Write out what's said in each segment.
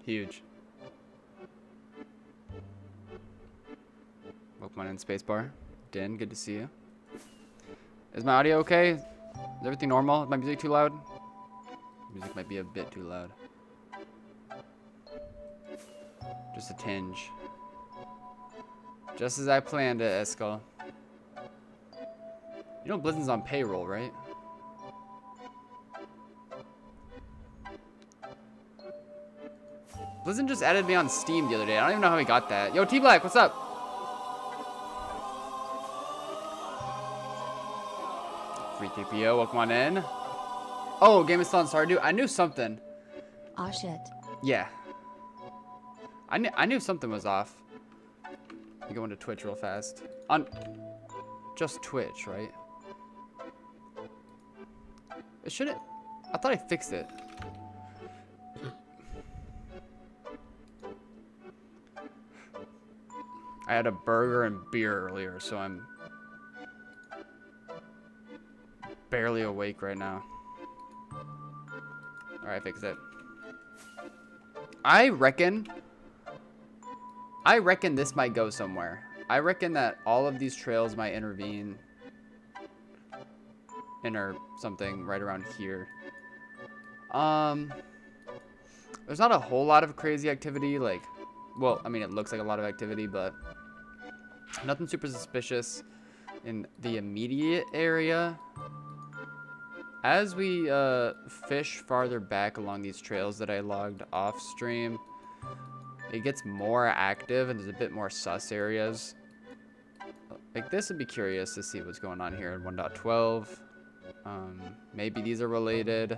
Huge. Pokemon in spacebar. Din, good to see you. Is my audio okay? Is everything normal? Is my music too loud? Music might be a bit too loud. Just a tinge. Just as I planned it, Eskel. You know Blizzen's on payroll, right? Blizzard just added me on Steam the other day. I don't even know how he got that. Yo, T-Black, what's up? Free 3PO, welcome on in. Oh, game is still on Stardew. I knew something. Aw, shit. Yeah. I knew something was off. You go into Twitch real fast. On just Twitch, right? It shouldn't. I thought I fixed it. I had a burger and beer earlier, so I'm barely awake right now. Alright, fix it. I reckon this might go somewhere. I reckon that all of these trails might enter something right around here. There's not a whole lot of crazy activity, like, well, I mean, it looks like a lot of activity, but nothing super suspicious in the immediate area. As we fish farther back along these trails that I logged off stream, it gets more active and there's a bit more sus areas. Like this, would be curious to see what's going on here in 1.12. Maybe these are related.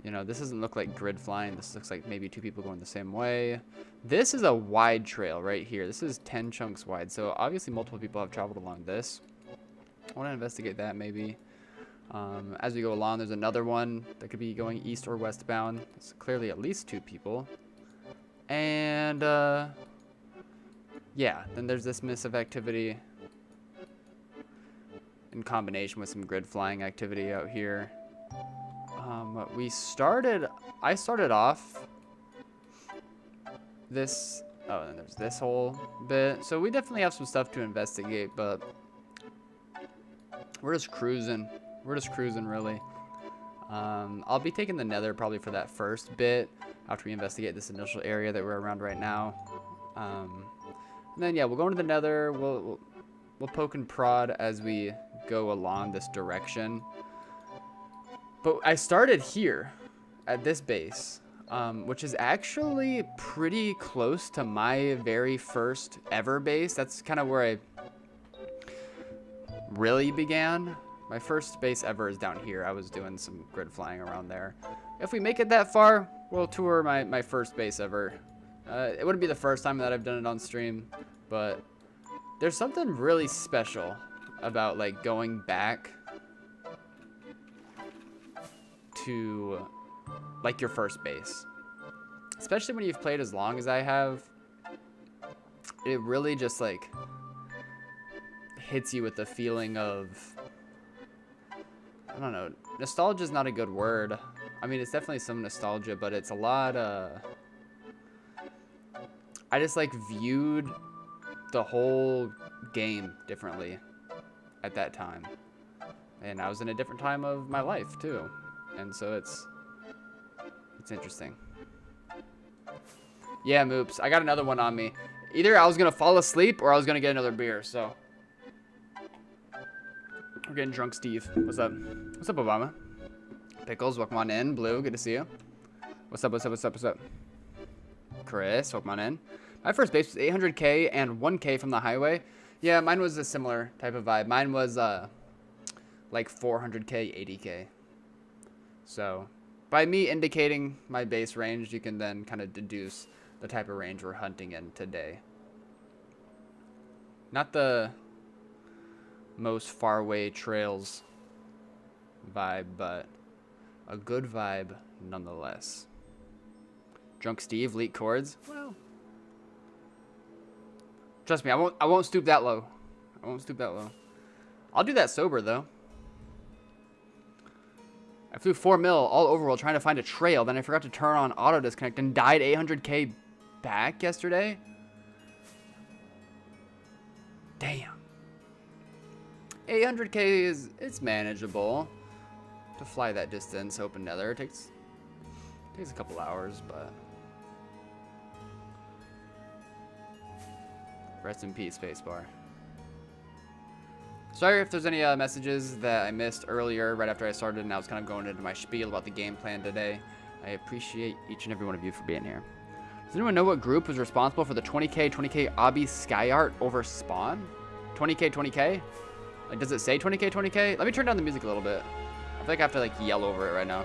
You know, this doesn't look like grid flying. This looks like maybe two people going the same way. This is a wide trail right here. This is 10 chunks wide. So obviously multiple people have traveled along this. I want to investigate that maybe. As we go along, there's another one that could be going east or westbound. It's clearly at least two people. And yeah, then there's this missive activity in combination with some grid flying activity out here. I started off this, oh, and there's this whole bit. So we definitely have some stuff to investigate, but we're just cruising. We're just cruising, really. I'll be taking the nether probably for that first bit after we investigate this initial area that we're around right now. And then, yeah, we'll go into the nether. We'll poke and prod as we go along this direction. But I started here at this base, which is actually pretty close to my very first ever base. That's kind of where I really began. My first base ever is down here. I was doing some grid flying around there. If we make it that far, we'll tour my first base ever. It wouldn't be the first time that I've done it on stream, but there's something really special about like going back to like your first base, especially when you've played as long as I have. It really just like hits you with the feeling of, I don't know, nostalgia is not a good word. I mean, it's definitely some nostalgia, but it's a lot I just like viewed the whole game differently at that time, and I was in a different time of my life too. And so it's interesting. Yeah, Moops. I got another one on me. Either I was going to fall asleep or I was going to get another beer, so. We're getting drunk, Steve. What's up? What's up, Obama? Pickles, welcome on in. Blue, good to see you. What's up, what's up, what's up, what's up? Chris, welcome on in. My first base was 800K and 1K from the highway. Yeah, mine was a similar type of vibe. Mine was like 400K, 80K. So, by me indicating my base range, you can then kind of deduce the type of range we're hunting in today. Not the most faraway trails vibe, but a good vibe nonetheless. Drunk Steve, leak chords. Well, trust me, I won't stoop that low. I won't stoop that low. I'll do that sober though. I flew 4 mil all over while trying to find a trail. Then I forgot to turn on auto disconnect and died 800k back yesterday. Damn. 800k it's manageable to fly that distance. Open nether. It takes a couple hours, but rest in peace, spacebar. Sorry if there's any messages that I missed earlier right after I started and I was kind of going into my spiel about the game plan today. I appreciate each and every one of you for being here. Does anyone know what group was responsible for the 20k obby sky art over spawn? 20k? Like, does it say 20k? Let me turn down the music a little bit. I feel like I have to like yell over it right now.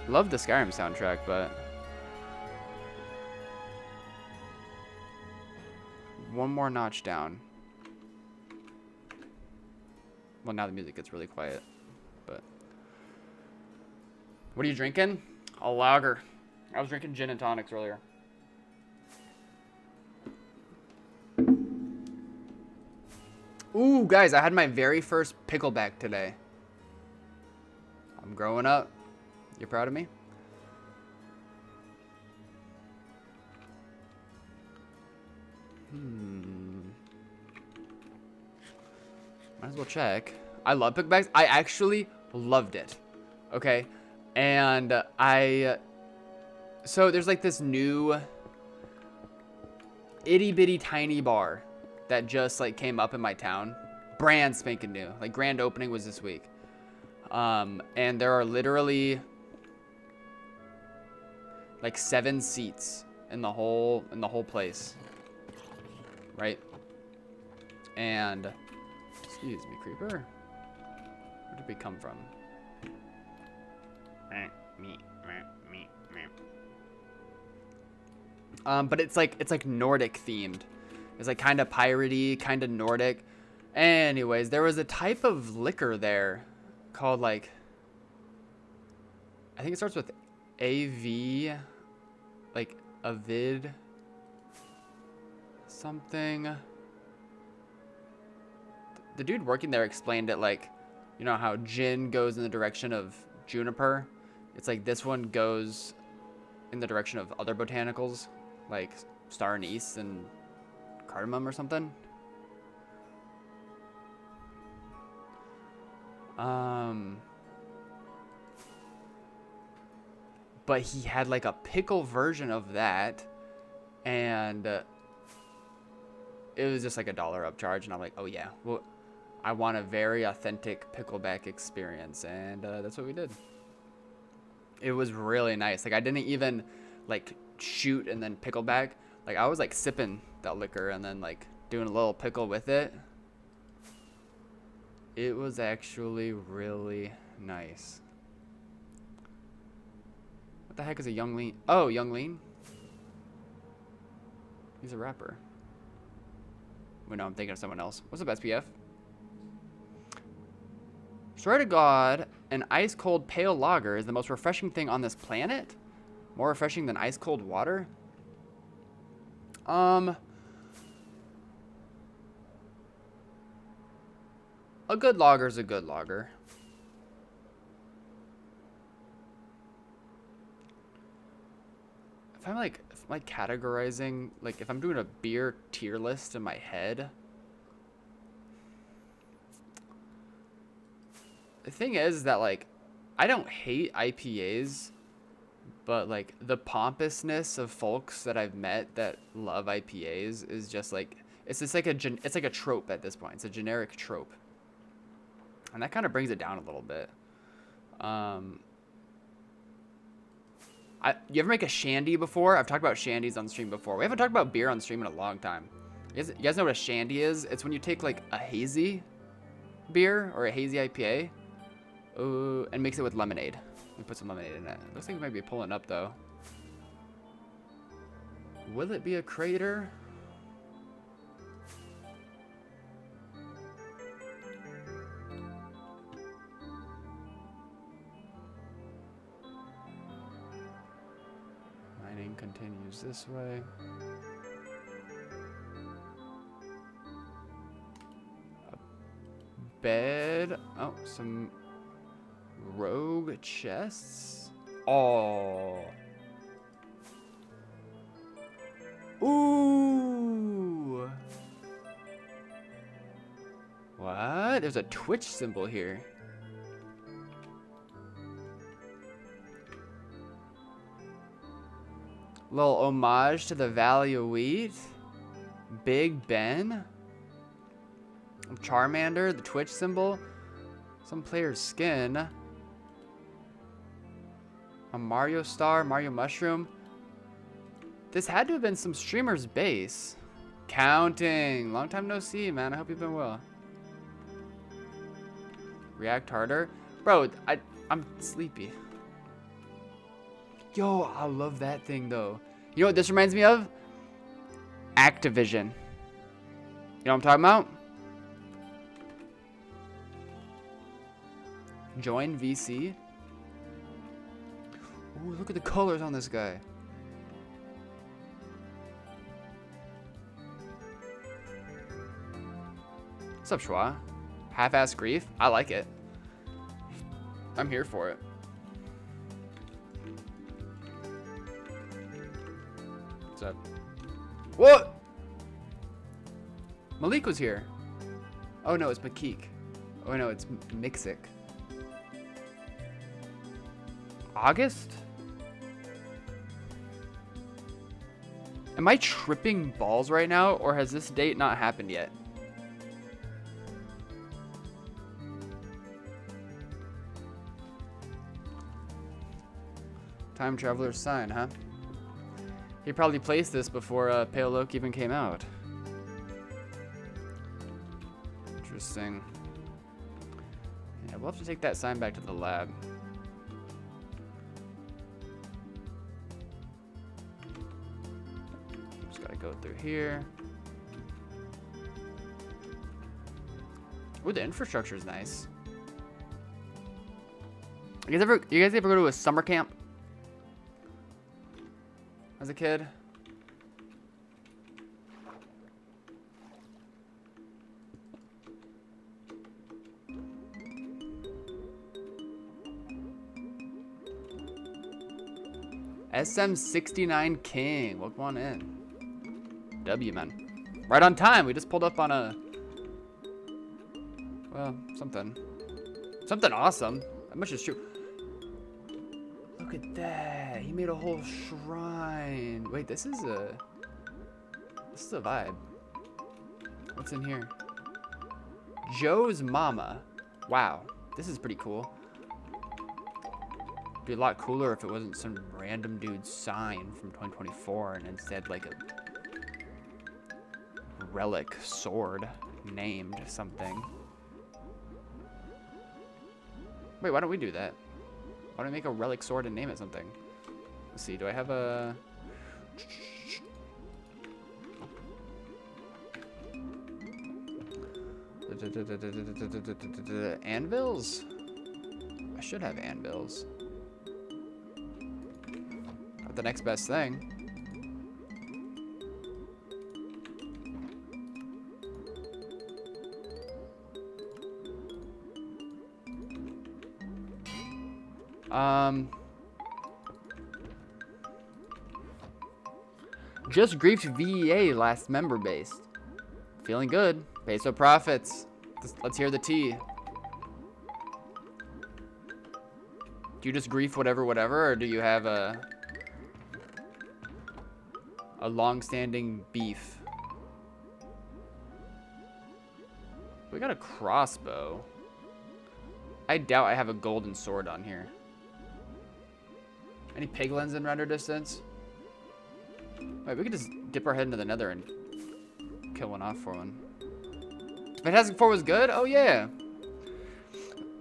Love the Skyrim soundtrack, but one more notch down. Well, now the music gets really quiet, but what are you drinking? A lager. I was drinking gin and tonics earlier. Ooh, guys, I had my very first pickleback today. I'm growing up. You proud of me? Might as well check. I love pickbacks. I actually loved it. Okay. And so there's like this new itty bitty tiny bar that just like came up in my town. Brand spanking new. Like grand opening was this week. And there are literally like 7 seats in the whole place. Right? And excuse me, creeper. Where did we come from? But it's like Nordic themed. It's like kind of piratey, kind of Nordic. Anyways, there was a type of liquor there called like, I think it starts with AV, like Avid something. The dude working there explained it like, you know how gin goes in the direction of juniper? It's like this one goes in the direction of other botanicals, like star anise and cardamom or something. But he had like a pickle version of that, and it was just like $1 upcharge, and I'm like, oh yeah, well, I want a very authentic pickleback experience, and that's what we did. It was really nice. Like I didn't even like shoot and then pickleback. Like I was like sipping that liquor and then like doing a little pickle with it. It was actually really nice. What the heck is a Young Lean? Oh, Young Lean. He's a rapper. Wait, no, I'm thinking of someone else. What's up, SPF? Swear to God, an ice cold pale lager is the most refreshing thing on this planet? More refreshing than ice cold water? A good lager is a good lager. If I'm like categorizing, like if I'm doing a beer tier list in my head, the thing is that like I don't hate IPAs, but like the pompousness of folks that I've met that love IPAs is just like it's just like it's like a trope at this point. It's a generic trope. And that kind of brings it down a little bit. You ever make a shandy before? I've talked about shandies on stream before. We haven't talked about beer on stream in a long time. You guys know what a shandy is? It's when you take like a hazy beer or a hazy IPA and mix it with lemonade. We put some lemonade in it. Looks like we might be pulling up though. Will it be a crater? Mining continues this way. bed. Oh, some rogue chests. Oh. Ooh. What? There's a Twitch symbol here. Little homage to the Valley of Wheat. Big Ben. Charmander, the Twitch symbol. Some player's skin. A Mario star, Mario mushroom. This had to have been some streamer's base. Counting. Long time no see, man. I hope you've been well. React harder. Bro, I'm sleepy. Yo, I love that thing, though. You know what this reminds me of? Activision. You know what I'm talking about? Join VC. Ooh, look at the colors on this guy. What's up, Schwa? Half-ass grief? I like it. I'm here for it. What's up? What? Malik was here. Oh no, it's Makik. Oh no, it's Mixic. August? Am I tripping balls right now, or has this date not happened yet? Time Traveler's Sign, huh? He probably placed this before Pale Oak even came out. Interesting. Yeah, we'll have to take that sign back to the lab. Just gotta go through here. Ooh, the infrastructure is nice. You guys ever go to a summer camp? As a kid? SM69 King, welcome on in. W, man. Right on time, we just pulled up on a... Well, something. Something awesome. That much is true. Look at that. He made a whole shrine. Wait, this is a vibe. What's in here? Joe's mama. Wow. This is pretty cool. It'd be a lot cooler if it wasn't some random dude's sign from 2024 and instead like a relic sword named something. Wait, why don't we do that? Why don't we make a relic sword and name it something? Let's see, do I have a... Anvils? I should have anvils. Not the next best thing. Just griefed VEA last member based. Feeling good. Peso profits. Let's hear the tea. Do you just grief whatever, or do you have a long-standing beef? We got a crossbow. I doubt I have a golden sword on here. Any piglins in render distance? Wait, we could just dip our head into the nether and kill one off for one. Fantastic Four was good? Oh, yeah.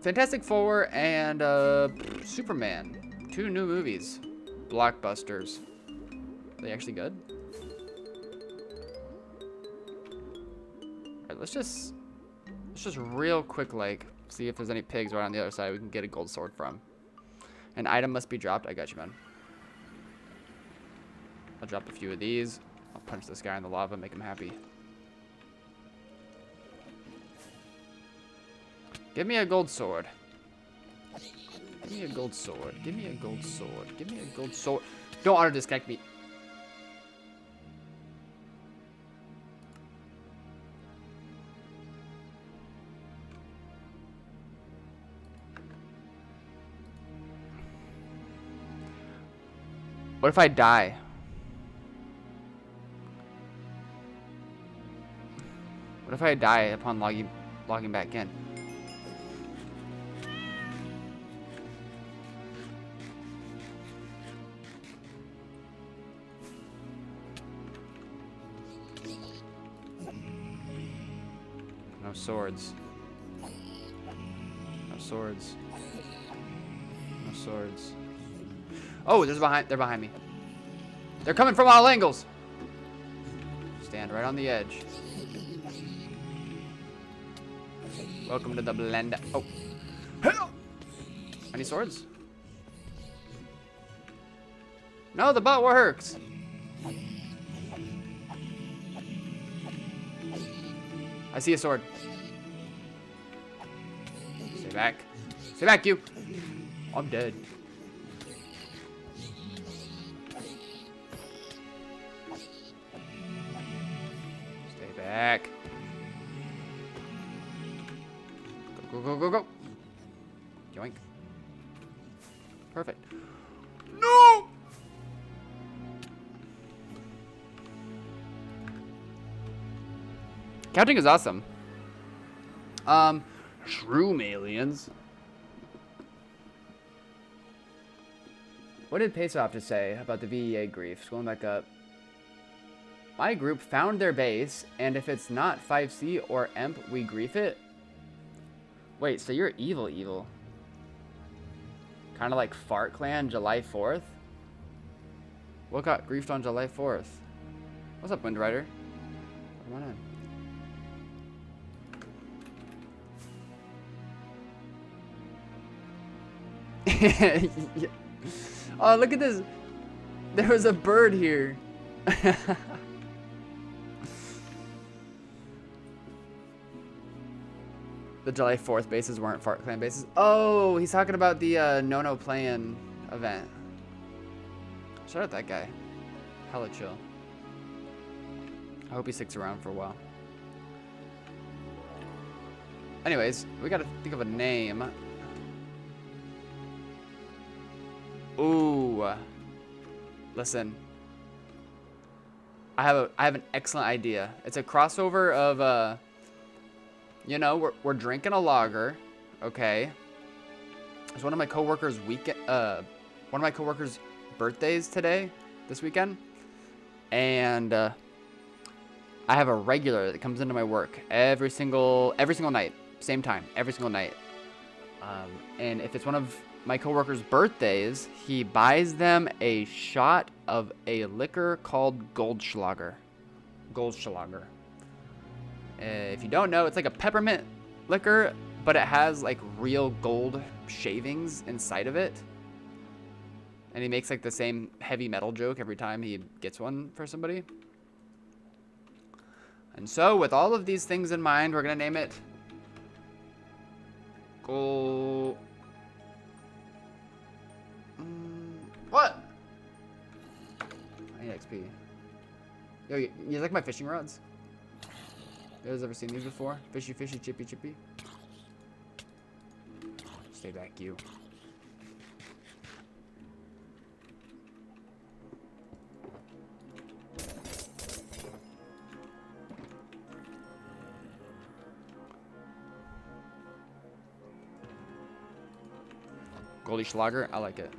Fantastic Four and Superman. 2 new movies. Blockbusters. Are they actually good? Alright, let's just real quick, like, see if there's any pigs right on the other side we can get a gold sword from. An item must be dropped. I got you, man. I'll drop a few of these. I'll punch this guy in the lava, make him happy. Give me a gold sword. Give me a gold sword. Give me a gold sword. Give me a gold sword. Don't auto disconnect me. What if I die? What if I die upon logging back in? No swords. No swords. No swords. Oh, they're behind me. They're coming from all angles. Stand right on the edge. Welcome to the blend. Oh. Any swords? No, the butt works. I see a sword. Stay back. Stay back, you. I'm dead. Stay back. Go, go, go, go, go. Yoink. Perfect. No! Counting is awesome. Shroom aliens. What did Peso have to say about the VEA grief? Scrolling back up. My group found their base, and if it's not 5C or EMP, we grief it? Wait, so you're evil. Kind of like Fart Clan July 4th? What got griefed on July 4th? What's up, Windrider? Come on in. Yeah. Oh, look at this. There was a bird here. The July 4th bases weren't Fart Clan bases. Oh, he's talking about the No Playing event. Shout out that guy. Hella chill. I hope he sticks around for a while. Anyways, we gotta think of a name. Ooh. Listen. I have an excellent idea. It's a crossover of you know, we're drinking a lager, okay? It's one of my coworkers' birthdays today, this weekend, and I have a regular that comes into my work every single night, same time, every single night. And if it's one of my coworkers' birthdays, he buys them a shot of a liquor called Goldschlager. Goldschlager. If you don't know, it's like a peppermint liquor, but it has like real gold shavings inside of it. And he makes like the same heavy metal joke every time he gets one for somebody. And so with all of these things in mind, we're going to name it Gold... What? I need XP. Yo, you like my fishing rods? You guys ever seen these before? Fishy, fishy, chippy, chippy. Stay back, you. Goldie Schlager, I like it.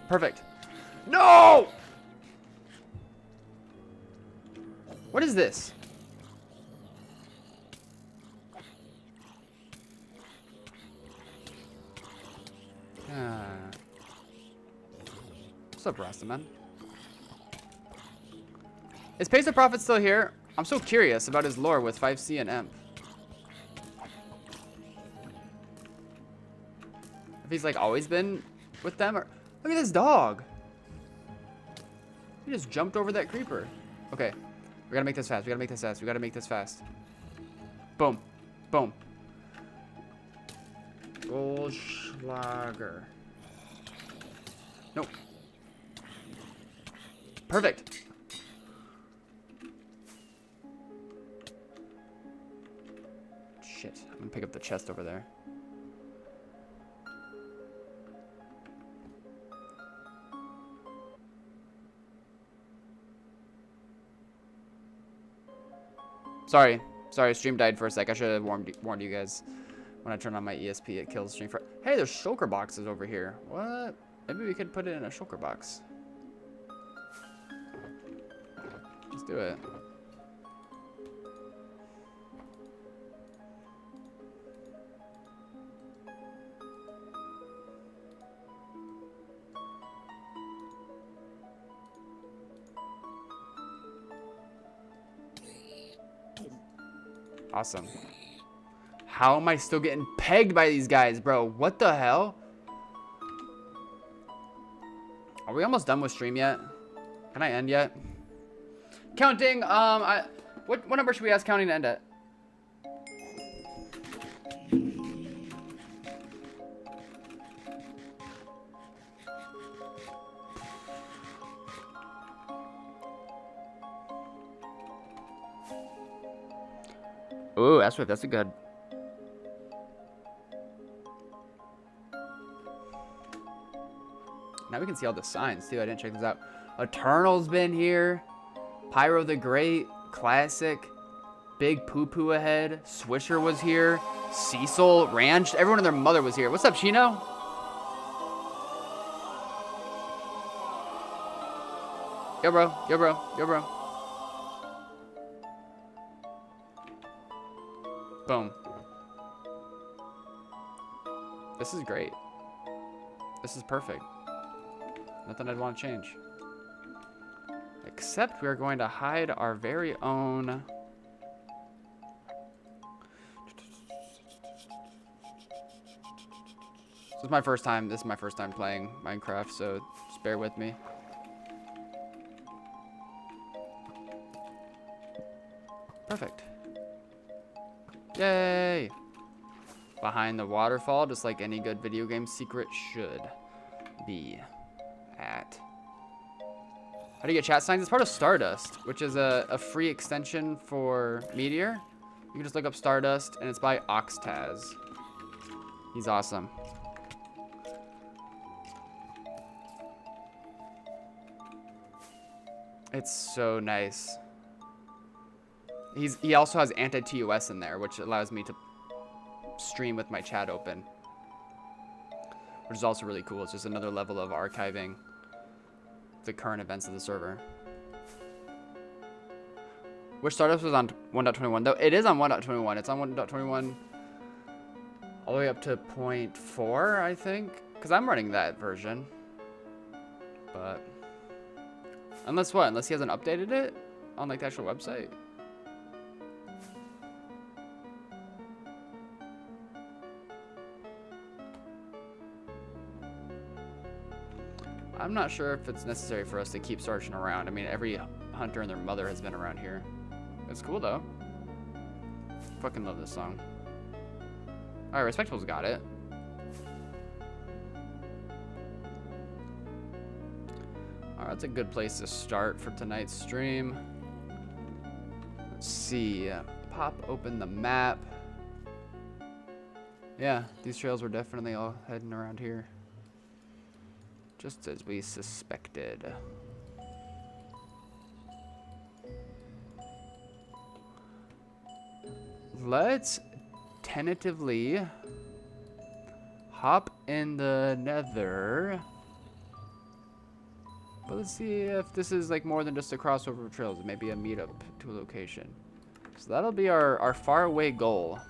Perfect. No! What is this? What's up, Rasta, man? Is Peso Prophet still here? I'm so curious about his lore with 5C and EMP. If he's like always been with them, or look at this dog. He just jumped over that creeper. Okay, we gotta make this fast. We gotta make this fast. We gotta make this fast. Boom, boom. Goldschlager. Nope. Perfect. Shit, I'm gonna pick up the chest over there. Sorry, stream died for a sec. I should have warned you guys. When I turn on my ESP, it kills stream for. Hey, there's shulker boxes over here. What? Maybe we could put it in a shulker box. Let's do it. Awesome. How am I still getting pegged by these guys, bro? What the hell? Are we almost done with stream yet? Can I end yet? Counting, what number should we ask counting to end at? Ooh, that's a good. Now we can see all the signs too. I didn't check this out. Eternal's been here. Pyro the Great, Classic, Big Poo Poo ahead. Swisher was here. Cecil, Ranch, everyone and their mother was here. What's up, Chino? Yo, bro. Yo, bro. Yo, bro. Boom. This is great. This is perfect. Nothing I'd want to change. Except we are going to hide our very own. This is my first time. This is my first time playing Minecraft, so just bear with me. Perfect. Yay! Behind the waterfall, just like any good video game secret should be at. How do you get chat signs? It's part of Stardust, which is a free extension for Meteor. You can just look up Stardust, and it's by Oxtaz. He's awesome. It's so nice. He also has anti-TOS in there, which allows me to stream with my chat open, which is also really cool. It's just another level of archiving the current events of the server. Which Stardust was on 1.21, though it is on 1.21. It's on 1.21 all the way up to 0.4, I think, because I'm running that version. But unless he hasn't updated it on like the actual website. I'm not sure if it's necessary for us to keep searching around. I mean, every hunter and their mother has been around here. It's cool, though. Fucking love this song. Alright, Respectable's got it. Alright, that's a good place to start for tonight's stream. Let's see. Pop open the map. Yeah, these trails were definitely all heading around here. Just as we suspected. Let's tentatively hop in the nether. But let's see if this is like more than just a crossover of trails. Maybe a meetup to a location. So that'll be our faraway goal.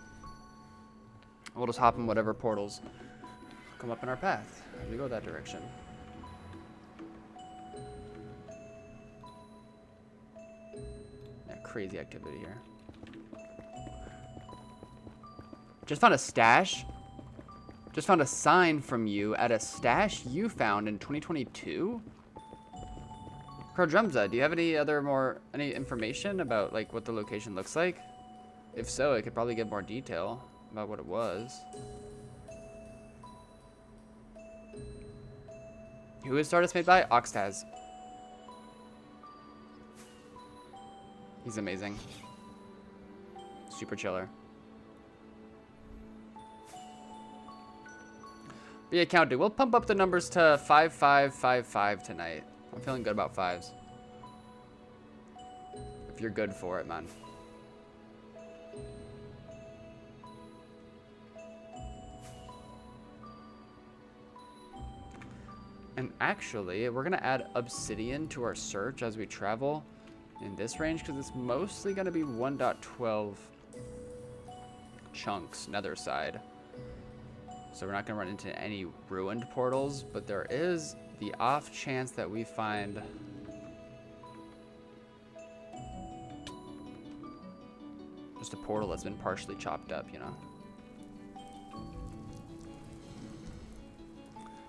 We'll just hop in whatever portals come up in our path as we go that direction. Crazy activity here. Just found a stash. Just found a sign from you at a stash you found in 2022. Prodrumza, do you have any information about like what the location looks like? If so, I could probably give more detail about what it was. Who is Stardust made by? Oxtaz. He's amazing. Super chiller. Be accounted. We'll pump up the numbers to 5555 tonight. I'm feeling good about fives. If you're good for it, man. And actually, we're gonna add obsidian to our search as we travel in this range because it's mostly gonna be 1.12 chunks, nether side. So we're not gonna run into any ruined portals, but there is the off chance that we find just a portal that's been partially chopped up, you know?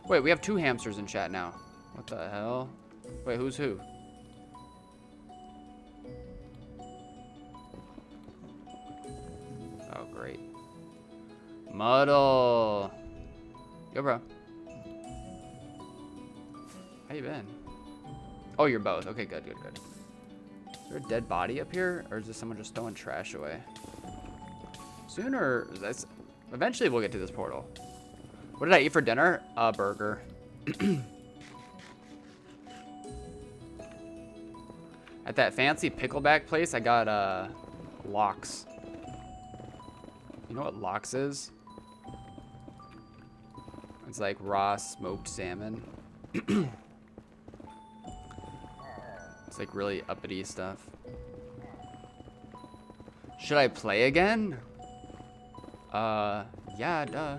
Wait, we have 2 hamsters in chat now. What the hell? Wait, who's who? Oh, great. Muddle. Yo, bro. How you been? Oh, you're both. Okay, good, good, good. Is there a dead body up here? Or is this someone just throwing trash away? Sooner... Eventually we'll get to this portal. What did I eat for dinner? A burger. At that fancy pickleback place, I got lox. You know what lox is? It's like raw smoked salmon. It's like really uppity stuff. Should I play again? Yeah, duh.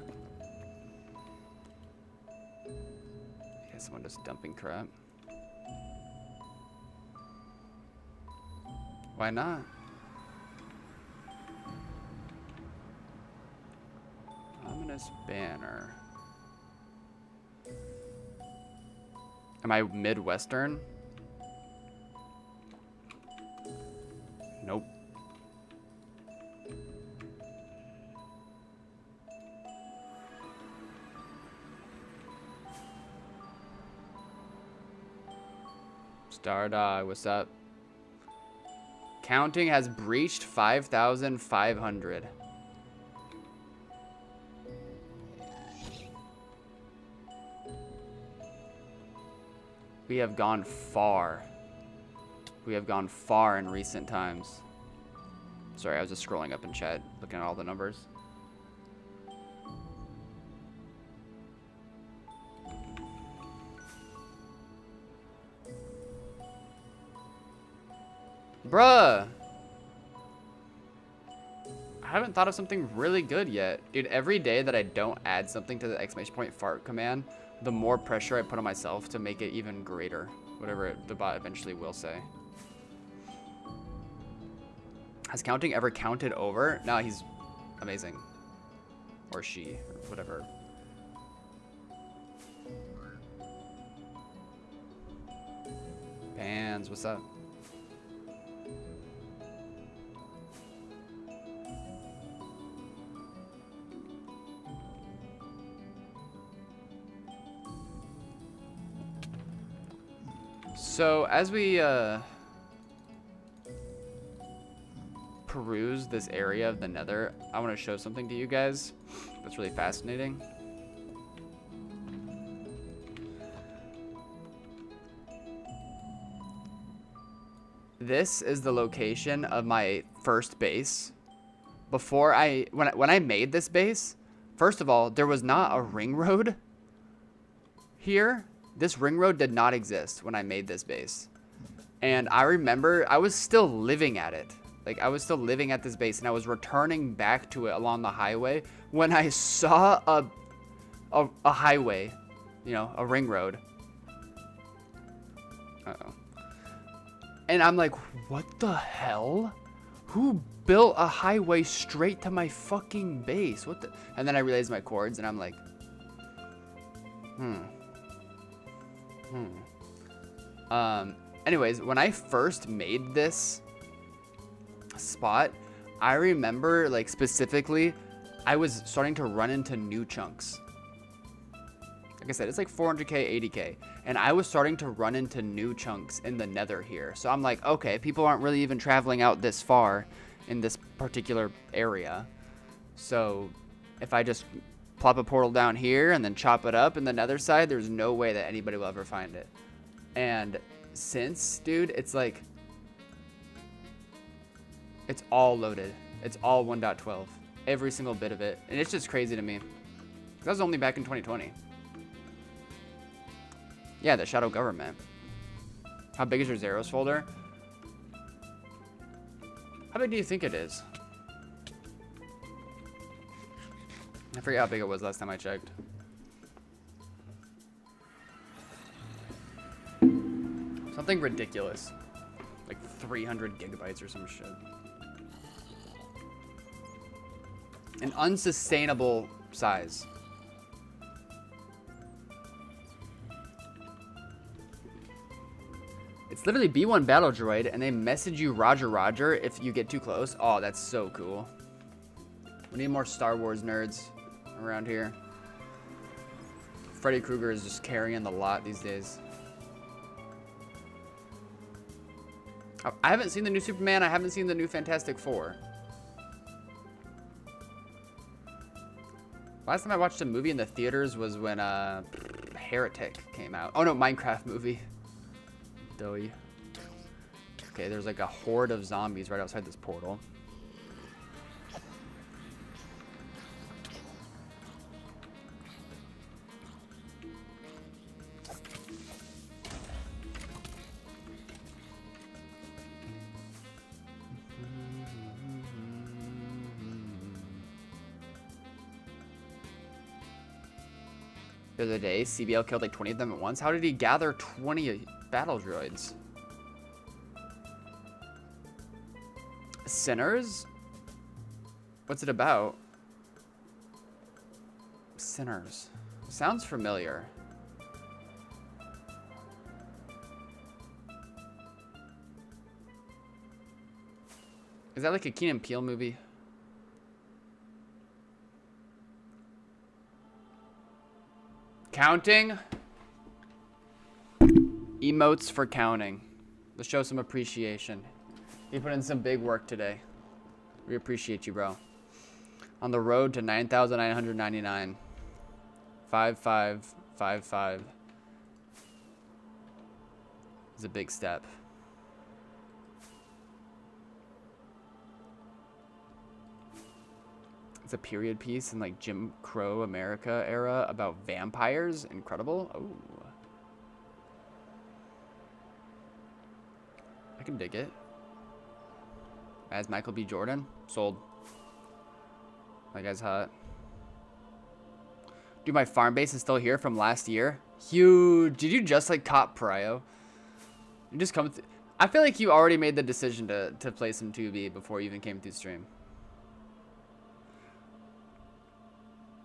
Yeah, someone just dumping crap. Why not? Ominous banner. Am I Midwestern? Nope. Stardog, what's up? Counting has breached 5,500. We have gone far. We have gone far in recent times. Sorry, I was just scrolling up in chat, looking at all the numbers. Bruh! I haven't thought of something really good yet. Dude, every day that I don't add something to the exclamation point fart command, the more pressure I put on myself to make it even greater. Whatever the bot eventually will say. Has counting ever counted over? No, he's amazing. Or she, or whatever. Bands, what's up? So as we peruse this area of the Nether, I want to show something to you guys that's really fascinating. This is the location of my first base. Before when I made this base, first of all, there was not a ring road here. This ring road did not exist when I made this base. And I remember I was still living at it. Like, I was still living at this base, and I was returning back to it along the highway when I saw a highway, you know, a ring road. Uh-oh. And I'm like, what the hell? Who built a highway straight to my fucking base? What the? And then I realized my chords, and I'm like, Anyways, when I first made this spot, I remember, like, specifically, I was starting to run into new chunks. Like I said, it's like 400k, 80k. And I was starting to run into new chunks in the nether here. So I'm like, okay, people aren't really even traveling out this far in this particular area. So if I just plop a portal down here and then chop it up in the nether side, there's no way that anybody will ever find it. And since, dude, it's like, it's all loaded. It's all 1.12. Every single bit of it. And it's just crazy to me. That was only back in 2020. Yeah, the Shadow Government. How big is your Zeros folder? How big do you think it is? I forget how big it was last time I checked. Something ridiculous. Like 300 gigabytes or some shit. An unsustainable size. It's literally B1 Battle Droid, and they message you Roger Roger if you get too close. Oh, that's so cool. We need more Star Wars nerds around here. Freddy Krueger is just carrying the lot these days. I haven't seen the new Superman. I haven't seen the new Fantastic Four. Last time I watched a movie in the theaters was when Heretic came out. Oh no, Minecraft movie. Doughy. Okay, there's like a horde of zombies right outside this portal. The other day, CBL killed like 20 of them at once. How did he gather 20 battle droids? Sinners? What's it about? Sinners. Sounds familiar. Is that like a Key and Peele movie? Counting? Emotes for counting. Let's show some appreciation. You put in some big work today. We appreciate you, bro. On the road to 9,999. 5555 is a big step. It's a period piece in like Jim Crow America era about vampires. Incredible. Oh. I can dig it. As Michael B. Jordan. Sold. That guy's hot. Dude, my farm base is still here from last year. Huge. Did you just like cop Prio? You just come. I feel like you already made the decision to play some 2B before you even came through stream.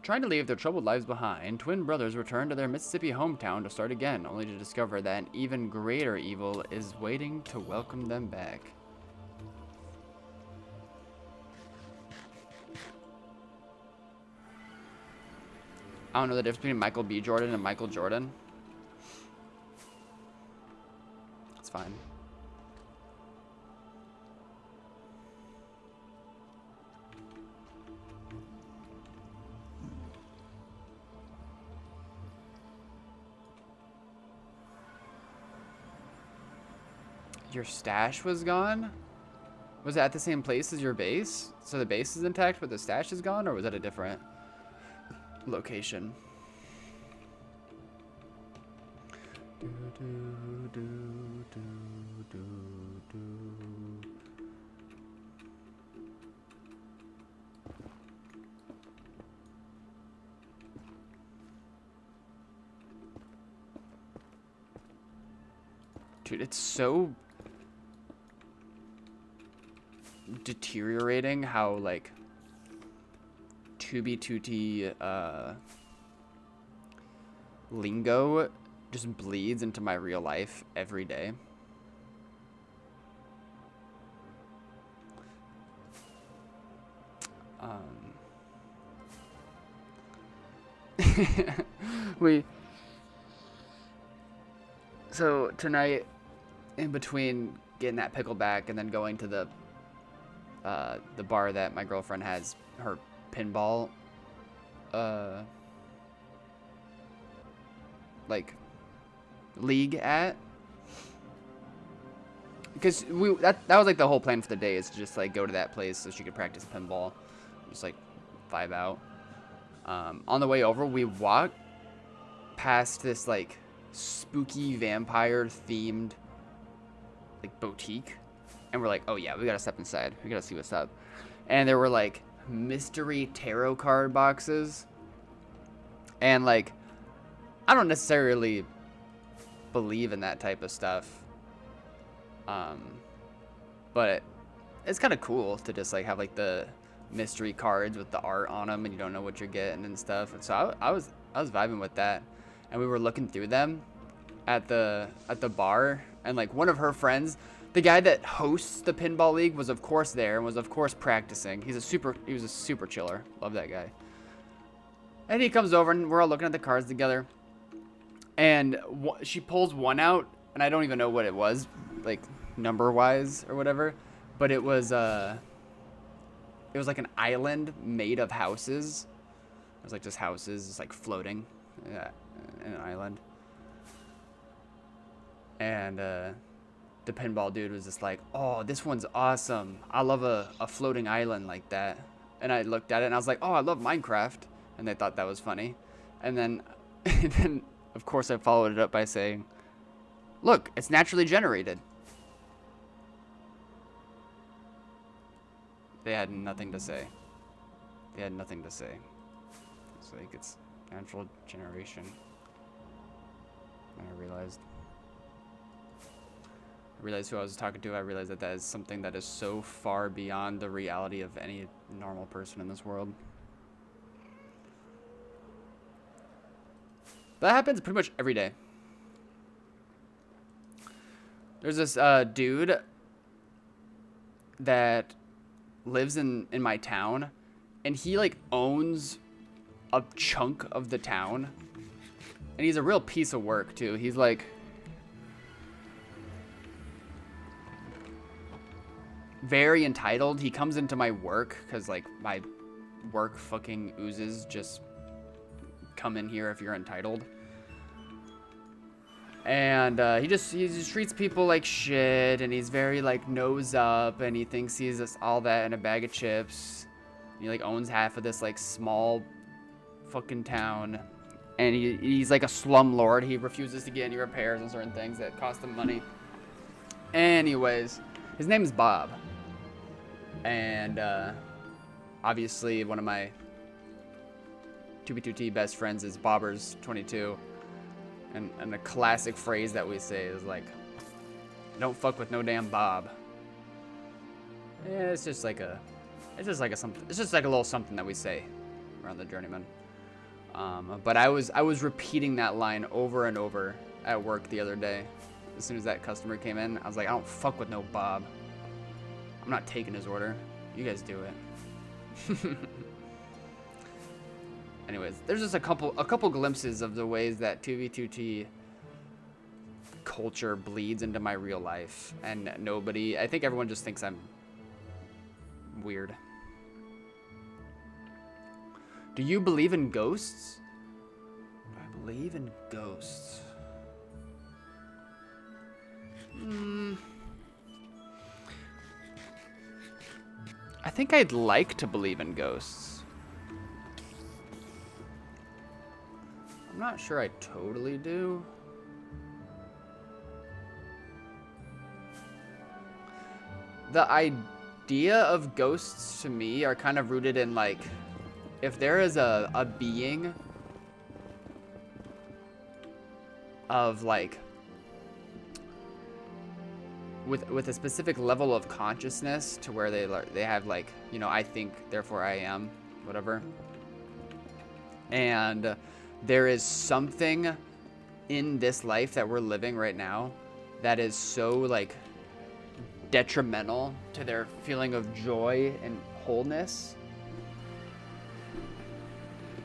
Trying to leave their troubled lives behind, twin brothers return to their Mississippi hometown to start again, only to discover that an even greater evil is waiting to welcome them back. I don't know the difference between Michael B. Jordan and Michael Jordan. It's fine. Your stash was gone? Was it at the same place as your base? So the base is intact, but the stash is gone? Or was that a different location? Dude, it's so deteriorating how like 2B2T lingo just bleeds into my real life every day. So tonight, in between getting that pickle back and then going to the bar that my girlfriend has her pinball like league at, because that was like the whole plan for the day, is to just like go to that place so she could practice pinball, just like vibe out. On the way over, we walked past this like spooky vampire themed like boutique, and we're like, oh yeah, we gotta step inside, we gotta see what's up. And there were like mystery tarot card boxes, and like I don't necessarily believe in that type of stuff, but it's kind of cool to just like have like the mystery cards with the art on them, and you don't know what you're getting and stuff. And so I was vibing with that, and we were looking through them at the bar, and like one of her friends, the guy that hosts the pinball league, was of course there and was of course practicing. He was a super chiller. Love that guy. And he comes over and we're all looking at the cards together, and she pulls one out, and I don't even know what it was, like number wise or whatever, but it was like an island made of houses. It was like just houses, just like floating in an island. And the pinball dude was just like, oh, this one's awesome. I love a floating island like that. And I looked at it and I was like, oh, I love Minecraft. And they thought that was funny. And then, of course, I followed it up by saying, look, it's naturally generated. They had nothing to say. They had nothing to say. It's like, it's natural generation. And I realized who I was talking to. I realized that is something that is so far beyond the reality of any normal person in this world. That happens pretty much every day. There's this dude that lives in my town, and he like owns a chunk of the town, and he's a real piece of work too. He's like very entitled. He comes into my work because like my work fucking oozes just come in here if you're entitled. And he just treats people like shit, and he's very like nose up, and he thinks he's just all that in a bag of chips. He like owns half of this like small fucking town, and he's like a slumlord. He refuses to get any repairs on certain things that cost him money. Anyways, his name is Bob, and obviously one of my 2B2T best friends is Bobbers22. And the classic phrase that we say is like, "Don't fuck with no damn Bob." Yeah, it's just like a little something that we say around the Journeyman. But I was repeating that line over and over at work the other day. As soon as that customer came in, I was like, "I don't fuck with no Bob. I'm not taking his order. You guys do it." Anyways, there's just a couple glimpses of the ways that 2v2t culture bleeds into my real life, and I think everyone just thinks I'm weird. Do you believe in ghosts? Do I believe in ghosts? I think I'd like to believe in ghosts. I'm not sure I totally do. The idea of ghosts to me are kind of rooted in like, if there is a being of like, with a specific level of consciousness to where they have like, you know, I think, therefore I am, whatever. And there is something in this life that we're living right now that is so like detrimental to their feeling of joy and wholeness.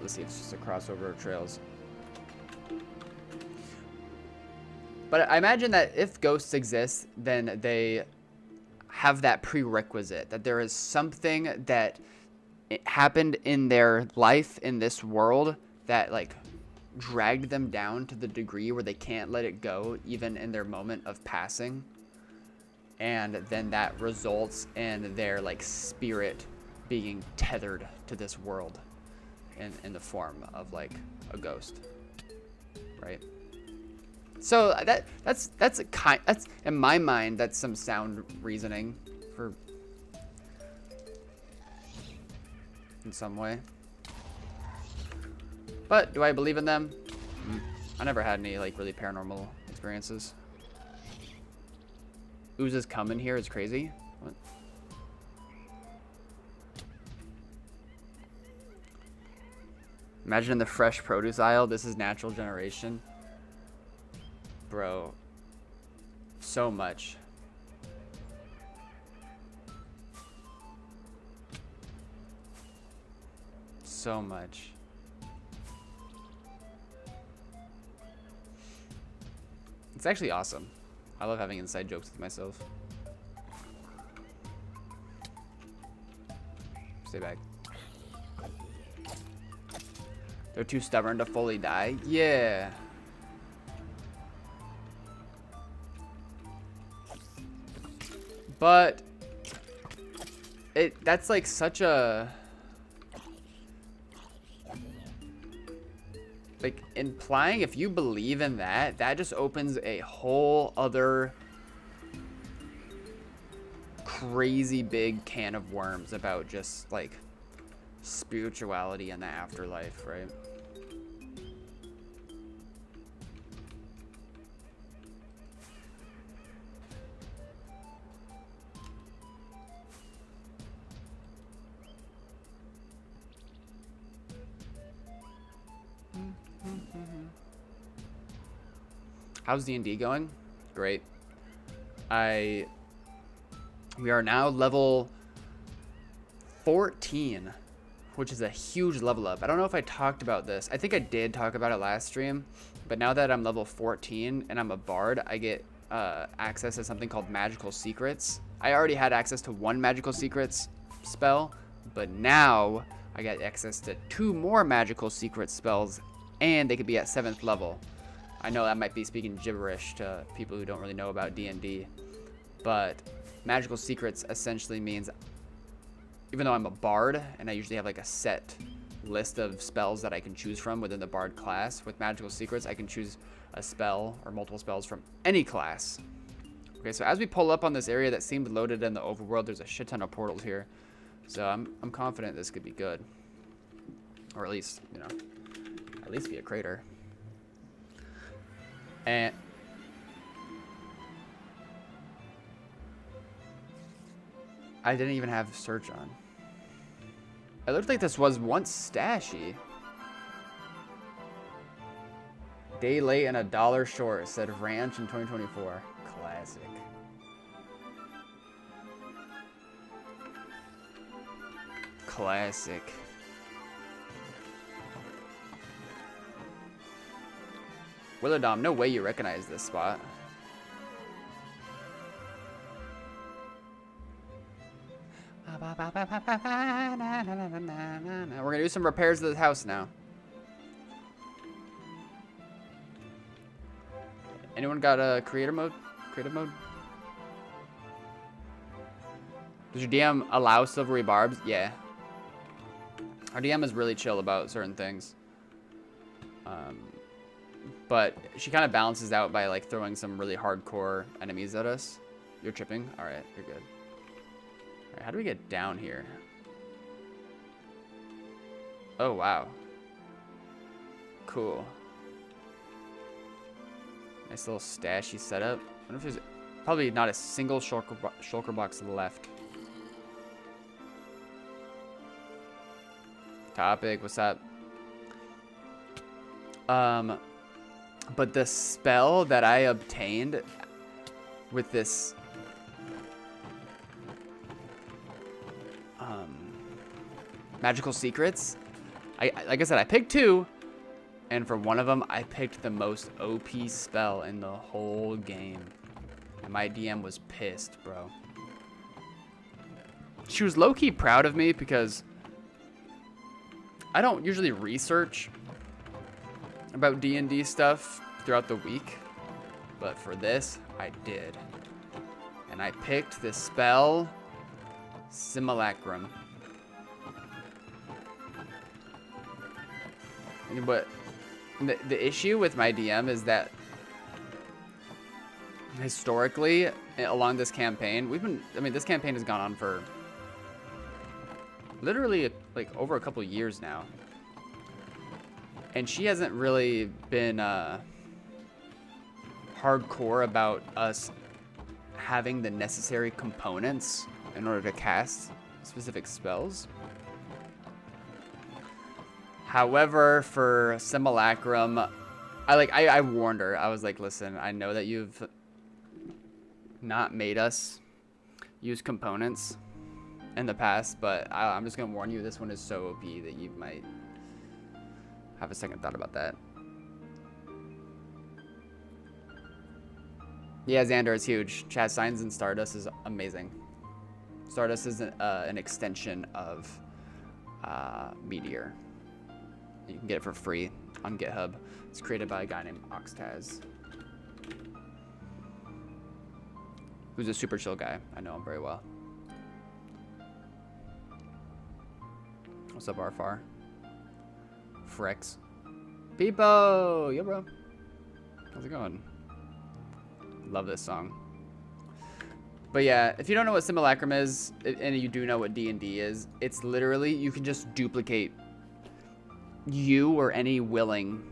Let's see, it's just a crossover of trails. But I imagine that if ghosts exist, then they have that prerequisite, that there is something that happened in their life in this world that like dragged them down to the degree where they can't let it go even in their moment of passing. And then that results in their like spirit being tethered to this world in the form of like a ghost, right? So that's in my mind, that's some sound reasoning for in some way. But do I believe in them? I never had any like really paranormal experiences. Oozes coming here is crazy. What? Imagine in the fresh produce aisle, this is natural generation. Bro, so much. So much. It's actually awesome. I love having inside jokes with myself. Stay back. They're too stubborn to fully die? Yeah. But that's like such a like implying, if you believe in that, that just opens a whole other crazy big can of worms about just like spirituality and the afterlife, right? How's D&D going? Great. We are now level 14, which is a huge level up. I don't know if I talked about this. I think I did talk about it last stream, but now that I'm level 14 and I'm a bard, I get access to something called magical secrets. I already had access to one magical secrets spell, but now I get access to 2 more magical secret spells, and they could be at 7th level. I know that might be speaking gibberish to people who don't really know about D&D, but magical secrets essentially means, even though I'm a bard and I usually have like a set list of spells that I can choose from within the bard class, with magical secrets I can choose a spell or multiple spells from any class. Okay, so as we pull up on this area that seemed loaded in the overworld, there's a shit ton of portals here, so I'm confident this could be good, or at least, you know, at least be a crater. And I didn't even have search on. It looked like this was once stashy. Day late and $1 short, said Ranch in 2024. Classic. Classic. Willowdom, no way you recognize this spot. We're gonna do some repairs to the house now. Anyone got a creator mode? Creative mode? Does your DM allow silvery barbs? Yeah. Our DM is really chill about certain things. But she kind of balances out by like throwing some really hardcore enemies at us. You're tripping? Alright, you're good. Alright, how do we get down here? Oh, wow. Cool. Nice little stashy setup. I wonder if there's probably not a single shulker box left. Topic, what's up? But the spell that I obtained with this magical secrets, like I said, I picked 2, and for one of them, I picked the most OP spell in the whole game. And my DM was pissed, bro. She was low-key proud of me because I don't usually research about D&D stuff throughout the week, but for this, I did. And I picked the spell Simulacrum. But the issue with my DM is that historically, along this campaign, this campaign has gone on for literally like over a couple years now. And she hasn't really been hardcore about us having the necessary components in order to cast specific spells. However, for Simulacrum, I warned her. I was like, listen, I know that you've not made us use components in the past, but I'm just going to warn you, this one is so OP that you might have a second thought about that. Yeah, Xander is huge. Chat Signs and Stardust is amazing. Stardust is an extension of Meteor. You can get it for free on GitHub. It's created by a guy named Oxtaz, who's a super chill guy. I know him very well. What's up, Arfar? Frex. Peepo! Yo, bro. How's it going? Love this song. But yeah, if you don't know what Simulacrum is, and you do know what D&D is, it's literally, you can just duplicate you or any willing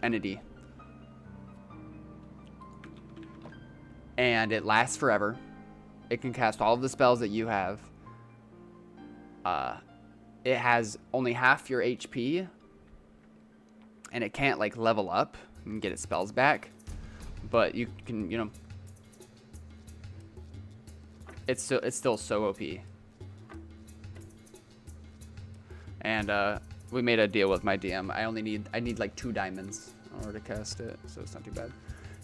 entity. And it lasts forever. It can cast all of the spells that you have. It has only half your HP. And it can't like level up and get its spells back. But you can, you know, it's still so OP. And we made a deal with my DM. I need like 2 diamonds in order to cast it, so it's not too bad.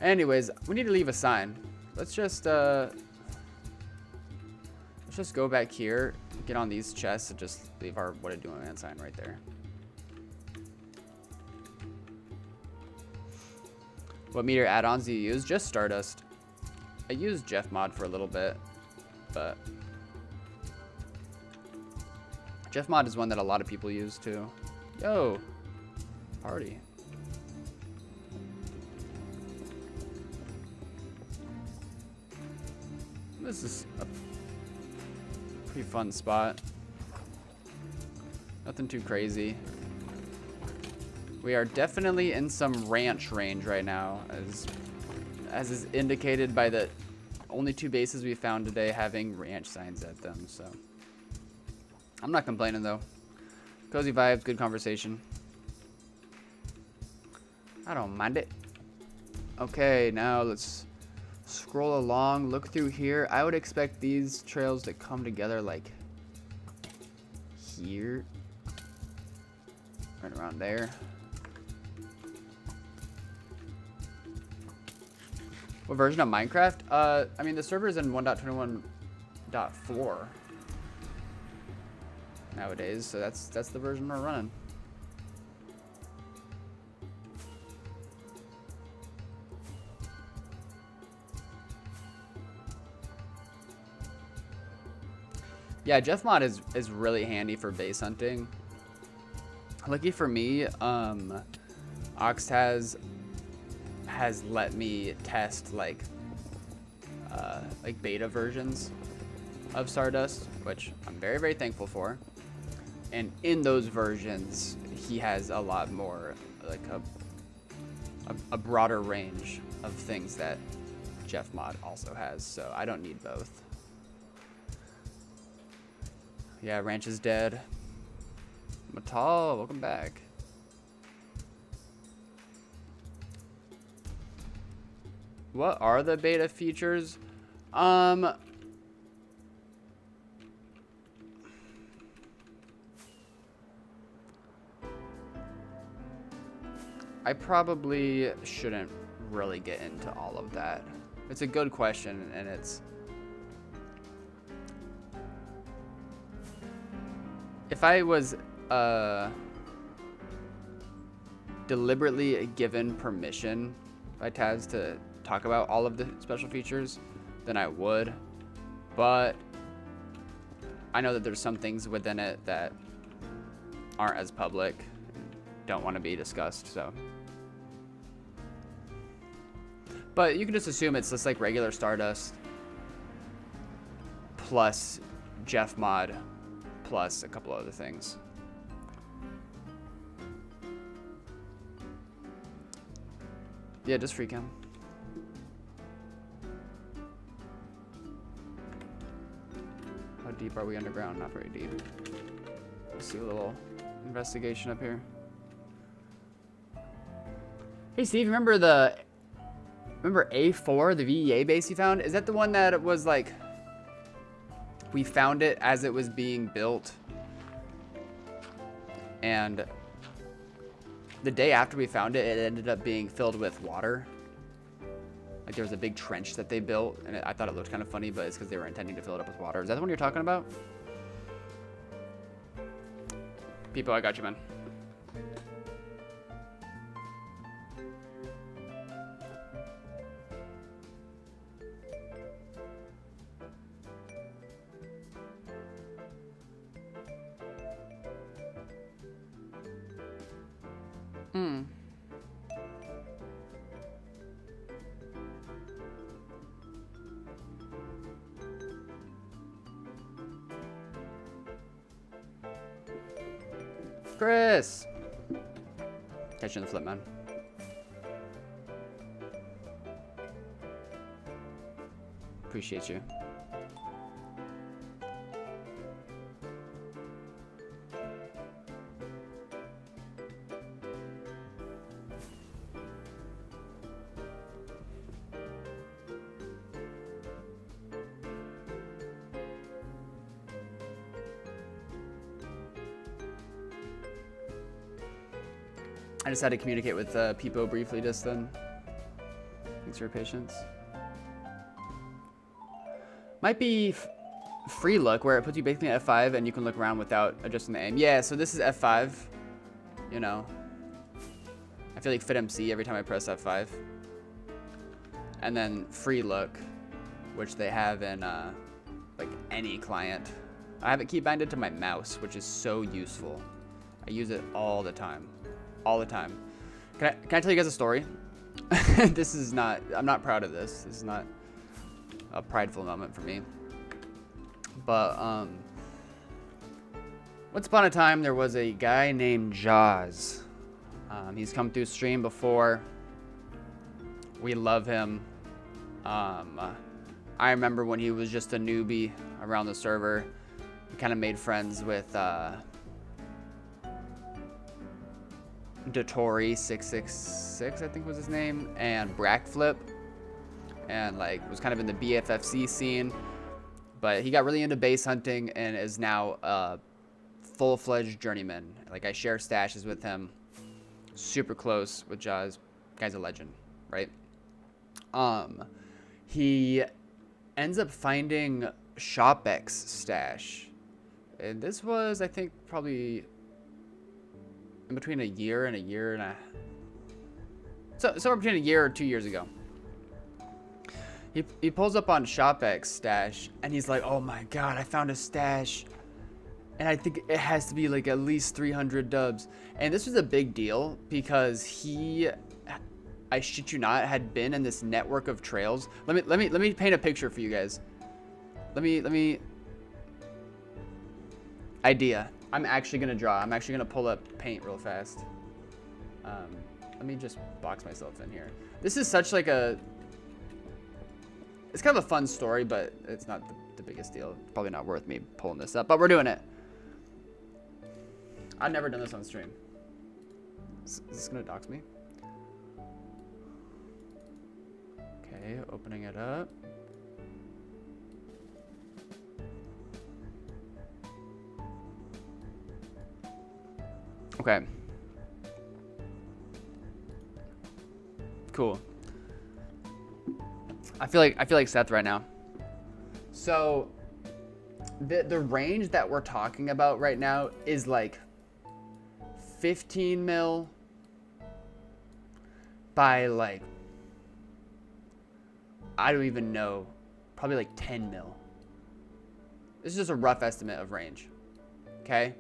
Anyways, we need to leave a sign. Let's just go back here, get on these chests, and just leave our what a doing man sign right there. What meteor add-ons do you use? Just Stardust. I used Jeff Mod for a little bit, but Jeff Mod is one that a lot of people use too. Yo, party. This is a pretty fun spot. Nothing too crazy. We are definitely in some ranch range right now, as is indicated by the only 2 bases we found today having ranch signs at them, so. I'm not complaining though. Cozy vibes, good conversation. I don't mind it. Okay, now let's scroll along, look through here. I would expect these trails to come together like here. Right around there. What version of Minecraft? I mean, the server's in 1.21.4 nowadays, so that's the version we're running. Yeah, Jeff Mod is really handy for base hunting. Lucky for me, Oxtaz has let me test like beta versions of Stardust, which I'm very, very thankful for. And in those versions, he has a lot more, like a broader range of things that Jeff Mod also has, so I don't need both. Yeah, Ranch is dead. Matal, welcome back. What are the beta features? I probably shouldn't really get into all of that. It's a good question, and it's... If I was deliberately given permission by Taz to talk about all of the special features, then I would. But I know that there's some things within it that aren't as public and don't want to be discussed, so... But you can just assume it's just like regular Stardust plus Jeff mod plus a couple other things. Yeah, just free cam. How deep are we underground? Not very deep. Let's see a little investigation up here. Hey Steve, remember A4, the VEA base you found? Is that the one that was like, we found it as it was being built, and the day after we found it, it ended up being filled with water? Like there was a big trench that they built, and I thought it looked kind of funny, but it's because they were intending to fill it up with water. Is that the one you're talking about? People, I got you, man. Chris! Catch you in the flip, man. Appreciate you. I just had to communicate with Peepo briefly just then. Thanks for your patience. Might be free look, where it puts you basically at F5 and you can look around without adjusting the aim. Yeah, so this is F5. You know, I feel like FitMC every time I press F5. And then free look, which they have in like any client. I have it key binded to my mouse, which is so useful. I use it all the time. All the time. Can I tell you guys a story? This is not, I'm not proud of this. This is not a prideful moment for me. But once upon a time, there was a guy named Jaws. He's come through stream before. We love him. I remember when he was just a newbie around the server. We kind of made friends with Dotori666, I think was his name, and Brackflip, and like was kind of in the BFFC scene, but he got really into base hunting and is now a full-fledged journeyman. Like I share stashes with him, super close with Jaws. Guy's a legend, right? He ends up finding Shopek's stash, and this was, I think, probably in between a year and a so somewhere between a year or 2 years ago. He pulls up on Shopek's stash and he's like, oh my god, I found a stash, and I think it has to be like at least 300 dubs. And this was a big deal because he, I shit you not, had been in this network of trails. Let me paint a picture for you guys. Let me idea. I'm actually gonna draw. I'm actually gonna pull up paint real fast. Let me just box myself in here. This is such like a, it's kind of a fun story, but it's not the biggest deal. Probably not worth me pulling this up, but we're doing it. I've never done this on stream. Is this gonna dox me? Okay. Okay, opening it up. Okay. Cool. I feel like Seth right now. So the range that we're talking about right now is like 15 mil by like, I don't even know, probably like 10 mil. This is just a rough estimate of range. Okay.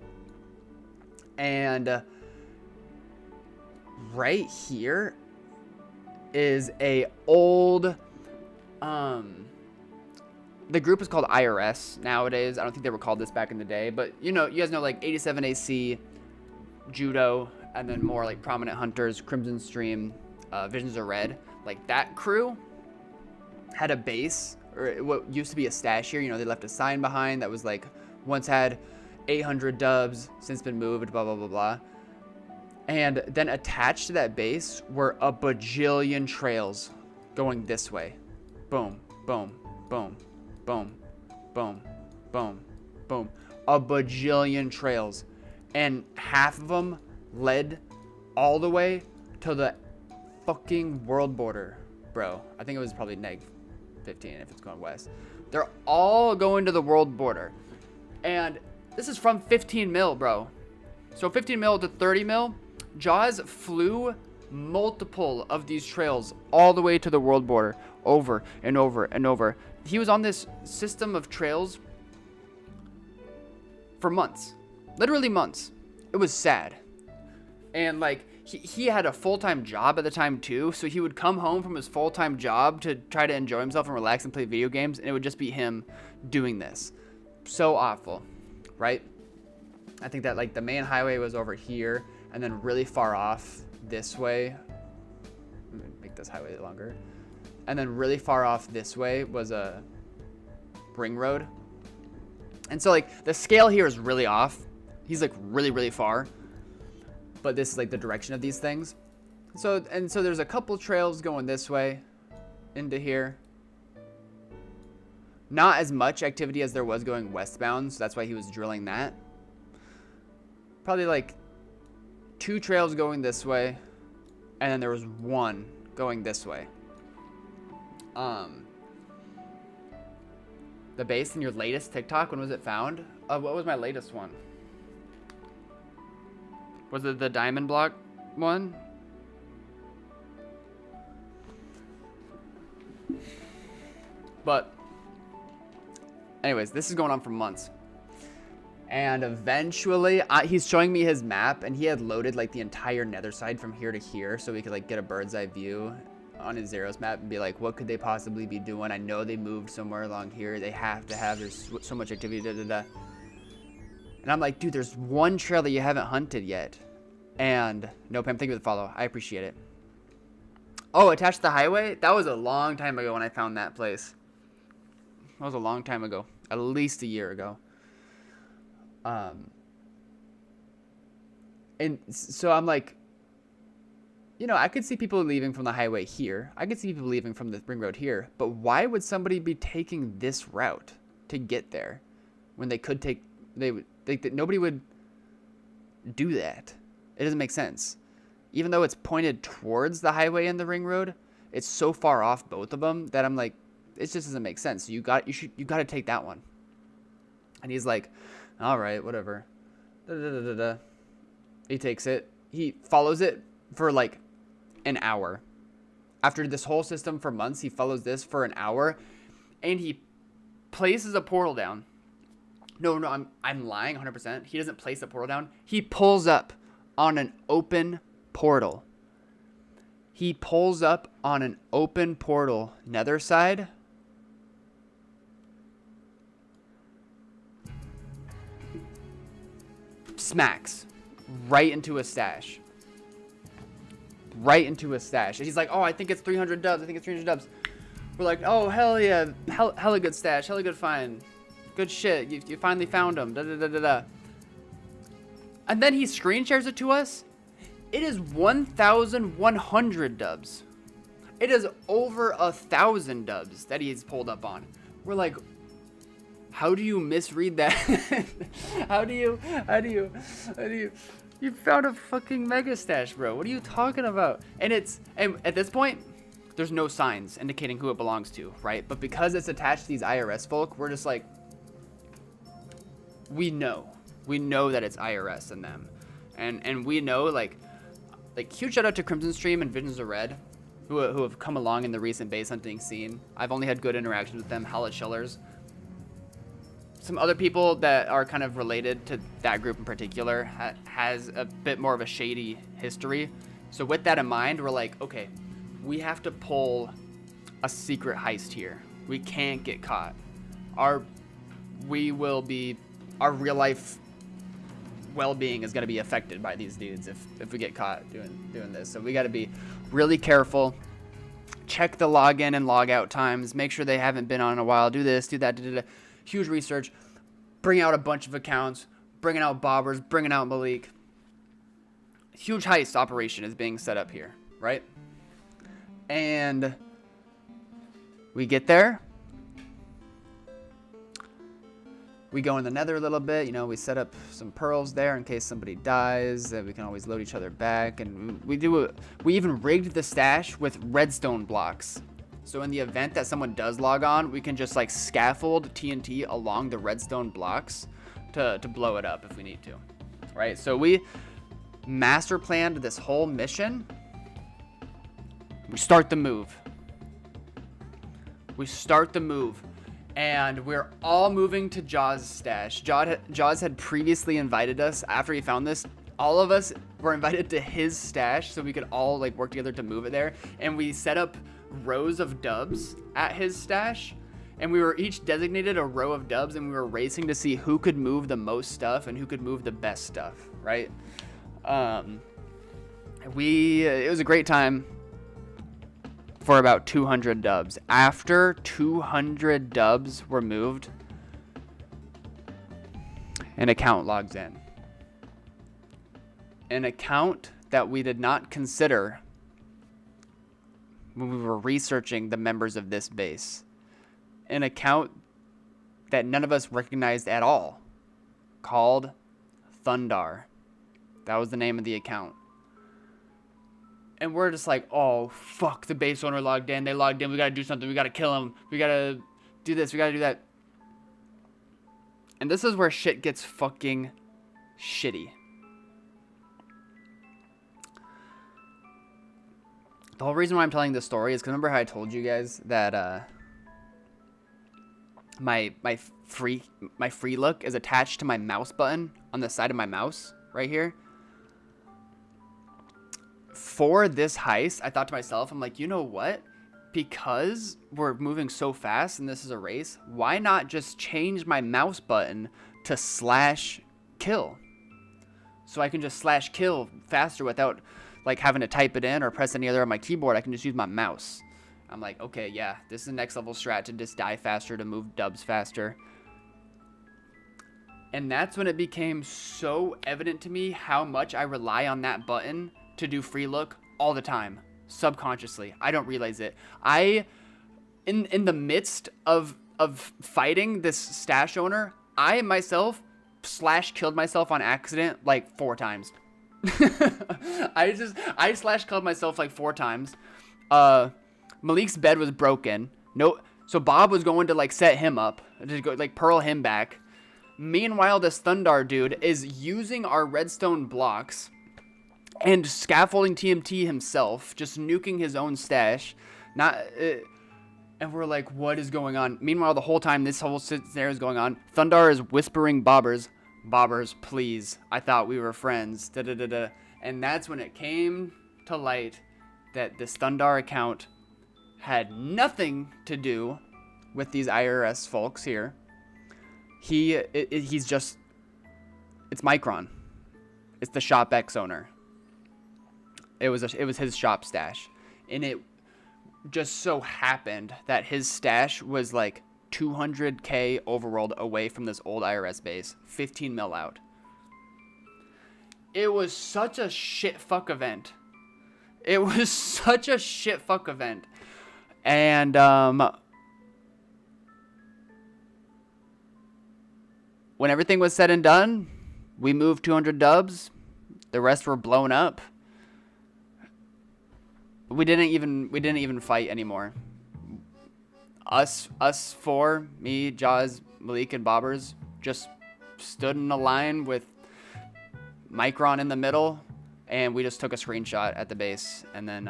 And right here is a old, the group is called IRS nowadays. I don't think they were called this back in the day, but you know, you guys know like 87 AC, Judo, and then more like Prominent Hunters, Crimson Stream, Visions of Red. Like that crew had a base, or what used to be a stash here. You know, they left a sign behind that was like, once had 800 dubs, since been moved, blah, blah, blah, blah. And then attached to that base were a bajillion trails going this way. Boom, boom, boom, boom, boom, boom, boom. A bajillion trails. And half of them led all the way to the fucking world border, bro. I think it was probably neg 15 if it's going west. They're all going to the world border. And this is from 15 mil, bro. So 15 mil to 30 mil. Jaws flew multiple of these trails all the way to the world border, over and over and over. He was on this system of trails for months, literally months. It was sad. And like he had a full-time job at the time too, so he would come home from his full-time job to try to enjoy himself and relax and play video games, and it would just be him doing this. So awful, right? I think that like the main highway was over here, and then really far off this way, let me make this highway longer, and then really far off this way was a ring road. And so like the scale here is really off. He's like really, really far, but this is like the direction of these things. So there's a couple trails going this way into here. Not as much activity as there was going westbound, so that's why he was drilling that. Probably like 2 trails going this way, and then there was 1 going this way. The base in your latest TikTok, when was it found? What was my latest one? Was it the diamond block one? But anyways, this is going on for months. And eventually, he's showing me his map, and he had loaded like the entire nether side from here to here, so we could like get a bird's eye view on his Zeros map and be like, what could they possibly be doing? I know they moved somewhere along here. They have to have, there's so much activity, da da da. And I'm like, dude, there's 1 trail that you haven't hunted yet. And no, Pam, thank you for the follow. I appreciate it. Oh, attached to the highway? That was a long time ago when I found that place. That was a long time ago, at least a year ago. And so I'm like, you know, I could see people leaving from the highway here. I could see people leaving from the ring road here. But why would somebody be taking this route to get there when they could take, they would think that nobody would do that? It doesn't make sense. Even though it's pointed towards the highway and the ring road, it's so far off both of them that I'm like, it just doesn't make sense. So you got to take that one. And he's like, all right, whatever. Da, da, da, da, da. He takes it. He follows it for like an hour. After this whole system for months, he follows this for an hour, and he places a portal down. No, I'm lying 100%. He doesn't place a portal down. He pulls up on an open portal. He pulls up on an open portal, nether side. Smacks right into a stash. Right into a stash. And he's like, oh, I think it's 300 dubs. I think it's 300 dubs. We're like, oh, hell yeah. Hella good stash. Hella good find. Good shit. You finally found him. Da, da, da, da, da. And then he screen shares it to us. It is 1,100 dubs. It is over 1,000 dubs that he's pulled up on. We're like, how do you misread that? how do you, you found a fucking mega stash, bro. What are you talking about? And at this point, there's no signs indicating who it belongs to, right? But because it's attached to these IRS folk, we're just like, we know that it's IRS and them. And we know, like huge shout out to Crimson Stream and Visions of Red, who have come along in the recent base hunting scene. I've only had good interactions with them. Howlett Shellers. Some other people that are kind of related to that group in particular has a bit more of a shady history. So with that in mind, we're like, okay, we have to pull a secret heist here. We can't get caught. Our real life well-being is going to be affected by these dudes if we get caught doing this. So we got to be really careful. Check the login and log out times. Make sure they haven't been on in a while. Do this, do that. Huge research. Bring out a bunch of accounts. Bringing out bobbers. Bringing out Malik. Huge heist operation is being set up here, right? And we get there. We go in the nether a little bit, you know, we set up some pearls there in case somebody dies, and we can always load each other back. And we even rigged the stash with redstone blocks. So in the event that someone does log on, we can just like scaffold TNT along the redstone blocks to blow it up if we need to, right? So we master planned this whole mission. We start the move. And we're all moving to Jaws' stash. Jaws had previously invited us after he found this. All of us were invited to his stash so we could all like work together to move it there. And we set up rows of dubs at his stash. And we were each designated a row of dubs, and we were racing to see who could move the most stuff and who could move the best stuff, right? It was a great time. For about 200 dubs. After 200 dubs were moved, an account logs in. An account that we did not consider when we were researching the members of this base. An account that none of us recognized at all, called Thundar. That was the name of the account. And we're just like, oh, fuck, the base owner logged in. They logged in. We got to do something. We got to kill him. We got to do this. We got to do that. And this is where shit gets fucking shitty. The whole reason why I'm telling this story is because remember how I told you guys that my free look is attached to my mouse button on the side of my mouse right here? For this heist, I thought to myself, I'm like, you know what? Because we're moving so fast and this is a race, why not just change my mouse button to /kill? So I can just /kill faster without like having to type it in or press any other on my keyboard. I can just use my mouse. I'm like, okay, yeah, this is the next level strat to just die faster, to move dubs faster. And that's when it became so evident to me how much I rely on that button to do free look all the time, subconsciously. I don't realize it. In the midst of fighting this stash owner, I myself /killed myself on accident like 4 times. I /killed myself like 4 times. Malik's bed was broken. So Bob was going to like set him up to go like pearl him back. Meanwhile, this Thundar dude is using our redstone blocks and scaffolding TMT himself, just nuking his own stash. And we're like, what is going on? Meanwhile, the whole time this whole scenario is going on, Thundar is whispering Bobbers, please. I thought we were friends. Da-da-da-da. And that's when it came to light that this Thundar account had nothing to do with these IRS folks here. He's just, it's Micron. It's the ShopX owner. It was his shop stash, and it just so happened that his stash was like 200k overworld away from this old IRS base, 15 mil out. It was such a shit fuck event It was such a shit fuck event. And, when everything was said and done, we moved 200 dubs. The rest were blown up. We didn't even fight anymore. Us four, me, Jaws, Malik, and Bobbers, just stood in a line with Micron in the middle, and we just took a screenshot at the base, and then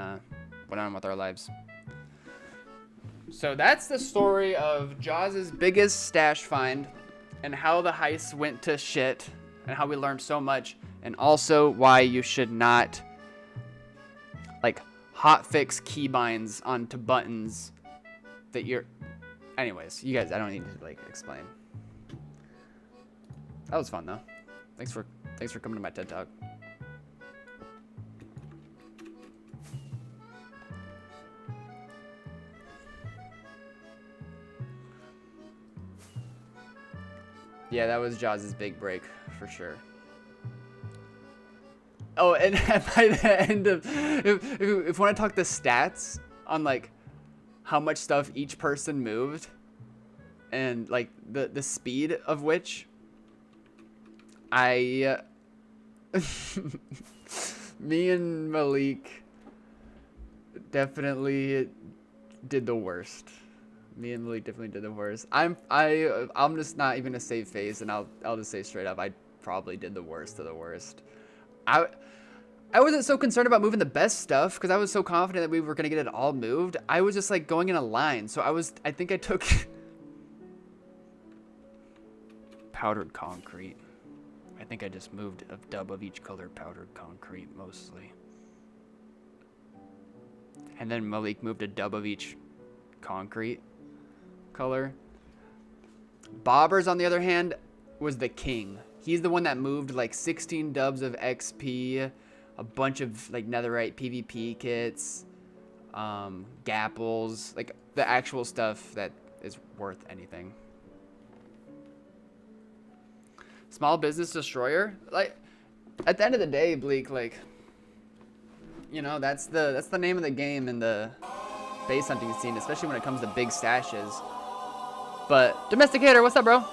went on with our lives. So that's the story of Jaws' biggest stash find, and how the heist went to shit, and how we learned so much, and also why you should not, like, hotfix keybinds onto buttons that you're... Anyways, you guys, I don't need to, like, explain. That was fun, though. Thanks for coming to my TED Talk. Yeah, that was Jaws' big break, for sure. Oh, and by the end of... If we want to talk the stats on, like, how much stuff each person moved, and, like, the speed of which, me and Malik definitely did the worst. Me and Malik definitely did the worst. I'm just not even gonna save face, and I'll just say straight up, I probably did the worst of the worst. I wasn't so concerned about moving the best stuff because I was so confident that we were gonna get it all moved. I was just like going in a line, so I think I took powdered concrete. I think I just moved a dub of each color powdered concrete mostly. And then Malik moved a dub of each concrete color. Bobbers, on the other hand, was the king. He's the one that moved like 16 dubs of XP, a bunch of like netherite PvP kits, gapples, like the actual stuff that is worth anything. Small business destroyer, like at the end of the day, Bleak, like, you know, that's the name of the game in the base hunting scene, especially when it comes to big stashes. But Domesticator, what's up, bro?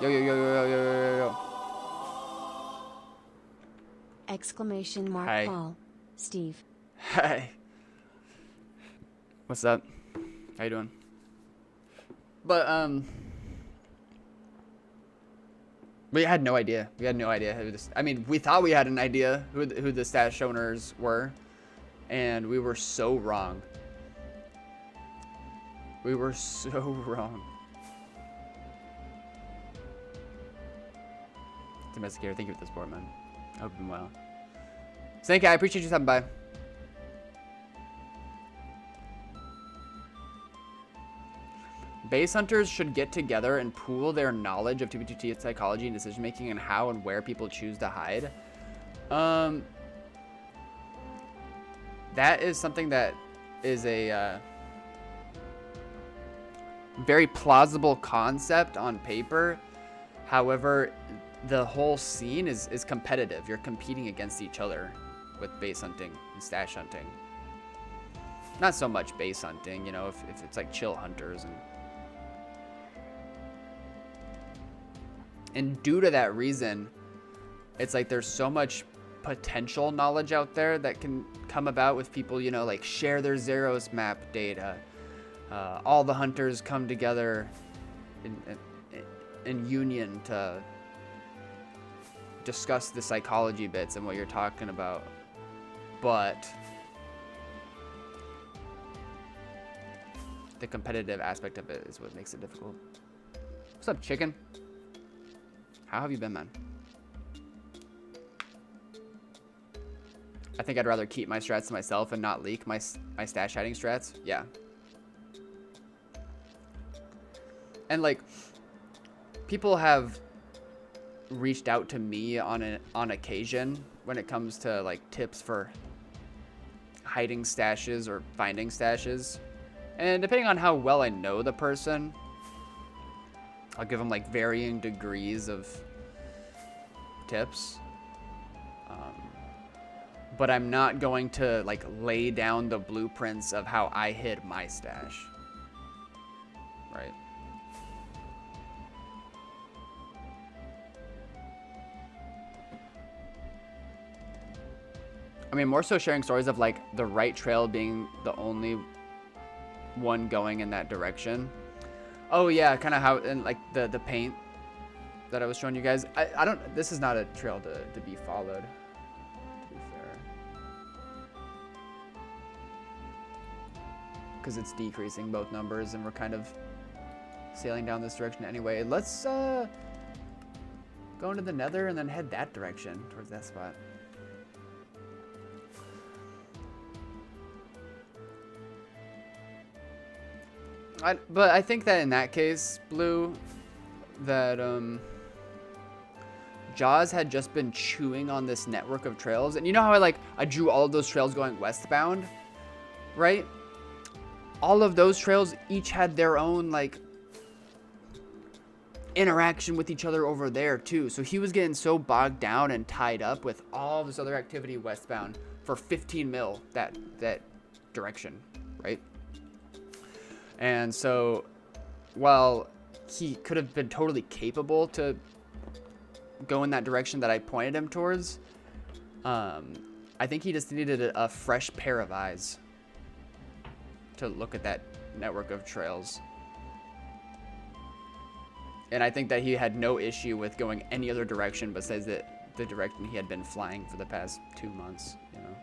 Yo yo yo yo yo yo yo yo. Exclamation mark. Hi. Paul. Steve. Hi. What's up? How you doing? But we had no idea. We had no idea who this. I mean, we thought we had an idea who the stash owners were, and we were so wrong. We were so wrong. Domesticator, thank you for the support, man. I hope you're doing well. Snake, I appreciate you stopping by. Base hunters should get together and pool their knowledge of 2B2T psychology and decision making and how and where people choose to hide. That is something that is a very plausible concept on paper. However, the whole scene is competitive. You're competing against each other with base hunting and stash hunting. Not so much base hunting, you know, if it's like chill hunters and due to that reason, it's like there's so much potential knowledge out there that can come about with people, you know, like share their Zeros map data. All the hunters come together in union to discuss the psychology bits and what you're talking about. But the competitive aspect of it is what makes it difficult. What's up, chicken? How have you been, man? I think I'd rather keep my strats to myself and not leak my stash hiding strats. Yeah. And like, people have reached out to me on occasion when it comes to like tips for hiding stashes or finding stashes. And depending on how well I know the person, I'll give them like varying degrees of tips. but I'm not going to like lay down the blueprints of how I hid my stash. Right. I mean, more so sharing stories of like the right trail being the only one going in that direction. Oh yeah, kind of how, and like the paint that I was showing you guys. I don't, this is not a trail to be followed, to be fair. Because it's decreasing both numbers and we're kind of sailing down this direction anyway. Let's go into the nether and then head that direction towards that spot. But I think that in that case, Blue, that Jaws had just been chewing on this network of trails. And you know how I drew all of those trails going westbound, right? All of those trails each had their own like interaction with each other over there too. So he was getting so bogged down and tied up with all this other activity westbound for 15 mil that direction, right? And so while he could have been totally capable to go in that direction that I pointed him towards, I think he just needed a fresh pair of eyes to look at that network of trails. And I think that he had no issue with going any other direction besides the direction he had been flying for the past 2 months, you know.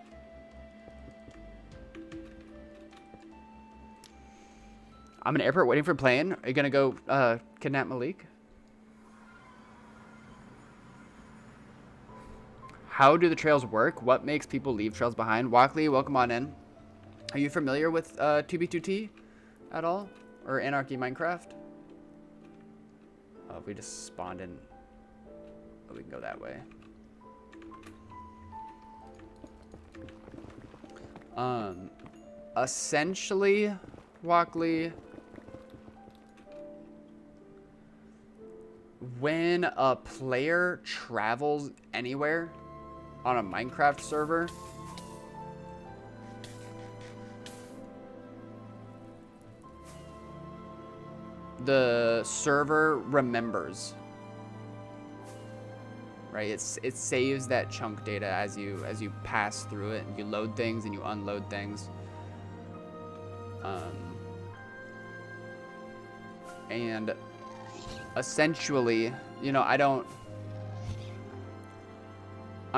I'm in an airport waiting for a plane. Are you gonna go kidnap Malik? How do the trails work? What makes people leave trails behind? Walkley, welcome on in. Are you familiar with 2B2T at all? Or Anarchy Minecraft? Oh, we just spawned in. Oh, we can go that way. Essentially, Walkley, when a player travels anywhere on a Minecraft server, the server remembers, right? It saves that chunk data as you pass through it, and you load things and you unload things. And essentially, you know, I'm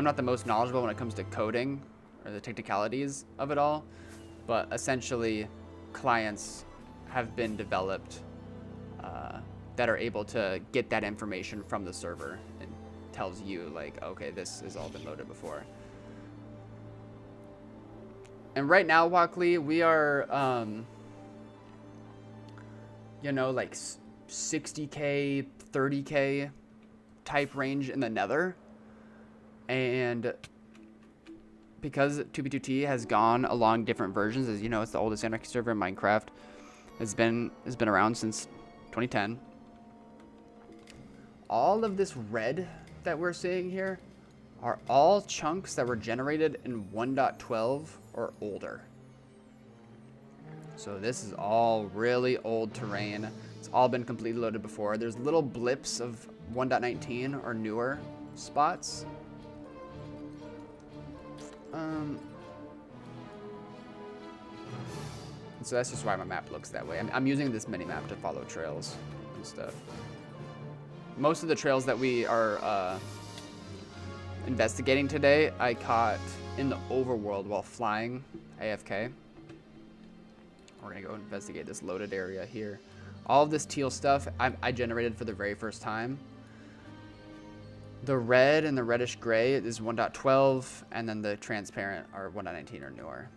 not the most knowledgeable when it comes to coding or the technicalities of it all, but essentially clients have been developed that are able to get that information from the server and tells you like, okay, this has all been loaded before. And right now, Walkley, we are, you know, like 60K, 30K type range in the nether. And because 2B2T has gone along different versions, as you know, it's the oldest anarchy server in Minecraft. Has been around since 2010. All of this red that we're seeing here are all chunks that were generated in 1.12 or older. So this is all really old terrain. It's all been completely loaded before. There's little blips of 1.19 or newer spots. And so that's just why my map looks that way. I'm using this mini map to follow trails and stuff. Most of the trails that we are investigating today, I caught in the overworld while flying AFK. We're gonna go investigate this loaded area here. All of this teal stuff I generated for the very first time. The red and the reddish gray is 1.12, and then the transparent are 1.19 or newer.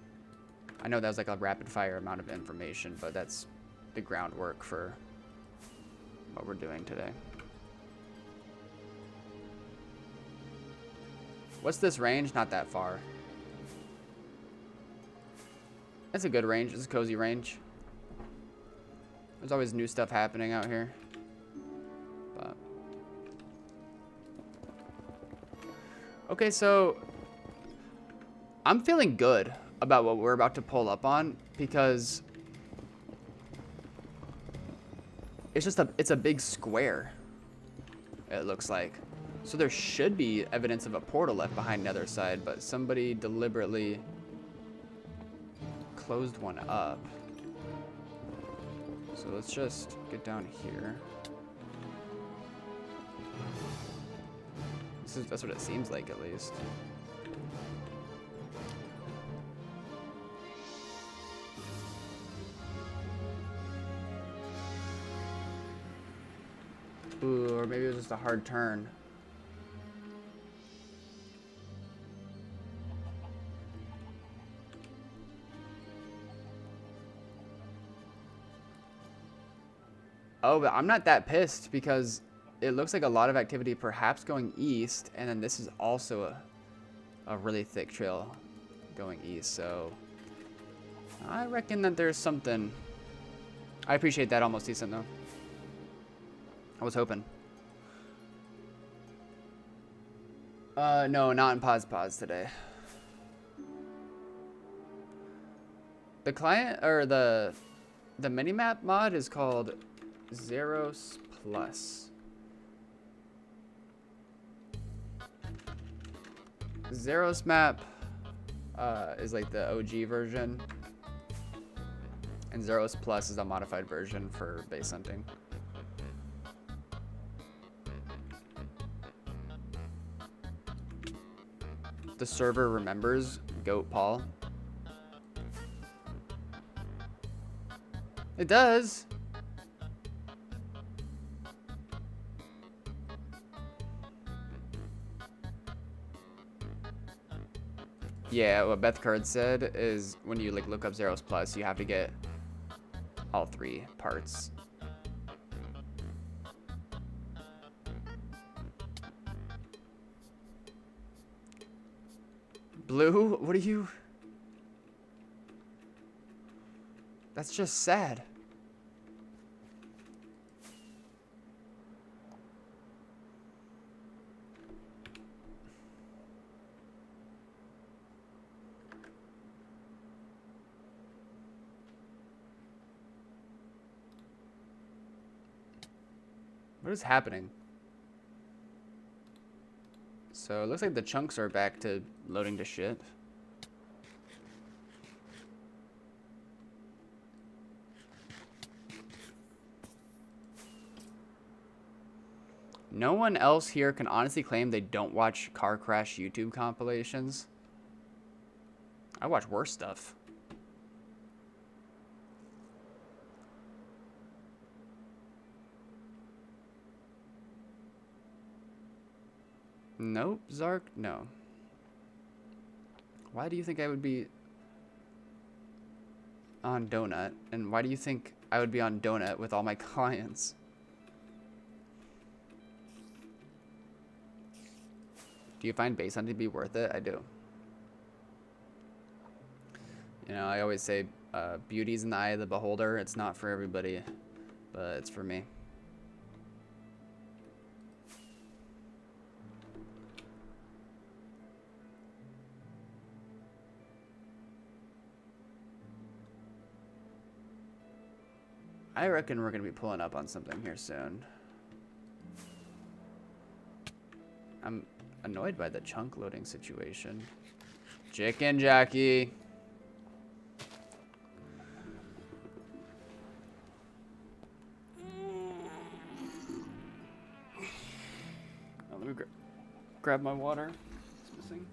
I know that was like a rapid fire amount of information, but that's the groundwork for what we're doing today. What's this range? Not that far. It's a good range. It's a cozy range. There's always new stuff happening out here. But okay, so I'm feeling good about what we're about to pull up on because it's a big square, it looks like. So there should be evidence of a portal left behind the other side, but somebody deliberately closed one up. So let's just get down here. That's what it seems like, at least. Ooh, or maybe it was just a hard turn. Oh, but I'm not that pissed because it looks like a lot of activity perhaps going east, and then this is also a really thick trail going east, so I reckon that there's something. I appreciate that almost decent, though. I was hoping. No, not in pause today. The client, or the minimap mod is called Zeros Plus. Zeros map is like the OG version, and Zeros Plus is a modified version for base hunting. The server remembers Goat Paul. It does. Yeah, what Beth Card said is when you like look up Zeros Plus, you have to get all 3 parts. Blue, what are you? That's just sad. What is happening? So it looks like the chunks are back to loading to shit. No one else here can honestly claim they don't watch car crash YouTube compilations. I watch worse stuff. Nope, Zark, no. Why do you think I would be on Donut? And why do you think I would be on Donut with all my clients? Do you find base hunting to be worth it? I do. You know, I always say beauty's in the eye of the beholder. It's not for everybody, but it's for me. I reckon we're going to be pulling up on something here soon. I'm annoyed by the chunk loading situation. Chicken Jackie. Oh, let me grab my water. It's missing.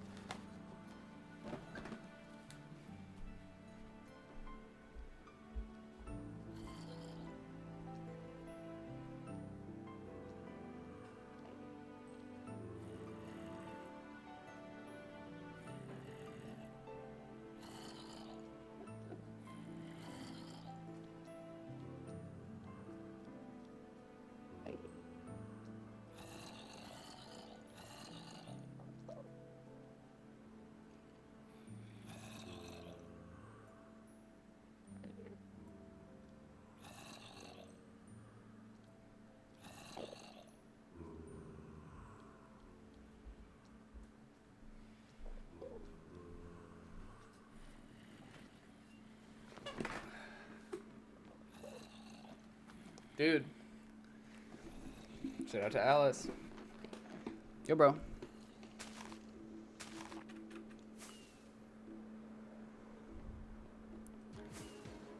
Dude. Shout out to Alice. Yo, bro.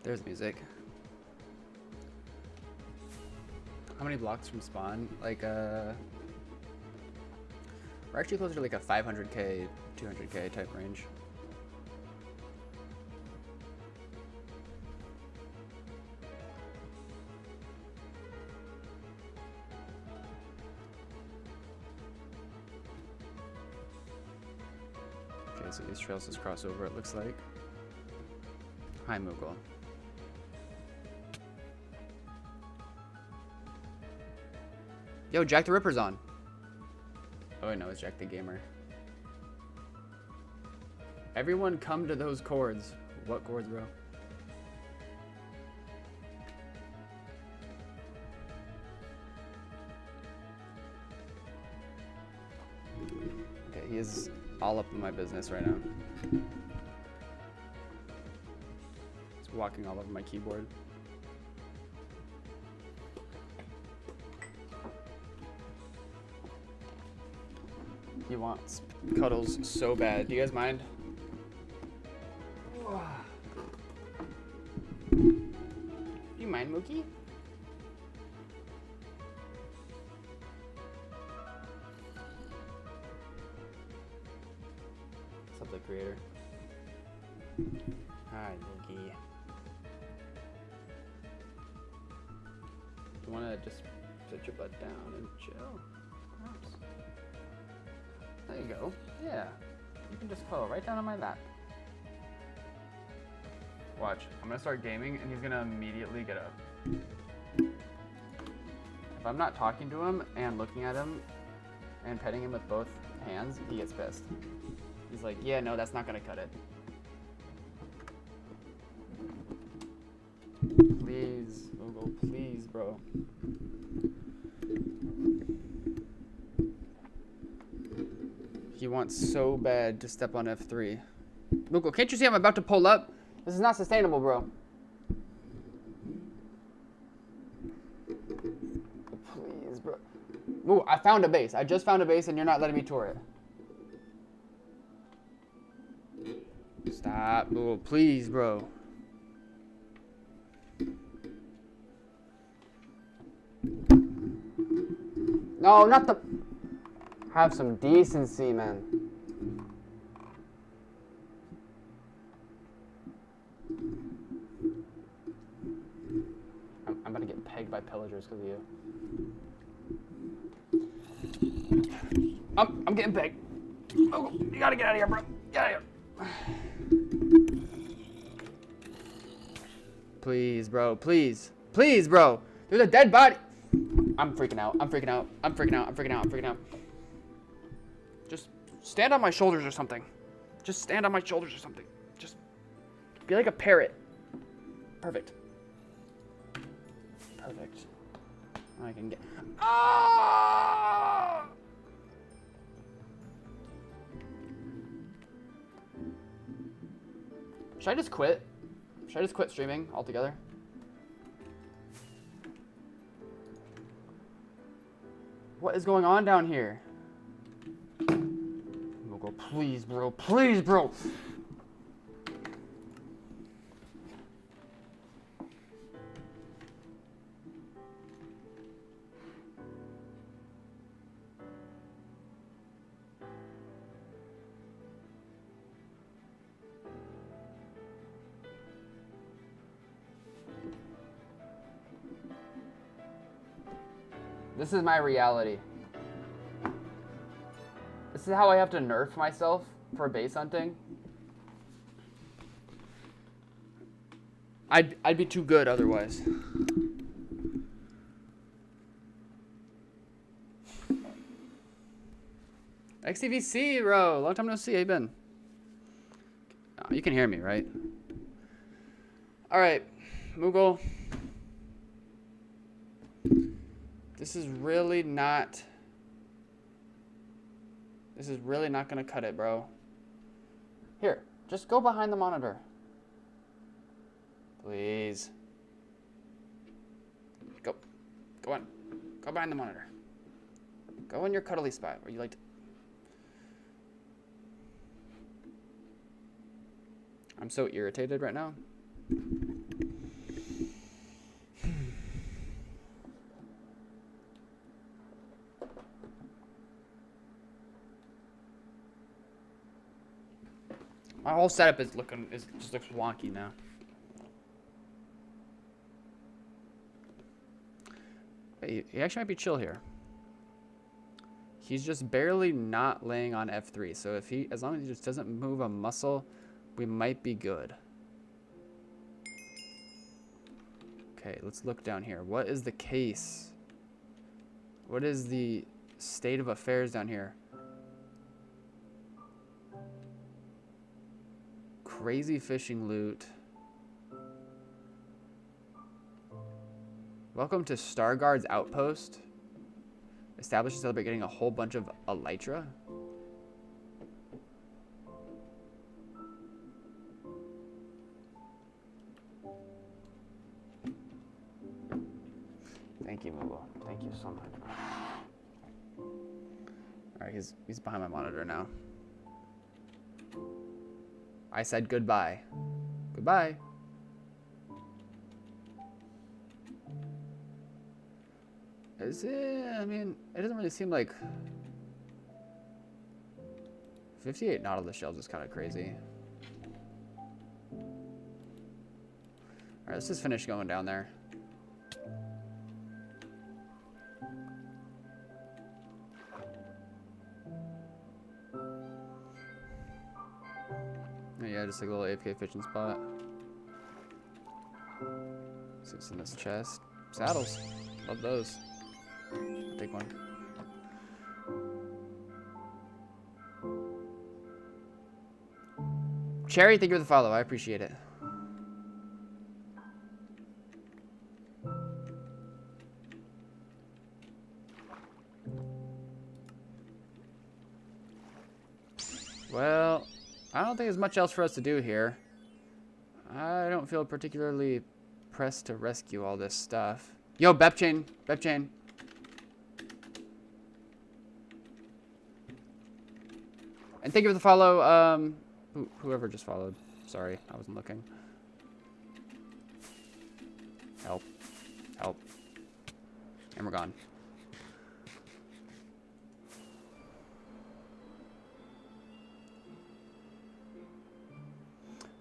There's music. How many blocks from spawn? Like, we're actually closer to like a 500k, 200k type range. Okay, so these trails just cross over, it looks like. Hi, Moogle. Yo, Jack the Ripper's on. Oh, wait, no, it's Jack the Gamer. Everyone come to those chords. What chords, bro? Okay, he is all up in my business right now. He's walking all over my keyboard. He wants cuddles so bad. Do you guys mind? You mind, Mookie? What's up, the creator? Hi, Mookie. You wanna just sit your butt down and chill? Perhaps. There you go. Yeah. You can just cuddle right down on my lap. Watch. I'm gonna start gaming and he's gonna immediately get up. If I'm not talking to him and looking at him and petting him with both hands, he gets pissed. He's like, yeah, no, that's not gonna cut it. Please, Google, please, bro. He wants so bad to step on F3. Moogle, can't you see I'm about to pull up? This is not sustainable, bro. Please, bro. Ooh, I found a base. I just found a base and you're not letting me tour it. Stop, Moogle. Please, bro. No, not the... Have some decency, man. I'm about to get pegged by pillagers because of you. I'm getting pegged. Oh, you gotta get out of here, bro. Get out of here. Please, bro. Please. Please, bro. There's a dead body. I'm freaking out. I'm freaking out. I'm freaking out. I'm freaking out. I'm freaking out. Just stand on my shoulders or something. Just stand on my shoulders or something. Just be like a parrot. Perfect. Perfect. I can get... Ah! Should I just quit? Should I just quit streaming altogether? What is going on down here? Go, please, bro. Please, bro. This is my reality. This is how I have to nerf myself for base hunting. I'd be too good otherwise. XTVC, bro. Long time no see. How you been? Oh, you can hear me, right? All right, Moogle. This is really not gonna cut it, bro. Here, just go behind the monitor. Please. Go. Go on. Go behind the monitor. Go in your cuddly spot where you like to... I'm so irritated right now. My whole setup just looks wonky now. He actually might be chill here. He's just barely not laying on F3. So if as long as he just doesn't move a muscle, we might be good. Okay, let's look down here. What is the case? What is the state of affairs down here? Crazy fishing loot. Welcome to Starguard's Outpost. Establish and celebrate getting a whole bunch of elytra. Thank you, Moogle. Thank you so much. Alright, he's behind my monitor now. I said goodbye. Goodbye. Is it? I mean, it doesn't really seem like 58 Nautilus shells is kind of crazy. Alright, let's just finish going down there. Yeah, just like a little AFK fishing spot. See what's in this chest. Saddles. Love those. I'll take one. Cherry, thank you for the follow. I appreciate it. Well, I don't think there's much else for us to do here. I don't feel particularly pressed to rescue all this stuff. Yo, Bepchain. Bepchain. And thank you for the follow, whoever just followed. Sorry, I wasn't looking. Help. Help. And we're gone.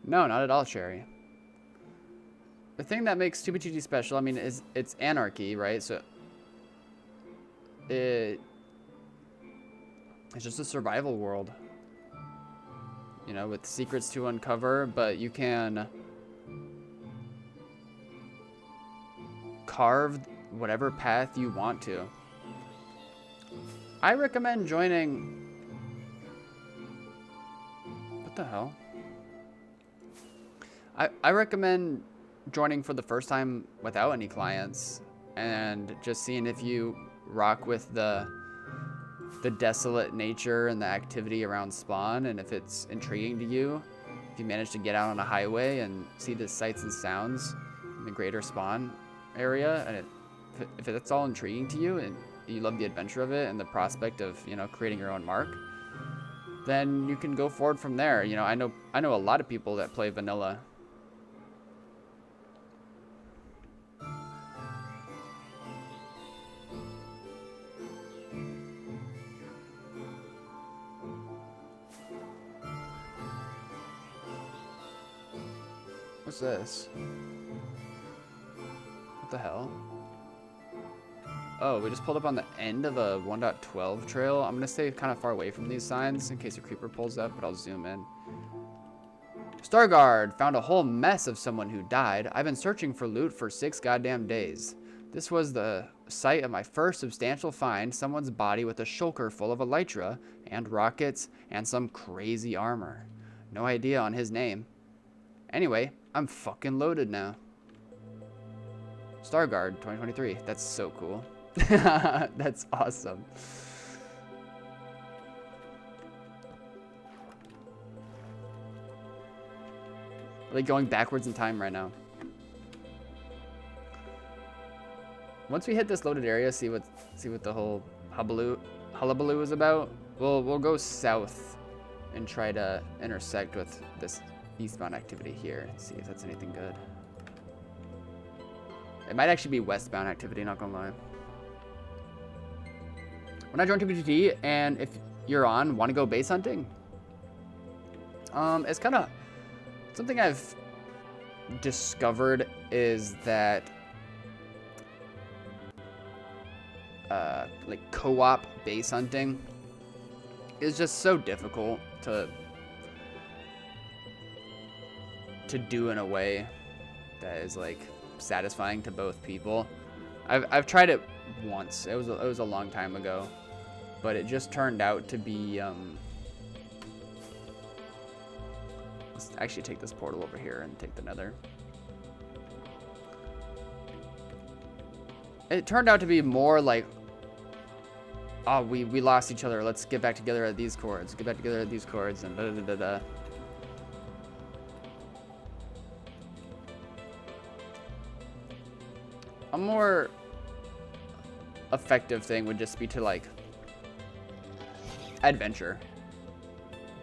No, not at all, Sherry. The thing that makes 2BTG special, I mean, is it's anarchy, right? So it's just a survival world, you know, with secrets to uncover, but you can carve whatever path you want to. I recommend joining... What the hell? I recommend joining for the first time without any clients and just seeing if you rock with the desolate nature and the activity around spawn, and if it's intriguing to you, if you manage to get out on a highway and see the sights and sounds in the greater spawn area, and if it's all intriguing to you and you love the adventure of it and the prospect of, you know, creating your own mark, then you can go forward from there. You know, I know a lot of people that play vanilla. What's this? What the hell? Oh, we just pulled up on the end of a 1.12 trail. I'm gonna stay kind of far away from these signs in case a creeper pulls up, but I'll zoom in. Starguard found a whole mess of someone who died. I've been searching for loot for 6 goddamn days. This was the site of my first substantial find, someone's body with a shulker full of elytra and rockets and some crazy armor. No idea on his name. Anyway, I'm fucking loaded now. Starguard 2023. That's so cool. That's awesome. Like going backwards in time right now. once we hit this loaded area, see what the whole hullabaloo is about. We'll go south and try to intersect with this eastbound activity here and see if that's anything good. It might actually be westbound activity, not gonna lie. When I joined TPGT, and if you're on, want to go base hunting? It's kind of something I've discovered is that like co-op base hunting is just so difficult to do in a way that is like satisfying to both people. I've tried it once. It was a long time ago, but it just turned out to be let's actually take this portal over here and take the nether. It turned out to be more like, oh, we lost each other. Let's get back together at these chords. Get back together at these chords and da da da da. A more effective thing would just be to like adventure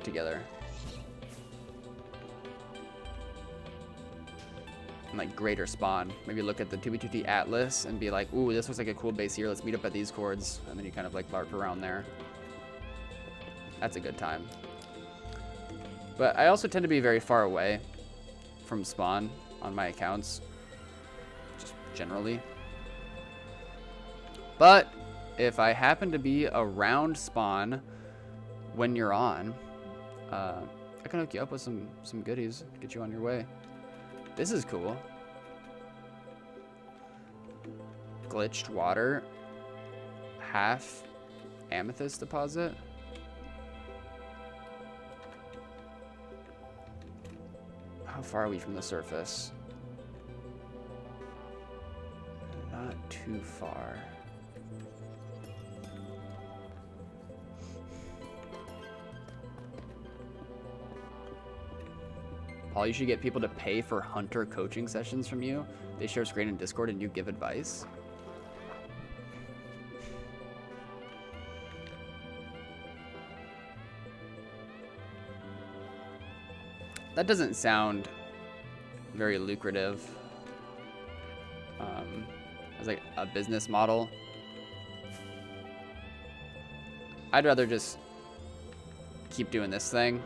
together. And like greater spawn. Maybe look at the 2v2t atlas and be like, ooh, this looks like a cool base here. Let's meet up at these chords. And then you kind of like LARP around there. That's a good time. But I also tend to be very far away from spawn on my accounts. Just generally. But if I happen to be around spawn when you're on, I can hook you up with some goodies, get you on your way. This is cool. Glitched water. Half amethyst deposit. How far are we from the surface? Not too far. Paul, you should get people to pay for hunter coaching sessions from you. They share screen in Discord and you give advice. That doesn't sound very lucrative as like a business model. I'd rather just keep doing this thing.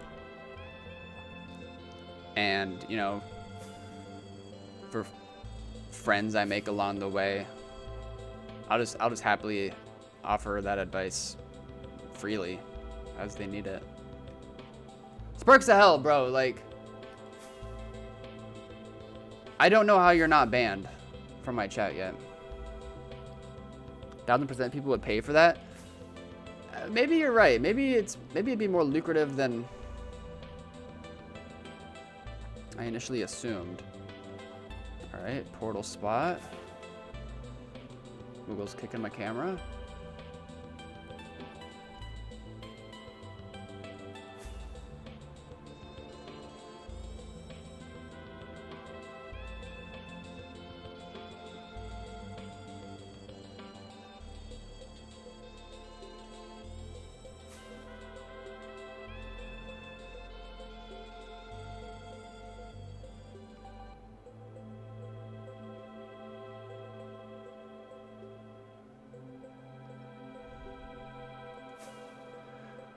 And, you know, for friends I make along the way, I'll just happily offer that advice freely as they need it. Sparks of hell, bro. Like, I don't know how you're not banned from my chat yet. 1000% people would pay for that. Maybe you're right. Maybe it'd be more lucrative than I initially assumed. All right, portal spot. Google's kicking my camera.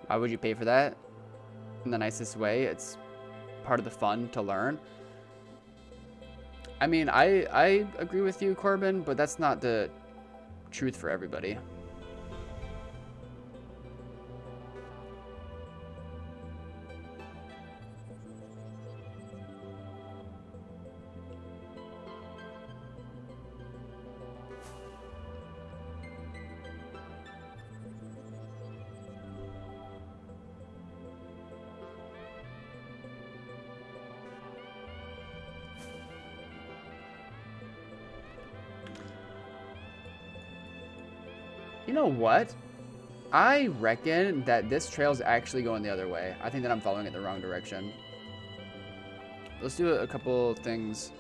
Why would you pay for that? In the nicest way, it's part of the fun to learn. I mean, I agree with you, Corbin, but that's not the truth for everybody. You know what? I reckon that this trail's actually going the other way. I think that I'm following it the wrong direction. Let's do a couple things.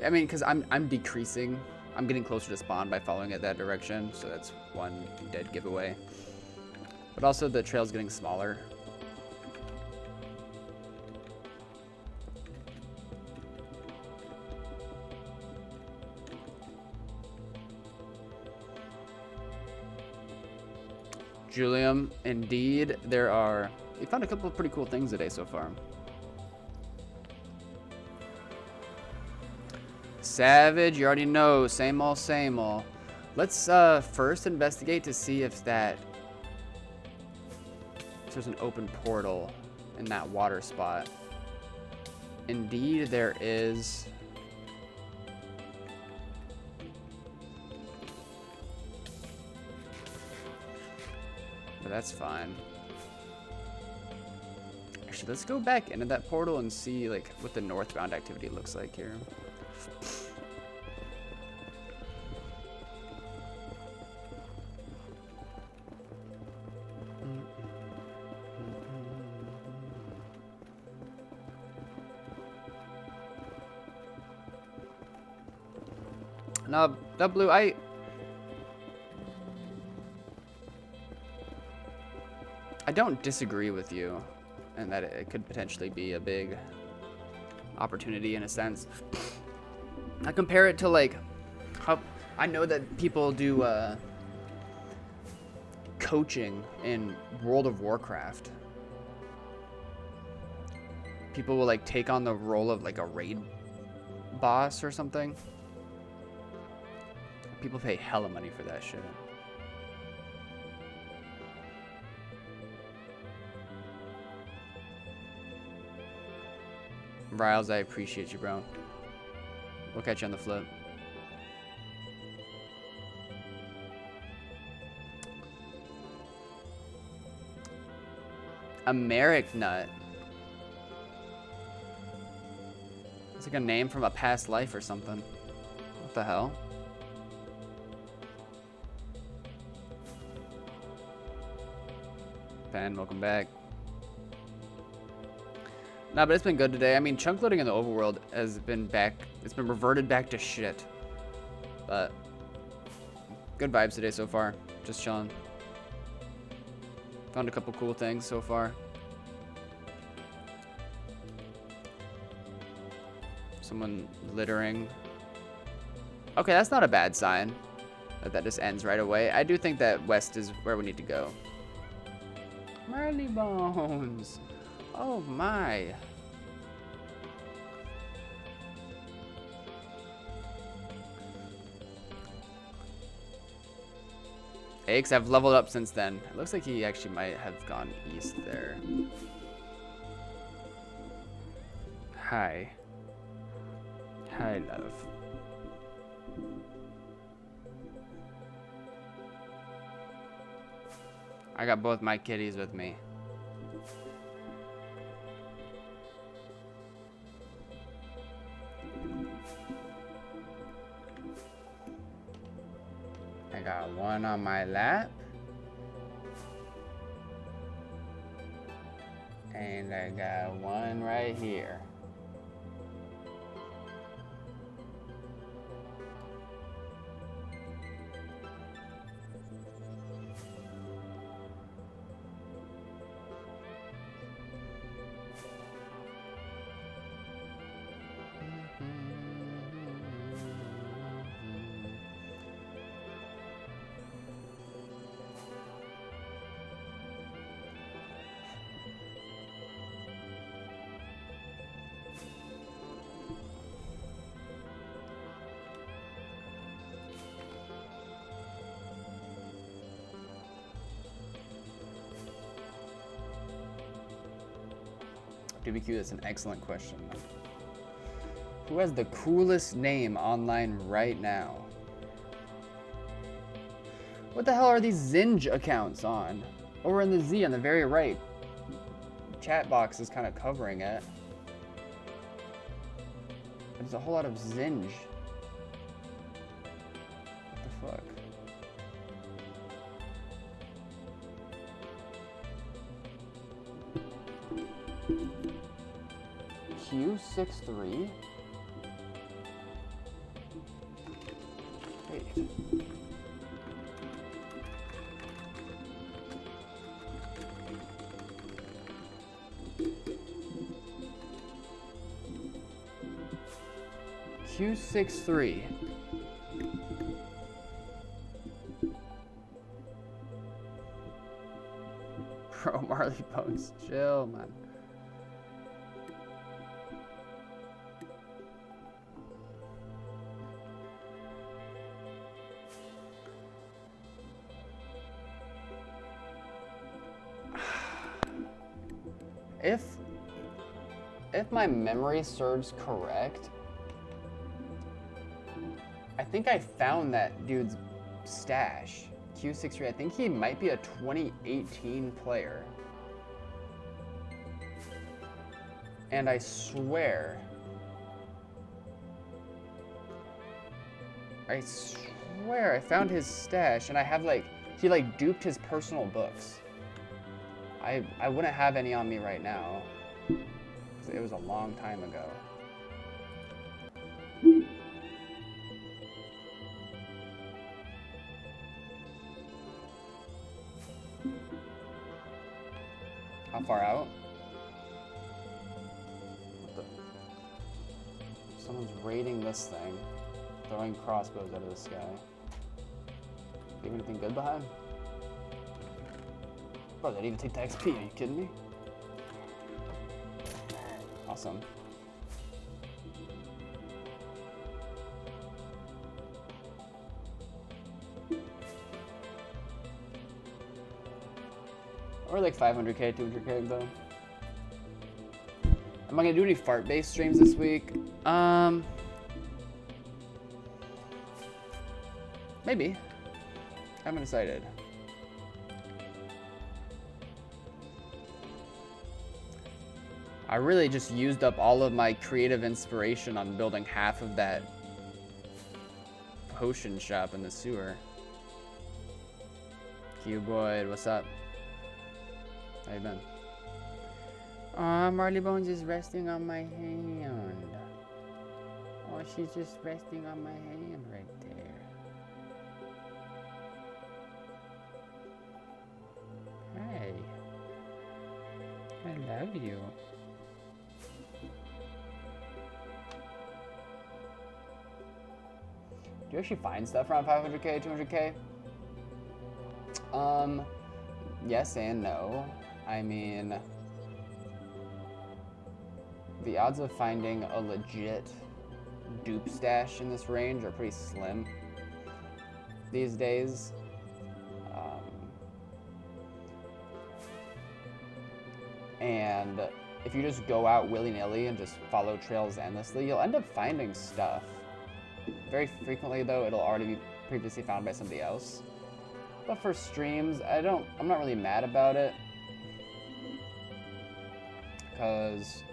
I mean, because I'm decreasing I'm getting closer to spawn by following it that direction, so that's one dead giveaway. But also the trail's getting smaller. Julium, indeed, there are... We found a couple of pretty cool things today so far. Savage, you already know. Same old, same old. Let's first investigate to see if there's an open portal in that water spot. Indeed, there is. But that's fine. Actually, let's go back into that portal and see like what the northbound activity looks like here. No, W, I don't disagree with you, and that it could potentially be a big opportunity in a sense. I compare it to like how I know that people do coaching in World of Warcraft. People will like take on the role of like a raid boss or something. People pay hella money for that shit. Riles, I appreciate you, bro. We'll catch you on the flip. Americ Nut. It's like a name from a past life or something. What the hell? Ben, welcome back. Nah, but it's been good today. I mean, chunk loading in the overworld has been back. It's been reverted back to shit. But good vibes today so far. Just chilling. Found a couple cool things so far. Someone littering. Okay, that's not a bad sign. That just ends right away. I do think that west is where we need to go. Marley Bones. Oh my. Aches, I've leveled up since then. It looks like he actually might have gone east there. Hi. Hi, love. I got both my kitties with me. I got one on my lap. And I got one right here. DBQ, that's an excellent question. Who has the coolest name online right now? What the hell are these Zinj accounts on? Over in the Z on the very right. Chat box is kind of covering it. There's a whole lot of Zinj. What the fuck? Q63? Perfect. Q63. Bro, Marley Bones, chill, man. If my memory serves correct, I think I found that dude's stash. Q63, I think he might be a 2018 player. And I swear I found his stash, and I have like, he like duped his personal books. I wouldn't have any on me right now. It was a long time ago. How far out? What the? Someone's raiding this thing, throwing crossbows out of the sky. Leave anything good behind? Bro, they didn't even take the XP. Are you kidding me? Awesome. Or like 500k, 200k though. Am I gonna do any fart-based streams this week? Maybe. I haven't decided. I really just used up all of my creative inspiration on building half of that potion shop in the sewer. Cuboid, what's up? How you been? Aw, Marley Bones is resting on my hand. Oh, she's just resting on my hand right there. Hey. I love you. Do you actually find stuff around 500k, 200k? Yes and no. I mean, the odds of finding a legit dupe stash in this range are pretty slim these days. And if you just go out willy-nilly and just follow trails endlessly, you'll end up finding stuff. Very frequently, though, it'll already be previously found by somebody else. But for streams, I'm not really mad about it. Because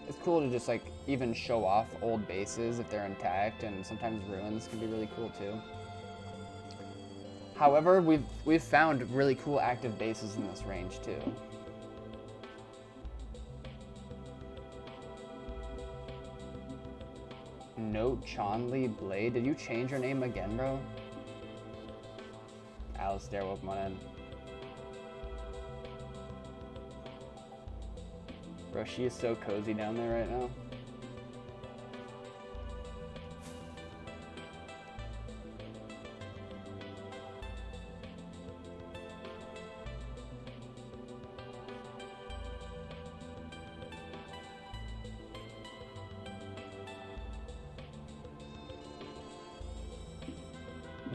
it's cool to just, like, even show off old bases if they're intact, and sometimes ruins can be really cool, too. However, we've found really cool active bases in this range, too. No Chonli Blade. Did you change your name again, bro? Alistair, welcome on in. Bro, she is so cozy down there right now.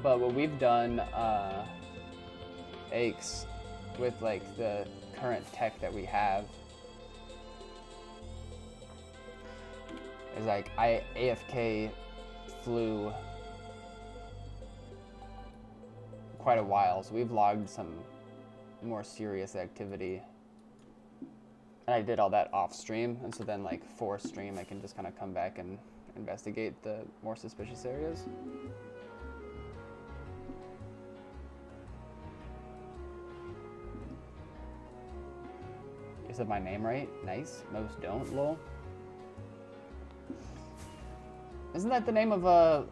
But what we've done, Aches, with like the current tech that we have, is like I AFK flew quite a while, so we've logged some more serious activity. And I did all that off stream, and so then like for stream I can just kind of come back and investigate the more suspicious areas. You said my name right? Nice. Most don't, lol. Isn't that the name of a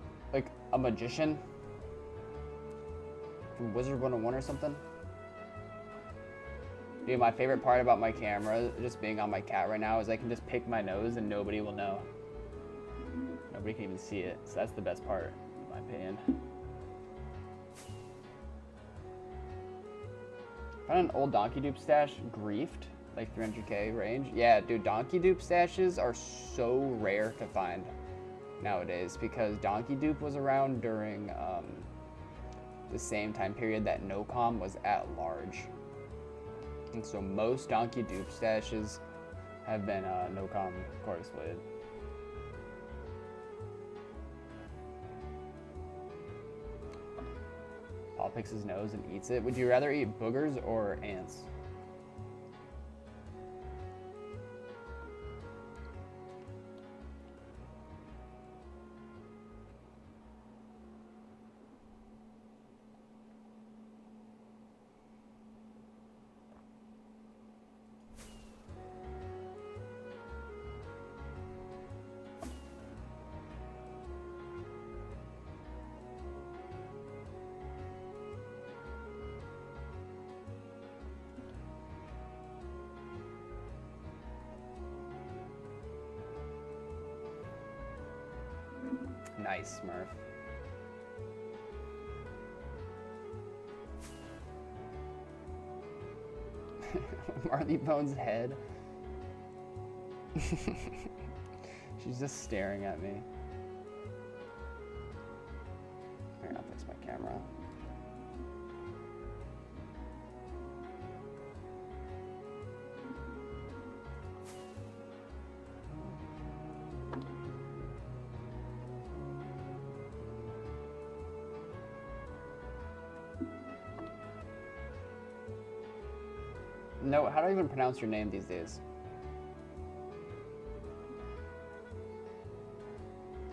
magician? from Wizard 101 or something. Dude, my favorite part about my camera, just being on my cat right now, is I can just pick my nose and nobody will know. Nobody can even see it. So that's the best part, in my opinion. Found an old donkey dupe stash, griefed, like 300K range. Yeah, dude, donkey dupe stashes are so rare to find nowadays because donkey dupe was around during the same time period that NOCOM was at large. And so most donkey dupe stashes have been NOCOM core exploited. Paul picks his nose and eats it. Would you rather eat boogers or ants? Nice, Smurf. Marley Bones' head. She's just staring at me. Here, I'll fix my camera. No, how do I even pronounce your name these days?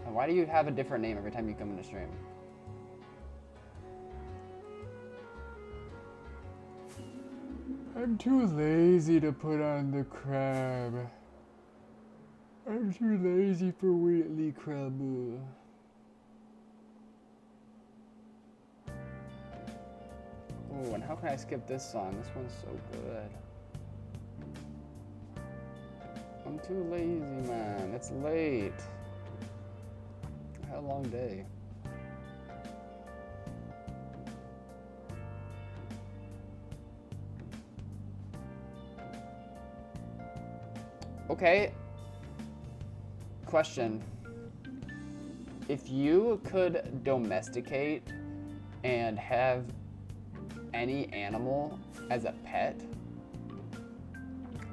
And why do you have a different name every time you come into stream? I'm too lazy to put on the crab. I'm too lazy for Wheatley crab. Oh, and how can I skip this song? This one's so good. I'm too lazy, man. It's late. I had a long day. Okay. Question. If you could domesticate and have any animal as a pet,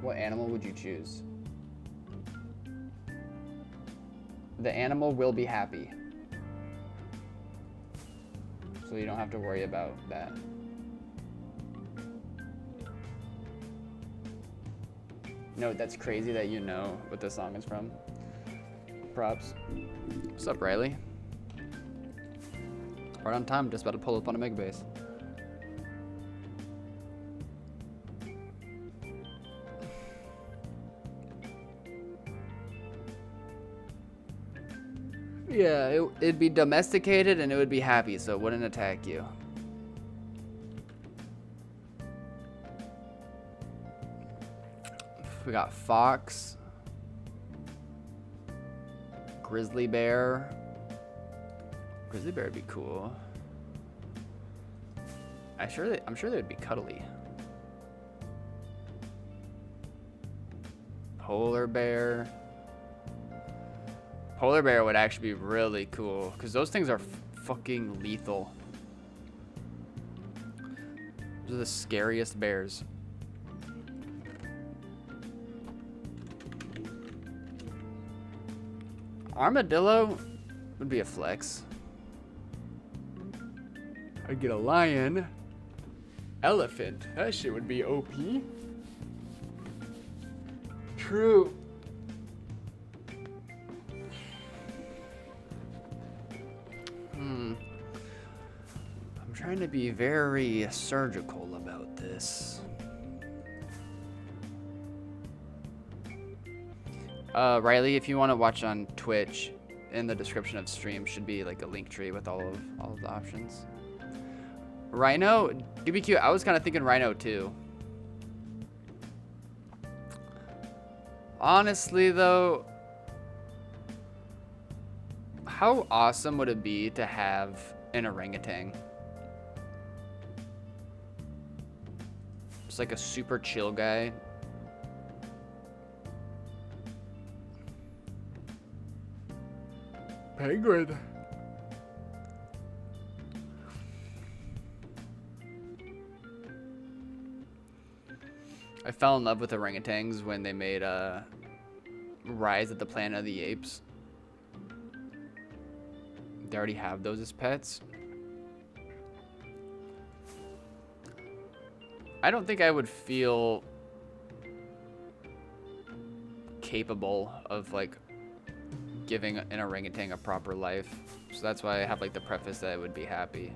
what animal would you choose? The animal will be happy, so you don't have to worry about that. No, that's crazy that you know what this song is from. Props. What's up, Riley? Right on time, just about to pull up on a mega base. Yeah, it'd be domesticated and it would be happy, so it wouldn't attack you. We got fox, grizzly bear. Grizzly bear would be cool. I'm sure they would be cuddly. Polar bear. Polar bear would actually be really cool because those things are fucking lethal. Those are the scariest bears. Armadillo would be a flex. I'd get a lion. Elephant. That shit would be OP. True. I'm trying to be very surgical about this. Riley, if you want to watch on Twitch, in the description of stream should be like a link tree with all of the options. Rhino? DBQ, I was kind of thinking rhino too. Honestly, though, how awesome would it be to have an orangutan? Just like a super chill guy. Penguin. I fell in love with orangutans when they made Rise of the Planet of the Apes. They already have those as pets. I don't think I would feel capable of like giving an orangutan a proper life. So that's why I have like the preface that I would be happy.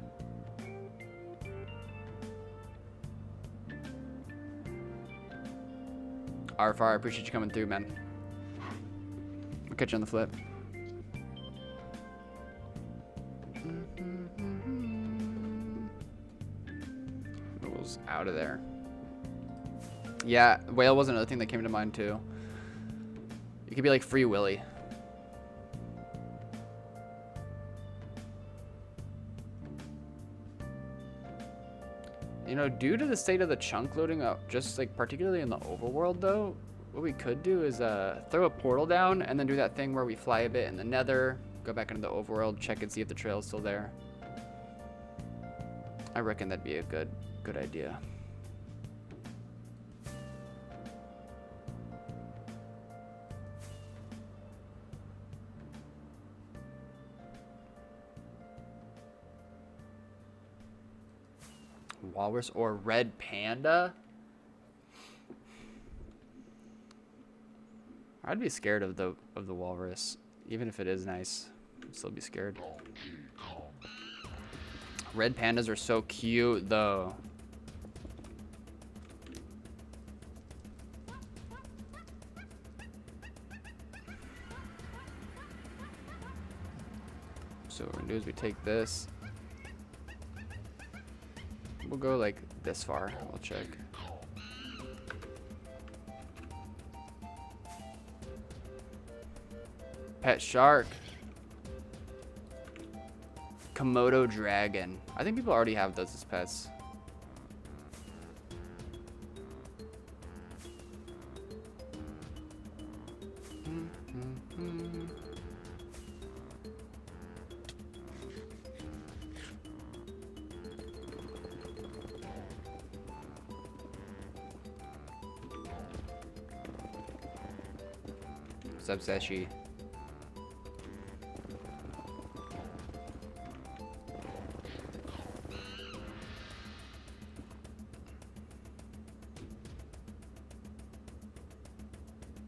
Arfar, I appreciate you coming through, man. I'll catch you on the flip. Whale's out of there. Yeah, whale was another thing that came to mind too. You could be like Free Willy. You know, due to the state of the chunk loading up, just like particularly in the overworld though, what we could do is throw a portal down and then do that thing where we fly a bit in the nether, go back into the overworld, check and see if the trail's still there. I reckon that'd be a good idea. Walrus or red panda? I'd be scared of the walrus, even if it is nice. I'd still be scared. Red pandas are so cute, though. So what we're gonna do is we take this. We'll go like this far. I'll check. Pet shark. Komodo dragon. I think people already have those as pets. What's up, Seshi?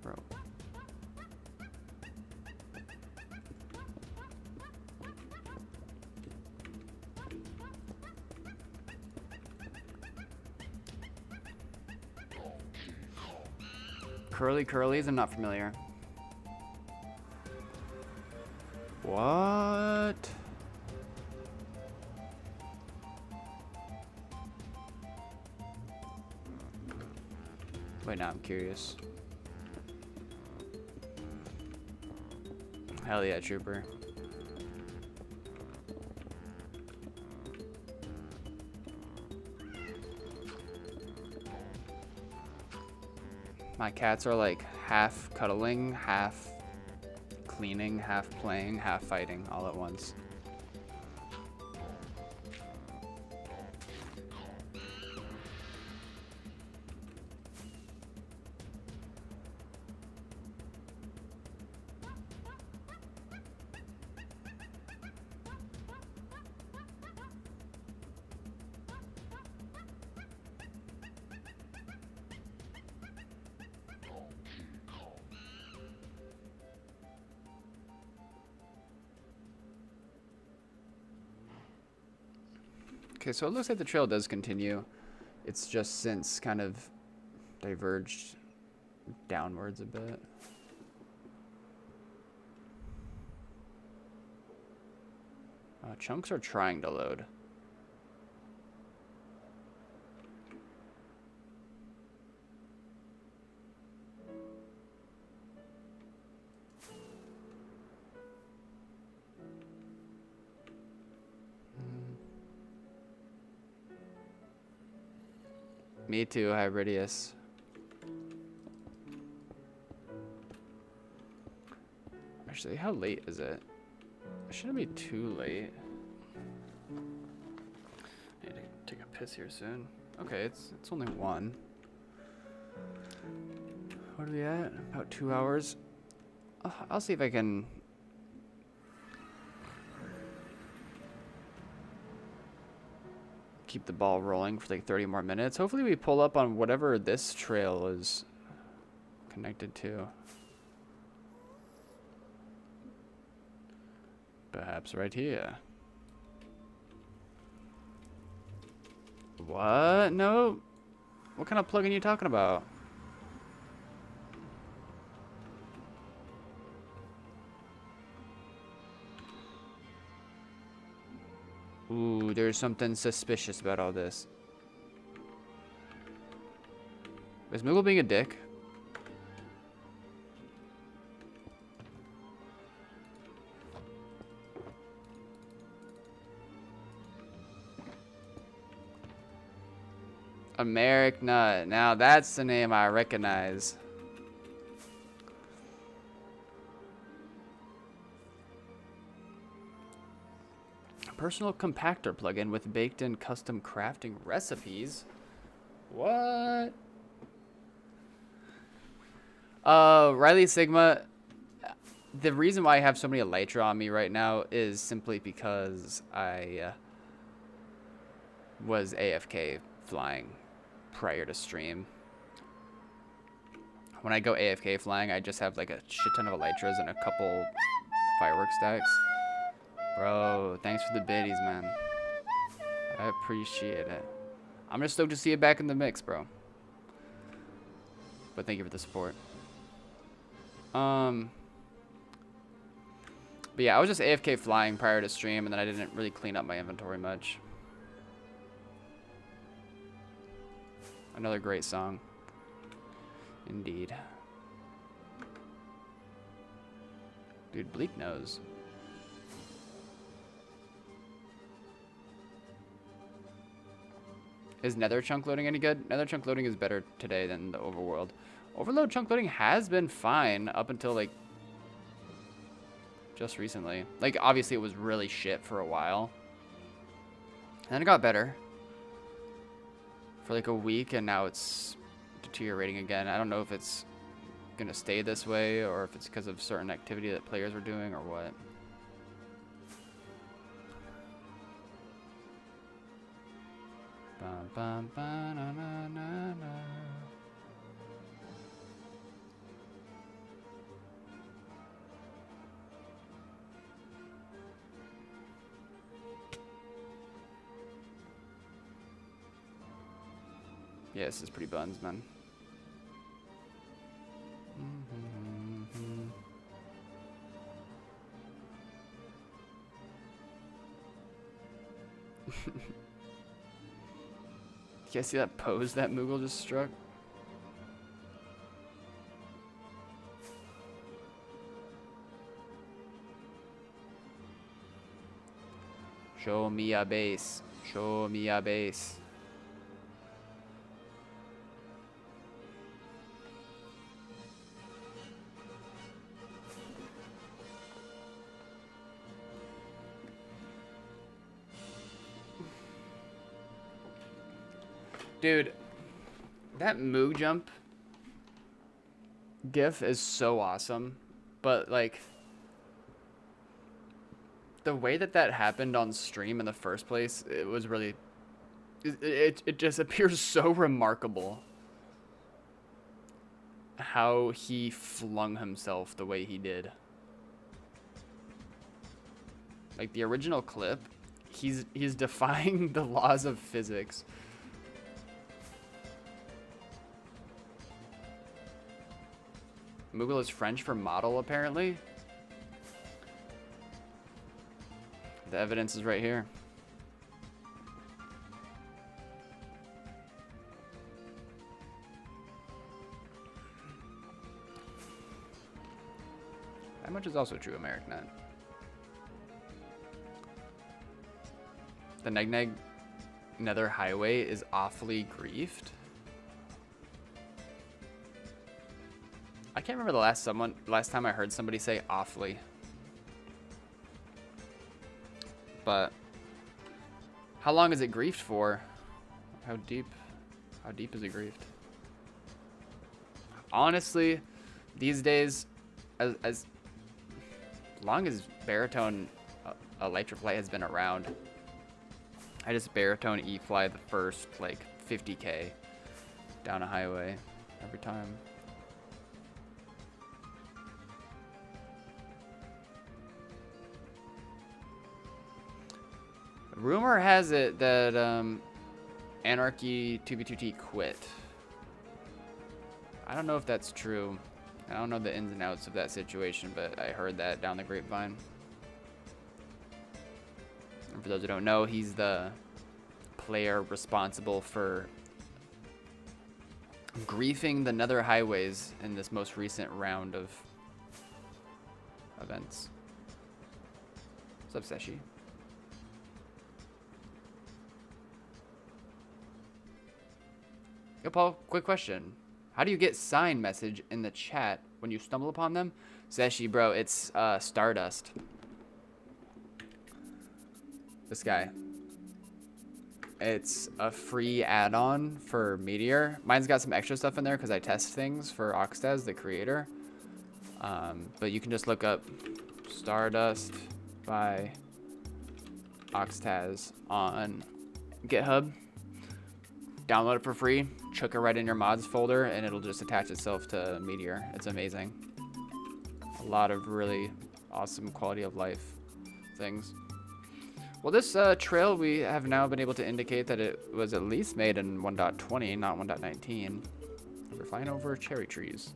Bro. Curlies, I'm not familiar. What? Wait, now I'm curious. Hell yeah, trooper. My cats are like half cuddling, half cleaning, half playing, half fighting all at once. Okay, so it looks like the trail does continue. It's just since kind of diverged downwards a bit. Chunks are trying to load. Me too, Hybridius. Actually, how late is it? It shouldn't be too late. I need to take a piss here soon. Okay, it's only 1. What are we at? About 2 hours. I'll see if I can keep the ball rolling for like 30 more minutes. Hopefully we pull up on whatever this trail is connected to. Perhaps right here. What? No. What kind of plugin are you talking about? Ooh, there's something suspicious about all this. Is Moogle being a dick? Americnut. Now that's the name I recognize. Personal compactor plugin with baked-in custom crafting recipes. What? Riley Sigma. The reason why I have so many Elytra on me right now is simply because I was AFK flying prior to stream. When I go AFK flying, I just have like a shit ton of Elytras and a couple firework stacks. Bro, thanks for the biddies, man. I appreciate it. I'm just stoked to see you back in the mix, bro. But thank you for the support. But yeah, I was just AFK flying prior to stream, and then I didn't really clean up my inventory much. Another great song. Indeed. Dude, Bleak knows. Is Nether chunk loading any good? Nether chunk loading is better today than the Overworld. Overload chunk loading has been fine up until like just recently. Like obviously it was really shit for a while. And then it got better for like a week, and now it's deteriorating again. I don't know if it's gonna stay this way or if it's because of certain activity that players are doing or what. Bum, bum, ba, na, na, na, na. Yeah, this is pretty buns, man. You guys see that pose that Moogle just struck? Show me a base. Show me a base. Dude, that Moog jump gif is so awesome, but like the way that that happened on stream in the first place, it was really, it just appears so remarkable how he flung himself the way he did. Like the original clip, he's defying the laws of physics. Moogle is French for model, apparently. The evidence is right here. That much is also true, Americnut. The Neg Nether Highway is awfully griefed. I can't remember the last time I heard somebody say awfully. But how long is it griefed for? How deep is it griefed? Honestly, these days, as long as baritone electroflight has been around, I just baritone E-fly the first like 50K down a highway every time. Rumor has it that Anarchy 2B2T quit. I don't know if that's true. I don't know the ins and outs of that situation, but I heard that down the grapevine. And for those who don't know, he's the player responsible for griefing the Nether Highways in this most recent round of events. What's up, Seshi? Yo, Paul, quick question. How do you get sign message in the chat when you stumble upon them? Seshi, bro, it's Stardust. This guy. It's a free add-on for Meteor. Mine's got some extra stuff in there because I test things for Oxtaz, the creator. But you can just look up Stardust by Oxtaz on GitHub. Download it for free, chuck it right in your mods folder, and it'll just attach itself to Meteor. It's amazing. A lot of really awesome quality of life things. Well, this trail, we have now been able to indicate that it was at least made in 1.20, not 1.19. We're flying over cherry trees.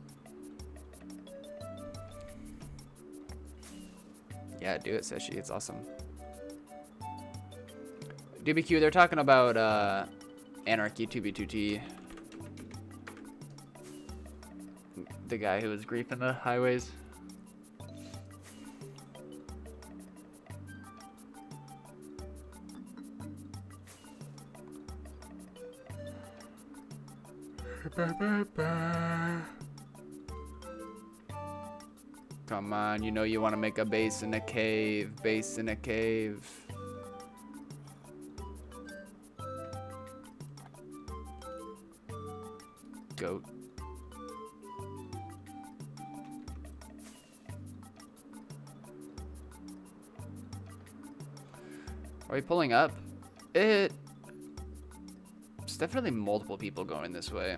Yeah, do it, Seshi. It's awesome. DBQ, they're talking about Anarchy 2B2T. The guy who was griefing the highways. Come on, you know you want to make a base in a cave. Base in a cave. Goat. Are we pulling up? It's definitely multiple people going this way.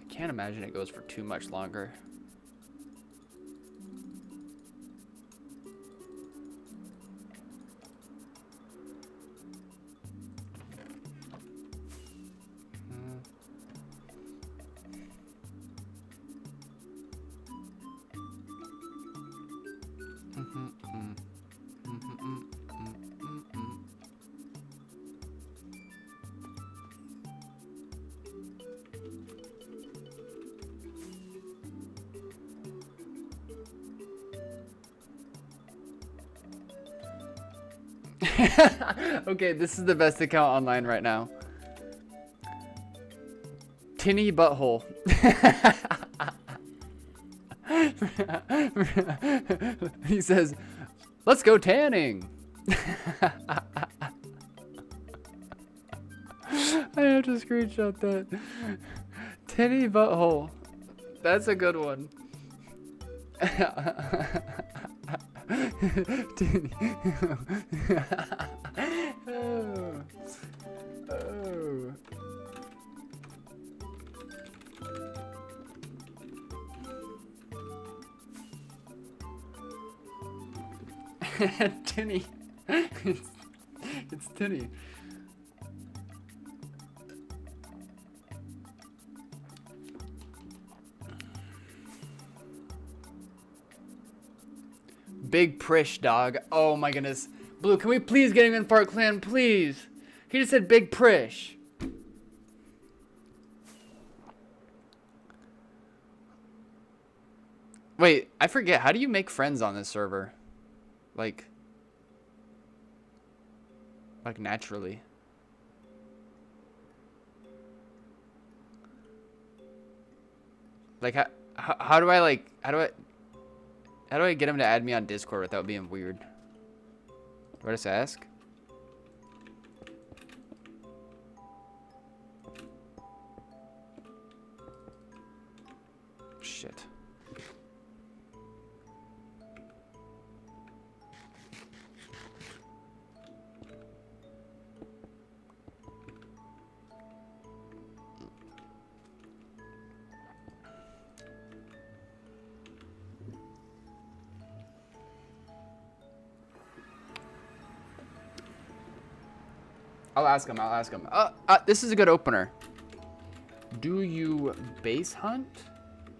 I can't imagine it goes for too much longer. Okay, this is the best account online right now. Tinny Butthole. He says, let's go tanning. I have to screenshot that. Tinny Butthole. That's a good one. Oh. Oh. Tinny. It's Tinny. Big Prish, dog. Oh my goodness. Blue, can we please get him in Park Clan, please? He just said Big Prish. Wait, I forget. How do you make friends on this server? Like naturally. Like, how do I, like, how do I get him to add me on Discord without being weird? Do I just ask? Shit. I'll ask him. I'll ask him. This is a good opener. Do you base hunt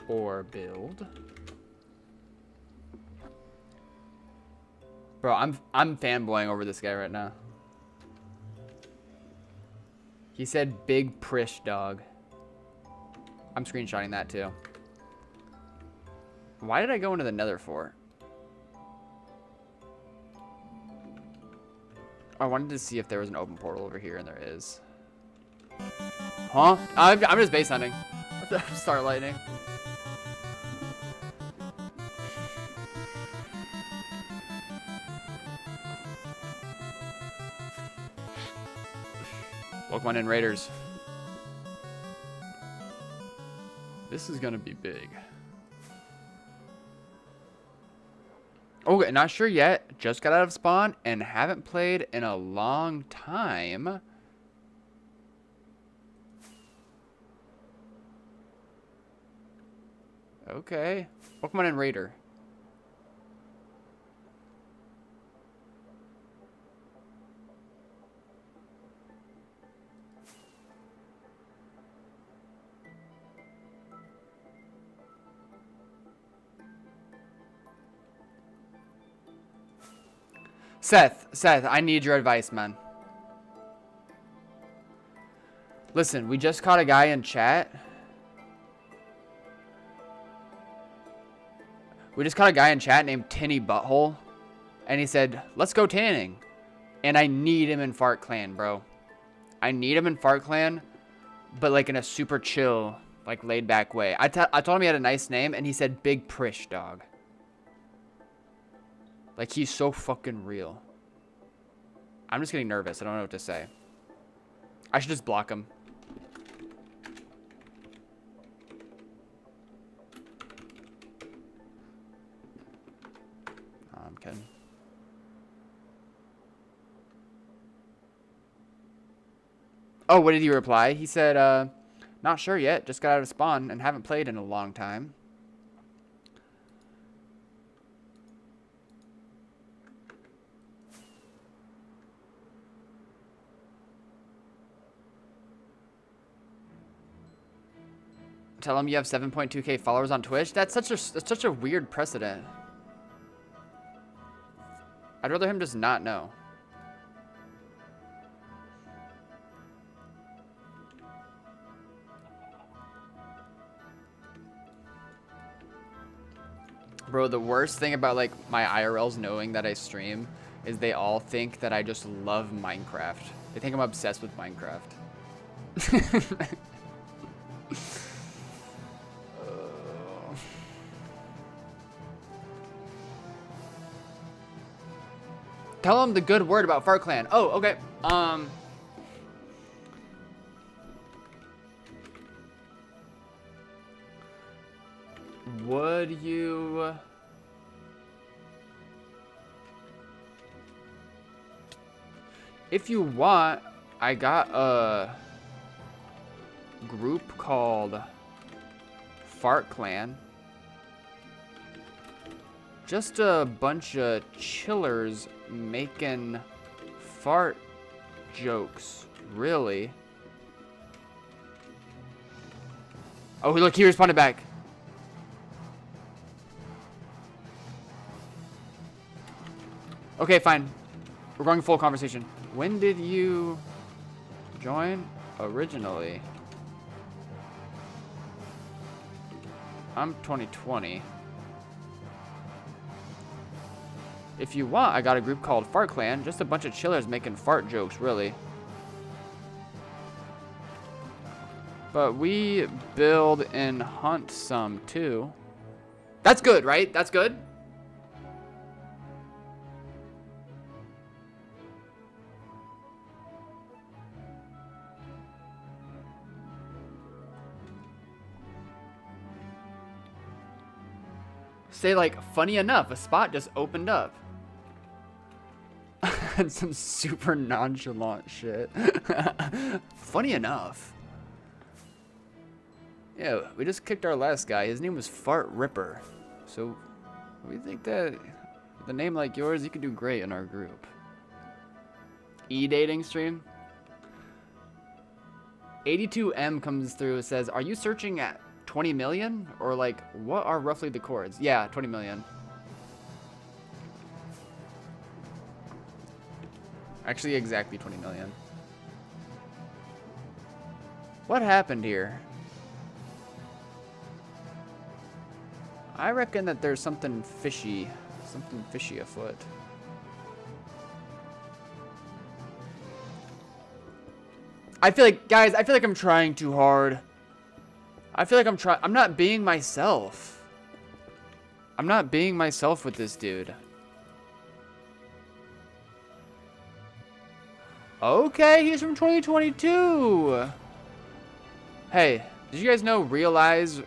or build? Bro, I'm fanboying over this guy right now. He said big prish dog. I'm screenshotting that too. Why did I go into the nether for? I wanted to see if there was an open portal over here, and there is. Huh? I'm just base hunting. Start lightning. Pokemon and Raiders. This is gonna be big. Okay, not sure yet. Just got out of spawn and haven't played in a long time. Okay. Pokemon and Raider. Seth, I need your advice, man. Listen, we just caught a guy in chat. We just caught a guy in chat named Tinny Butthole. And he said, let's go tanning. And I need him in Fart Clan, bro. I need him in Fart Clan, but like in a super chill, like laid back way. I told him he had a nice name, and he said Big Prish Dog. Like, he's so fucking real. I'm just getting nervous. I don't know what to say. I should just block him. Oh, I'm kidding. Oh, what did he reply? He said, not sure yet. Just got out of spawn and haven't played in a long time. Tell him you have 7.2k followers on Twitch. That's such a weird precedent. I'd rather him just not know. Bro, the worst thing about like my IRLs knowing that I stream is they all think that I just love Minecraft. They think I'm obsessed with Minecraft. Tell him the good word about Fart Clan. Oh, okay. Would you... If you want, I got a group called Fart Clan. Just a bunch of chillers making fart jokes, really. Oh, look, he responded back. Okay, fine. We're going full conversation. When did you join originally? I'm 2020. If you want, I got a group called Fart Clan. Just a bunch of chillers making fart jokes, really. But we build and hunt some too. That's good, right? That's good? Say like, funny enough, a spot just opened up. And some super nonchalant shit. Funny enough. Yeah, we just kicked our last guy. His name was Fart Ripper. So we think that with a name like yours, you could do great in our group. E-dating stream? 82M comes through, says, are you searching at 20 million? Or like, what are roughly the chords? Yeah, 20 million. Actually, exactly 20 million. What happened here? I reckon that there's something fishy afoot. I feel like, guys, I feel like I'm trying too hard. I feel like I'm not being myself. I'm not being myself with this dude. Okay, he's from 2022. Hey, did you guys know realize?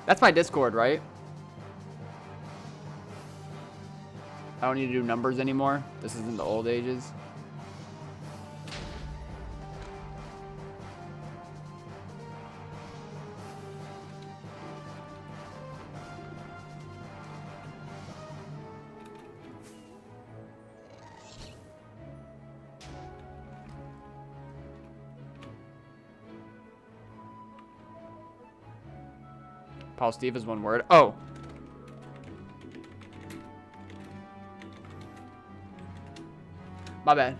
That's my Discord, right? I don't need to do numbers anymore. This isn't the old ages. Paul Steve is one word. Oh. My bad.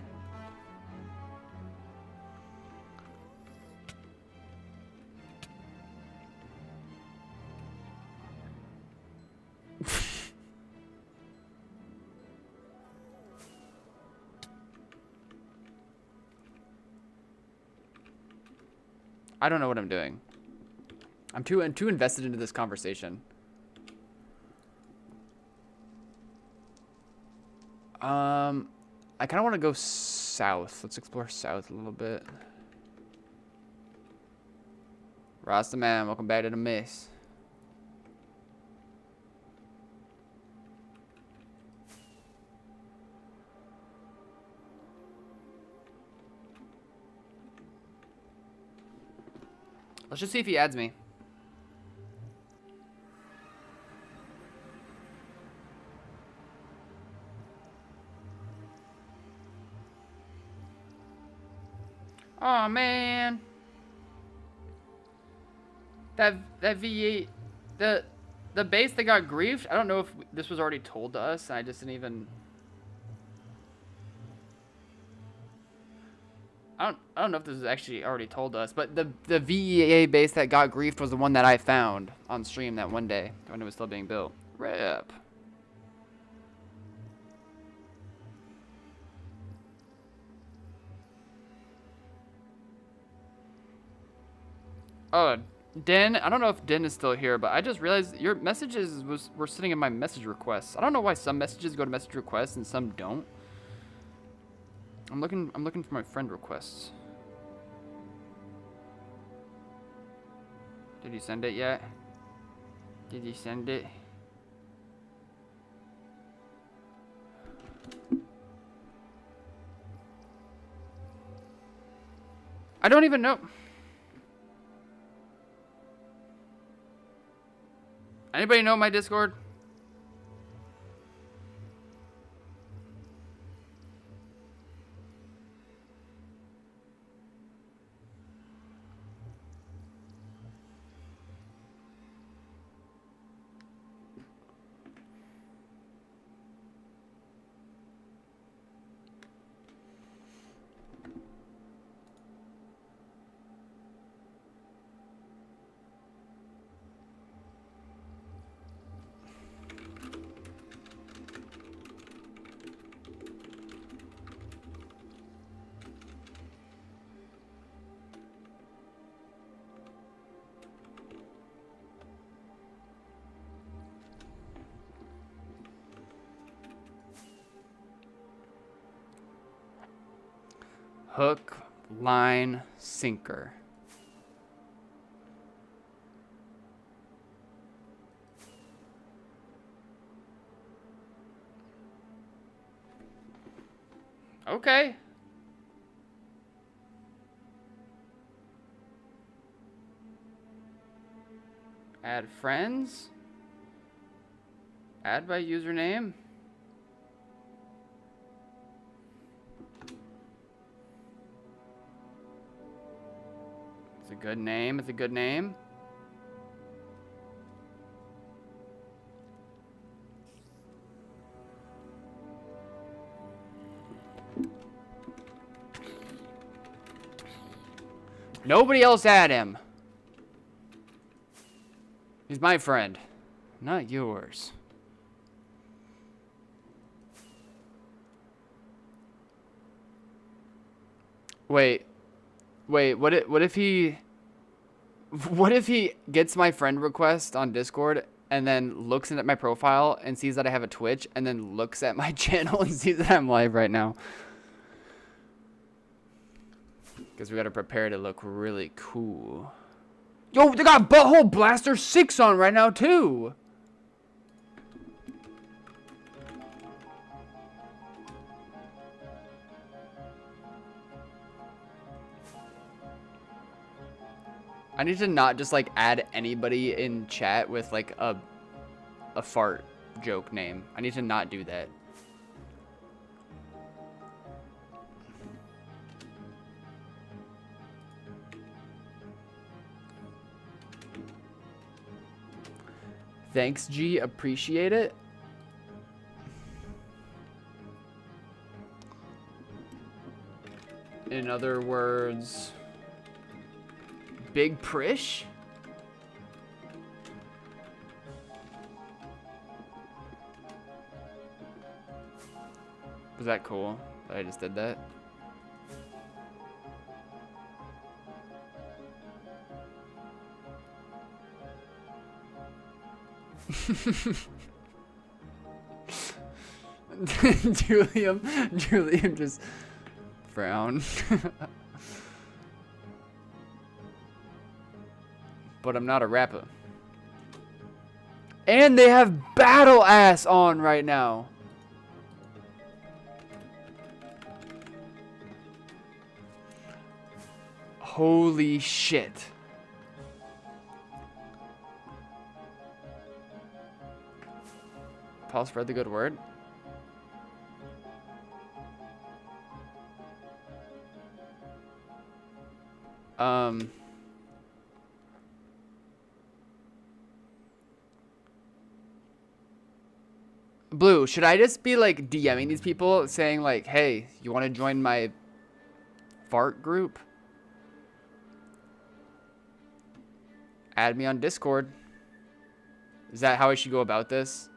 I don't know what I'm doing. I'm too invested into this conversation. I kind of want to go south. Let's explore south a little bit. Rasta man, welcome back to the mess. Let's just see if he adds me. Oh man, that V8, the base that got griefed. I don't know if this was already told to us. I just didn't even. I don't know if this was actually already told to us, but the VEA base that got griefed was the one that I found on stream that one day when it was still being built. Rip. Oh, Den, I don't know if Den is still here, but I just realized your messages were sitting in my message requests. I don't know why some messages go to message requests and some don't. I'm looking for my friend requests. Did you send it yet? Did you send it? I don't even know. Anybody know my Discord? Hook, line, sinker. Okay. Add friends. Add by username. It's a good name. It's a good name. Nobody else add him. He's my friend, not yours. Wait, what if he gets my friend request on Discord and then looks at my profile and sees that I have a Twitch and then looks at my channel and sees that I'm live right now? Because we gotta prepare to look really cool. Yo, they got Butthole Blaster 6 on right now, too! I need to not just, like, add anybody in chat with, like, a fart joke name. I need to not do that. Thanks, G. Appreciate it. In other words, Big Prish? Was that cool that I just did that? Julian just frowned. But I'm not a rapper. And they have Battle Ass on right now. Holy shit. Paul, spread the good word. Blue, should I just be like DMing these people saying like, hey, you want to join my fart group? Add me on Discord. Is that how I should go about this?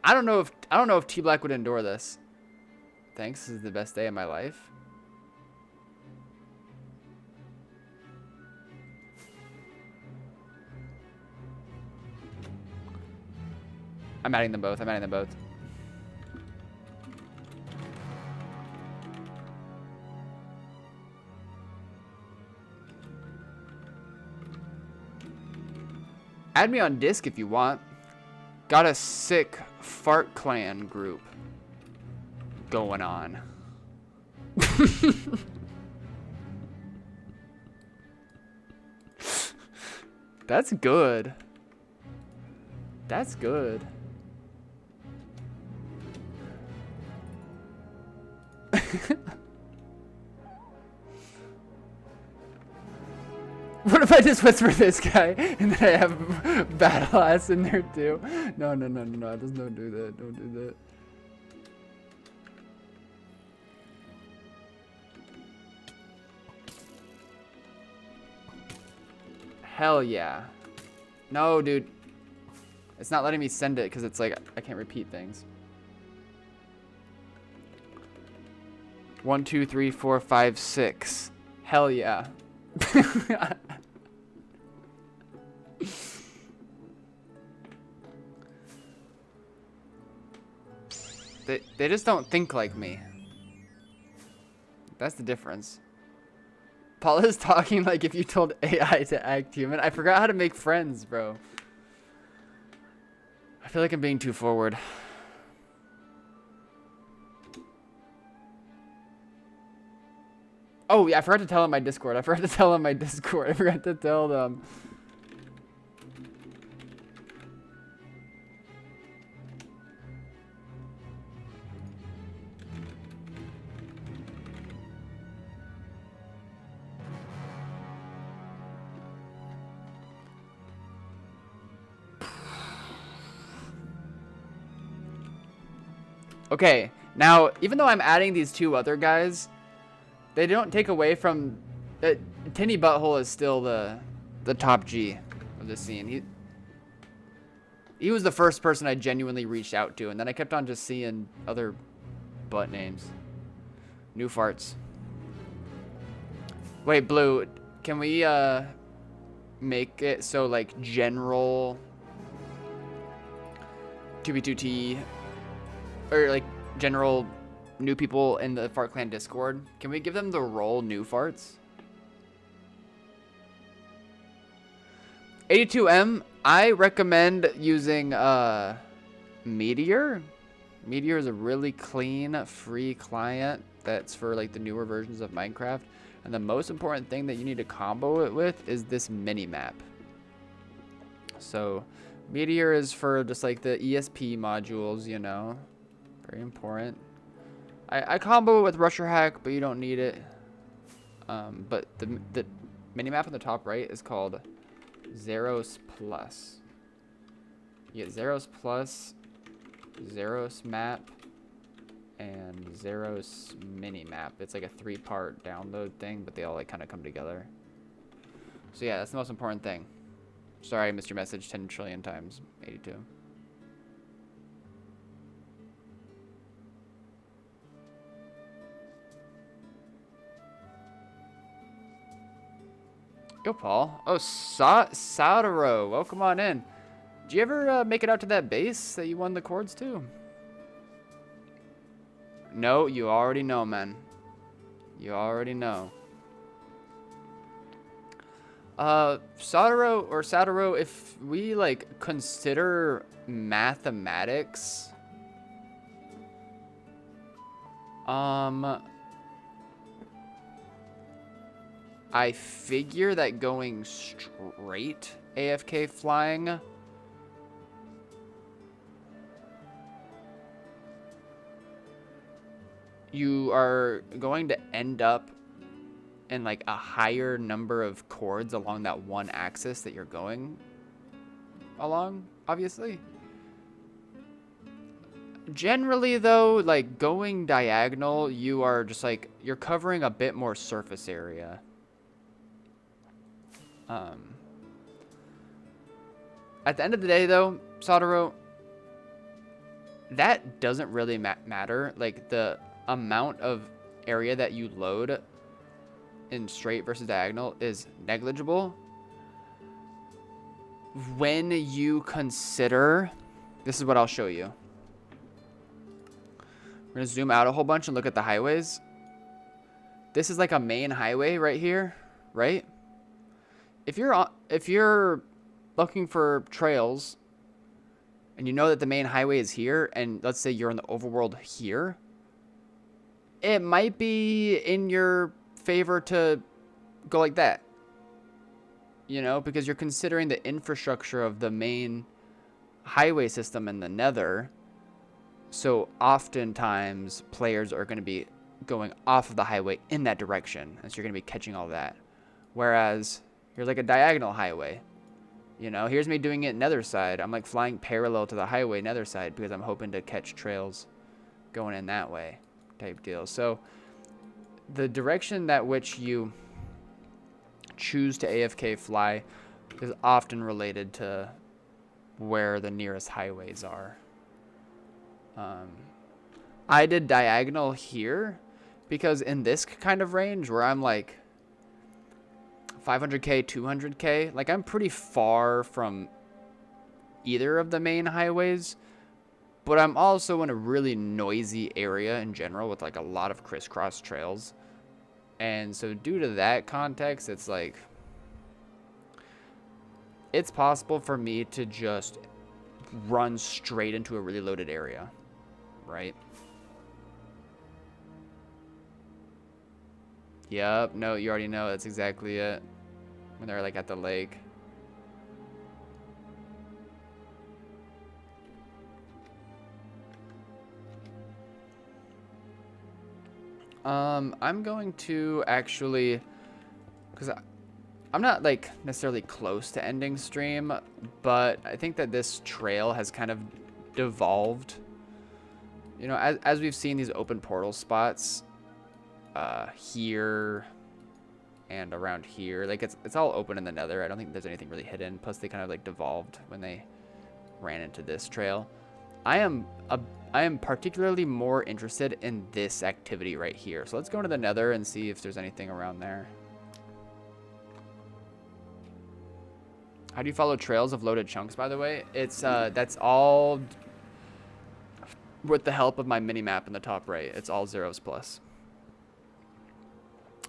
I don't know if T Black would endure this. Thanks, this is the best day of my life. I'm adding them both. I'm adding them both. Add me on Disc if you want. Got a sick fart clan group going on. That's good. That's good. What if I just whisper this guy and then I have Battle Ass in there too? No, just don't do that. Don't do that. Hell yeah. No, dude. It's not letting me send it because it's like I can't repeat things. 1, 2, 3, 4, 5, 6. Hell yeah. They just don't think like me. That's the difference. Paul is talking like if you told AI to act human. I forgot how to make friends, bro. I feel like I'm being too forward. Oh, yeah, I forgot to tell him my Discord. I forgot to tell them. Okay, now, even though I'm adding these two other guys, they don't take away from... Tinny Butthole is still the top G of the scene. He was the first person I genuinely reached out to, and then I kept on just seeing other butt names. New farts. Wait, Blue, can we make it so, like, general 2B2T... or like general new people in the Fart Clan Discord, can we give them the role new farts? 82M, I recommend using Meteor. Meteor is a really clean, free client that's for like the newer versions of Minecraft. And the most important thing that you need to combo it with is this mini map. So Meteor is for just like the ESP modules, you know. Very important. I combo it with Rusher Hack, but you don't need it. But the minimap on the top right is called Zeros Plus. You get Zeros Plus, Zeros Map, and Zeros Minimap. It's like a 3-part download thing, but they all like kind of come together. So yeah, that's the most important thing. Sorry I missed your message 10 trillion times. 82. Yo, Paul. Oh, Saudaro. Welcome on in. Did you ever make it out to that base that you won the cords to? No, you already know, man. You already know. Saudaro, if we, like, consider mathematics... I figure that going straight AFK flying you are going to end up in like a higher number of chords along that one axis that you're going along, obviously. Generally though, like going diagonal, you are just like, you're covering a bit more surface area. At the end of the day, though, Saudaro, that doesn't really matter. Like, the amount of area that you load in straight versus diagonal is negligible when you consider... This is what I'll show you. We're going to zoom out a whole bunch and look at the highways. This is like a main highway right here, right? If you're looking for trails and you know that the main highway is here, and let's say you're in the overworld here, it might be in your favor to go like that, you know, because you're considering the infrastructure of the main highway system in the Nether. So oftentimes players are going to be going off of the highway in that direction, and so you're going to be catching all that. Whereas here's like a diagonal highway. You know, here's me doing it nether side. I'm like flying parallel to the highway nether side because I'm hoping to catch trails going in that way type deal. So the direction that which you choose to AFK fly is often related to where the nearest highways are. I did diagonal here because in this kind of range where I'm like 500k, 200k, like I'm pretty far from either of the main highways, but I'm also in a really noisy area in general with like a lot of crisscross trails. And so due to that context, it's like, it's possible for me to just run straight into a really loaded area, right? Yep, no, you already know, that's exactly it. When they're like at the lake. I'm going to actually, because I'm not like necessarily close to ending stream, but I think that this trail has kind of devolved. You know, as we've seen these open portal spots here and around here, like it's all open in the nether. I don't think there's anything really hidden. Plus they kind of like devolved when they ran into this trail. I am particularly more interested in this activity right here. So let's go into the nether and see if there's anything around there. How do you follow trails of loaded chunks, by the way? It's that's all with the help of my mini map in the top right. It's all zeros plus.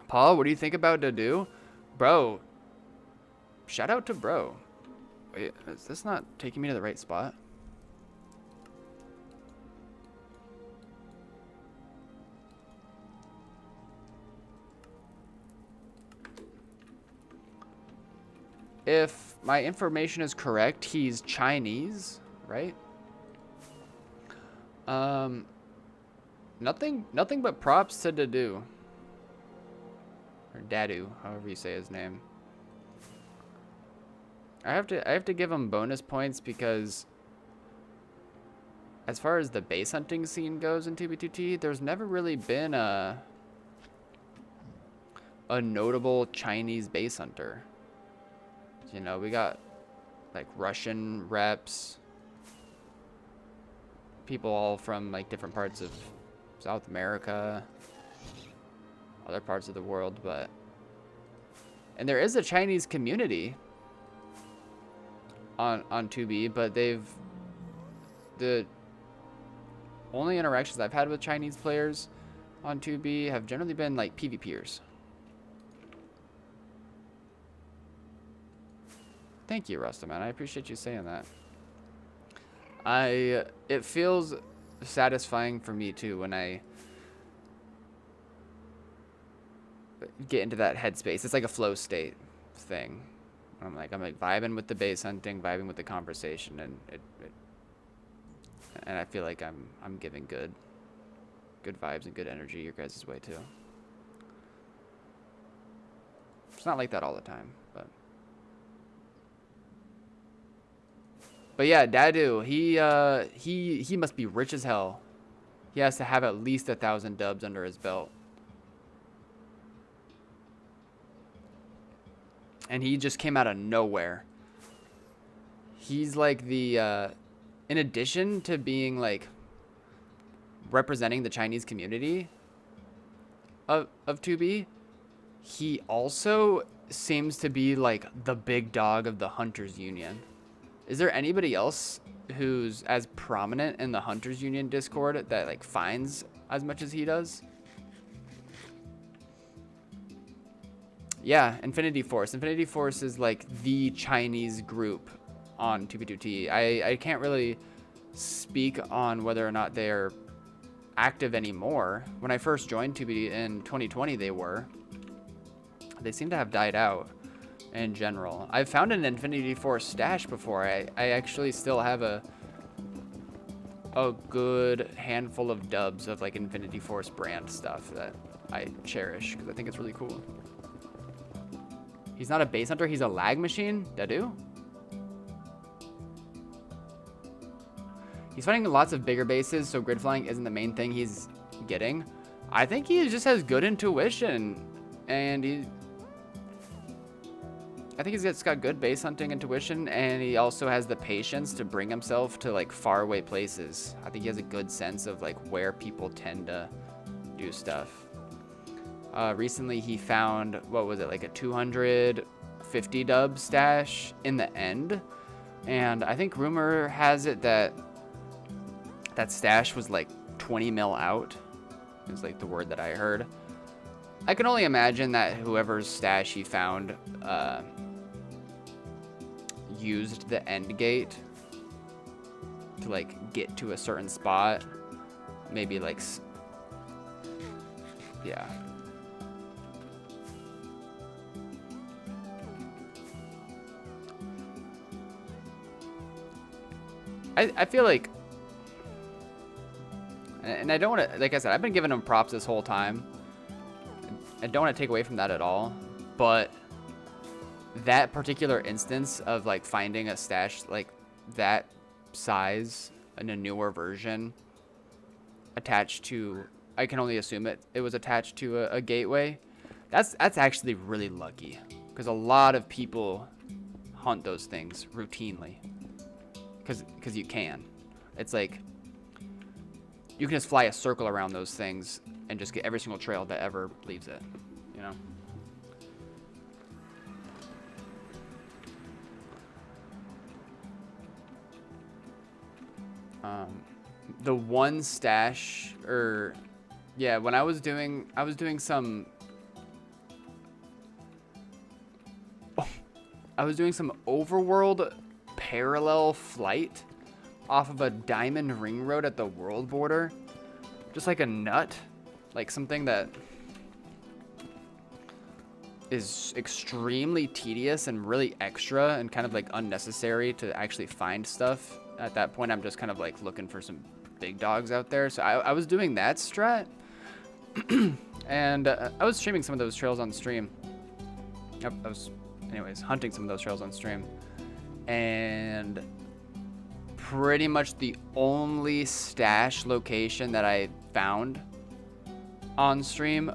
Paul, what do you think about to do? Bro, shout out to bro. Wait, is this not taking me to the right spot? If my information is correct, he's Chinese, right? Nothing but props to Dadu. Or Dadu, however you say his name. I have to give him bonus points because as far as the base hunting scene goes in 2B2T, there's never really been a notable Chinese base hunter. You know, we got like Russian reps, people all from like different parts of South America, other parts of the world, and there is a Chinese community on 2B, but the only interactions I've had with Chinese players on 2B have generally been like PvPers. Thank you, Rustaman. I appreciate you saying that. It feels satisfying for me too when I get into that headspace. It's like a flow state thing. I'm like vibing with the base hunting, vibing with the conversation, and I feel like I'm giving good vibes and good energy your guys' way too. It's not like that all the time, but yeah, Dadu, he must be rich as hell. He has to have at least 1,000 dubs under his belt. And he just came out of nowhere. He's like the, in addition to being like representing the Chinese community of 2B, he also seems to be like the big dog of the Hunters Union. Is there anybody else who's as prominent in the Hunters Union Discord that like finds as much as he does? Yeah, Infinity Force. Infinity Force is like the Chinese group on 2B2T. I can't really speak on whether or not they're active anymore. When I first joined 2B in 2020, they were. They seem to have died out in general. I've found an Infinity Force stash before. I actually still have a good handful of dubs of like Infinity Force brand stuff that I cherish because I think it's really cool. He's not a base hunter, he's a lag machine? Dadu? He's fighting lots of bigger bases, so grid flying isn't the main thing he's getting. I think he just has good intuition, and I think he's just got good base hunting intuition, and he also has the patience to bring himself to like far away places. I think he has a good sense of like where people tend to do stuff. Recently he found, what was it, like a 250 dub stash in the end, and I think rumor has it that that stash was like 20 mil out. Is like the word that I heard. I can only imagine that whoever's stash he found used the end gate to like get to a certain spot. Maybe like, yeah. I feel like, and I don't want to, like I said, I've been giving him props this whole time. I don't want to take away from that at all, but that particular instance of like finding a stash like that size in a newer version attached to, I can only assume it was attached to a gateway. That's actually really lucky, because a lot of people hunt those things routinely. Because you can. It's like, you can just fly a circle around those things and just get every single trail that ever leaves it, you know? The one stash, or yeah, when I was doing some overworld parallel flight off of a diamond ring road at the world border, just like a nut, like something that is extremely tedious and really extra and kind of like unnecessary to actually find stuff. At that point, I'm just kind of like looking for some big dogs out there. So I was doing that strat and I was streaming some of those trails on stream. I was anyways hunting some of those trails on stream, and pretty much the only stash location that I found on stream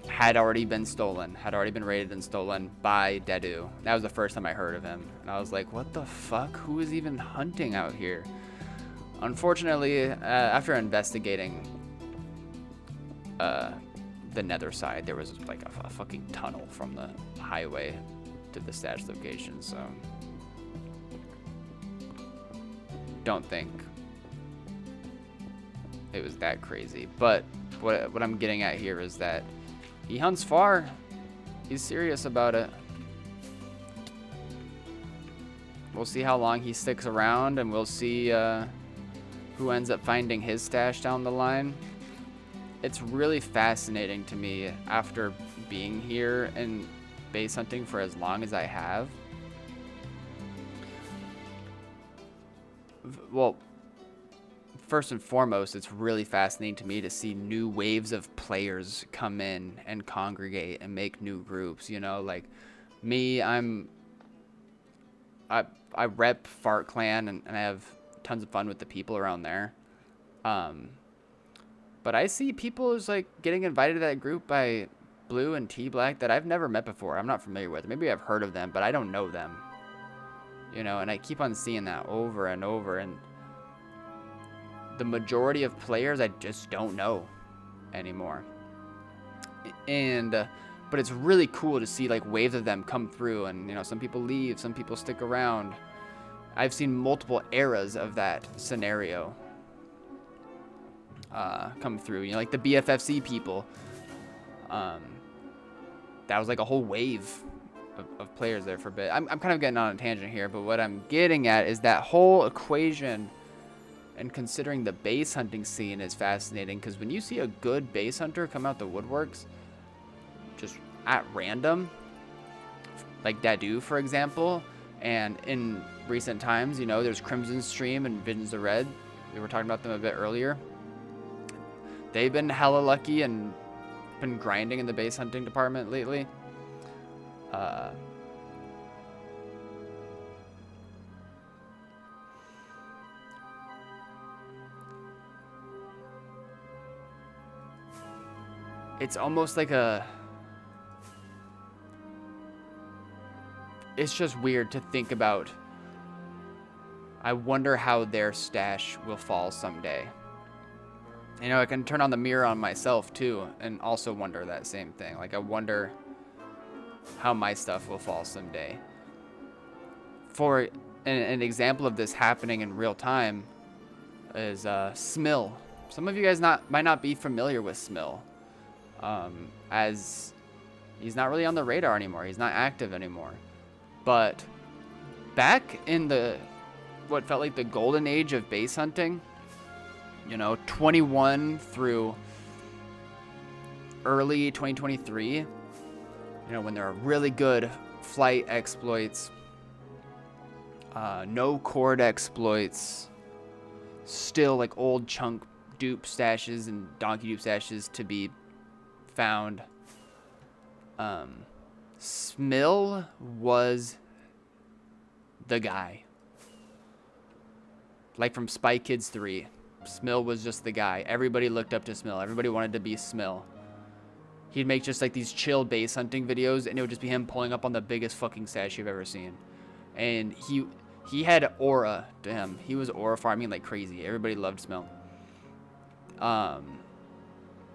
had already been stolen, had already been raided and stolen by Dedu. That was the first time I heard of him, and I was like, what the fuck? Who is even hunting out here? Unfortunately, after investigating the nether side, there was like a fucking tunnel from the highway to the stash location, so don't think it was that crazy. But what I'm getting at here is that he hunts far. He's serious about it. We'll see how long he sticks around, and we'll see who ends up finding his stash down the line. It's really fascinating to me, after being here and base hunting for as long as I have. Well, first and foremost, it's really fascinating to me to see new waves of players come in and congregate and make new groups. You know, like me, I rep Fart Clan, and I have tons of fun with the people around there. But I see people who's like getting invited to that group by Blue and T Black that I've never met before. I'm not familiar with. Maybe I've heard of them, but I don't know them. You know, and I keep on seeing that over and over, and the majority of players I just don't know anymore. And but it's really cool to see like waves of them come through, and you know, some people leave, some people stick around. I've seen multiple eras of that scenario come through. You know, like the BFFC people. That was like a whole wave of players there for a bit. I'm kind of getting on a tangent here, but what I'm getting at is that whole equation, and considering the base hunting scene is fascinating, because when you see a good base hunter come out the woodworks just at random, like Dadu, for example, and in recent times, you know, there's Crimson Stream and Visions of Red. We were talking about them a bit earlier. They've been hella lucky and been grinding in the base hunting department lately. It's almost like it's just weird to think about. I wonder how their stash will fall someday. You know, I can turn on the mirror on myself too and also wonder that same thing. Like, I wonder how my stuff will fall someday. For an example of this happening in real time, is Smill. Some of you guys might not be familiar with Smill, as he's not really on the radar anymore. He's not active anymore. But back in what felt like the golden age of base hunting, you know, 21 through early 2023, you know, when there are really good flight exploits, no cord exploits, still like old chunk dupe stashes and donkey dupe stashes to be found. Smill was the guy. Like from Spy Kids 3, Smill was just the guy. Everybody looked up to Smill. Everybody wanted to be Smill. He'd make just like these chill base hunting videos, and it would just be him pulling up on the biggest fucking stash you've ever seen. And he had aura to him. He was aura farming like crazy. Everybody loved Smill.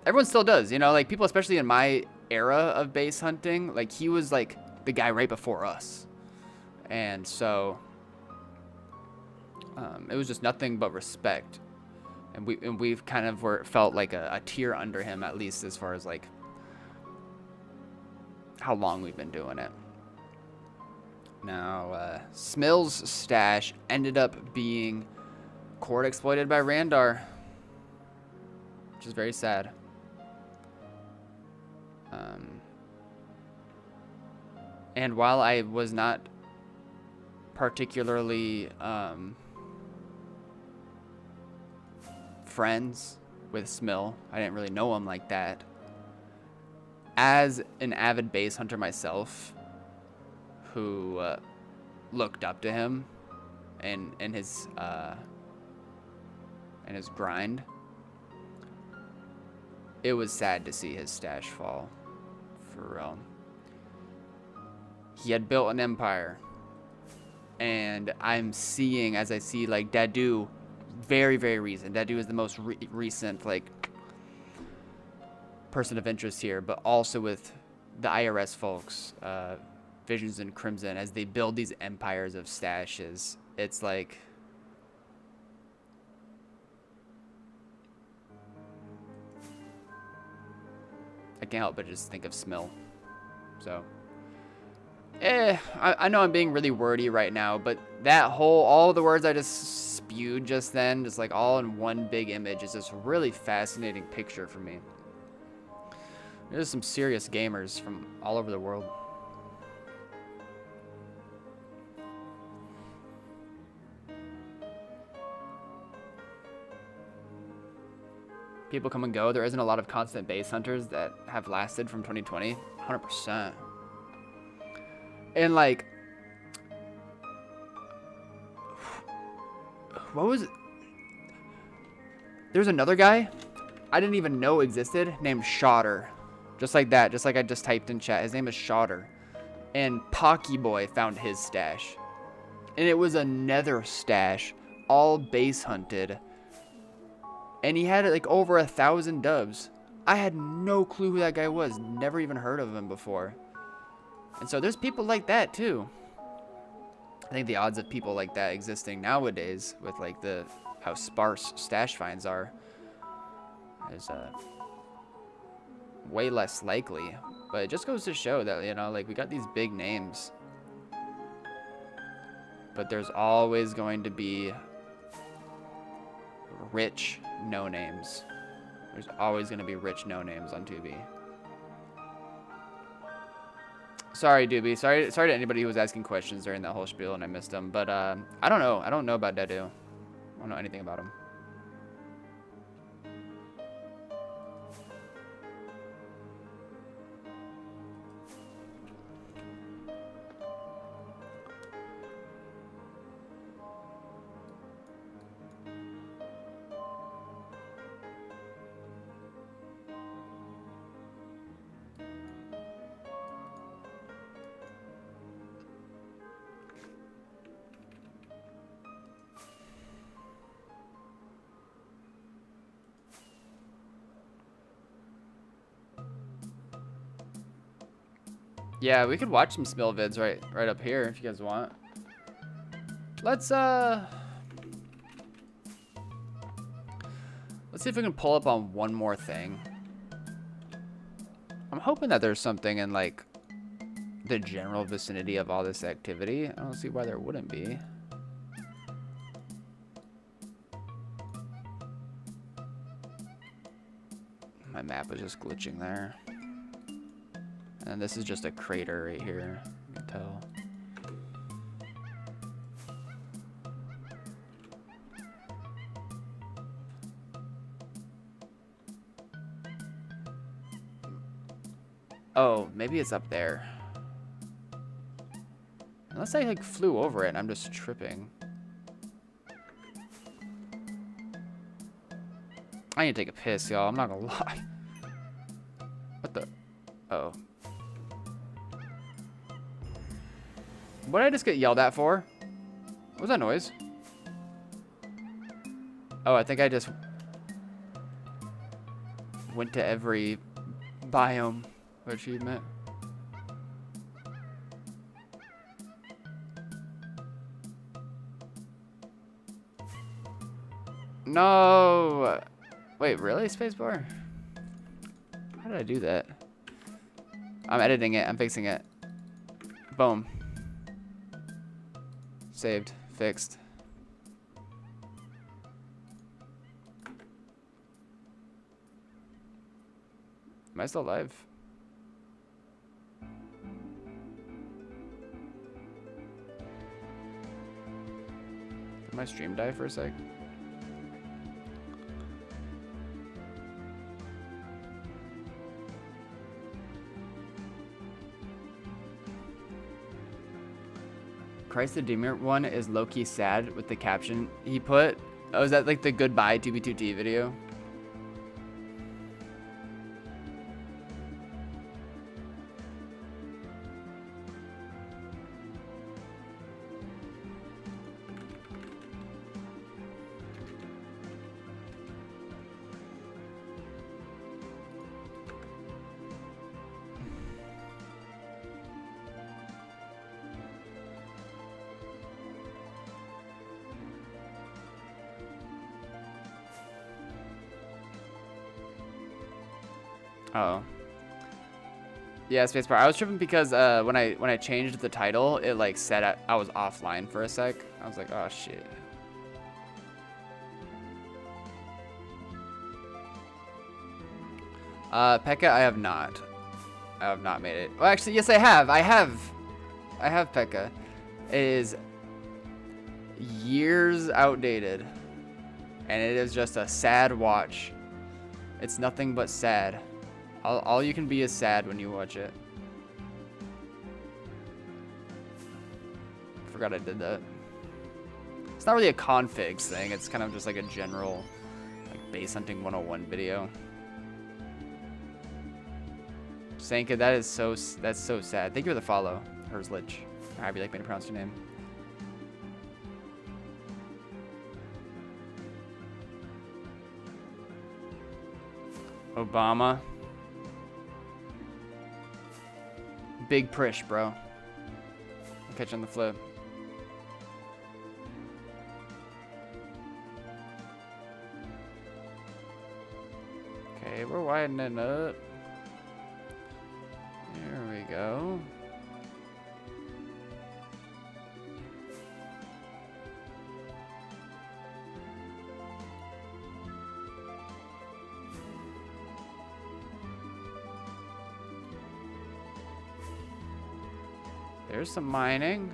Everyone still does, you know, like people, especially in my era of base hunting, like he was like the guy right before us. And so it was just nothing but respect. And we've kind of felt like a tier under him, at least as far as like how long we've been doing it. Now, Smill's stash ended up being cord exploited by Randar, which is very sad. And while I was not particularly friends with Smill, I didn't really know him like that. As an avid base hunter myself, who looked up to him and his grind, it was sad to see his stash fall, for real. He had built an empire, and I'm seeing, as I see like Dadu, very, very recent. Dadu is the most recent like person of interest here, but also with the IRS folks, Visions and Crimson, as they build these empires of stashes. It's like I can't help but just think of Smill. So I know I'm being really wordy right now, but all the words I just spewed just then, just like all in one big image, is this really fascinating picture for me. There's some serious gamers from all over the world. People come and go. There isn't a lot of constant base hunters that have lasted from 2020. 100%. And like, what was it? There's another guy I didn't even know existed named Shotter. Just like that, just like I just typed in chat. His name is Shotter. And Pocky Boy found his stash. And it was a nether stash, all base hunted. And he had like over 1,000 dubs. I had no clue who that guy was. Never even heard of him before. And so there's people like that too. I think the odds of people like that existing nowadays, with like how sparse stash finds are, is way less likely. But it just goes to show that, you know, like we got these big names, but there's always going to be rich no names. There's always going to be rich no names on 2B. Sorry, Doobie. Sorry to anybody who was asking questions during that whole spiel and I missed them. But I don't know. I don't know about Dedu. I don't know anything about him. Yeah, we could watch some Smill vids right up here if you guys want. Let's Let's see if we can pull up on one more thing. I'm hoping that there's something in, like, the general vicinity of all this activity. I don't see why there wouldn't be. My map is just glitching there. And this is just a crater right here. You can tell. Oh, maybe it's up there. Unless I like flew over it and I'm just tripping. I need to take a piss, y'all. I'm not gonna lie. What the? Oh. What did I just get yelled at for? What was that noise? Oh, I think I just went to every biome achievement. No! Wait, really? Spacebar? How did I do that? I'm editing it. I'm fixing it. Boom. Saved. Fixed. Am I still alive? Did my stream die for a sec? Christ the Demir one is low-key sad with the caption he put. Oh, is that like the goodbye 2B2T video? Oh. Yeah, spacebar. I was tripping because when I changed the title, it like said I was offline for a sec. I was like, oh shit. Pekka, I have not. I have not made it. Well, actually, yes, I have. I have Pekka. It is years outdated, and it is just a sad watch. It's nothing but sad. All you can be is sad when you watch it. Forgot I did that. It's not really a configs thing. It's kind of just like a general, like, base hunting 101 video. Sanka, that's so sad. Thank you for the follow, Herzlich. Or however you like me to pronounce your name. Obama. Big Prish, bro. I'll catch you on the flip. Okay, we're widening up. There we go. There's some mining.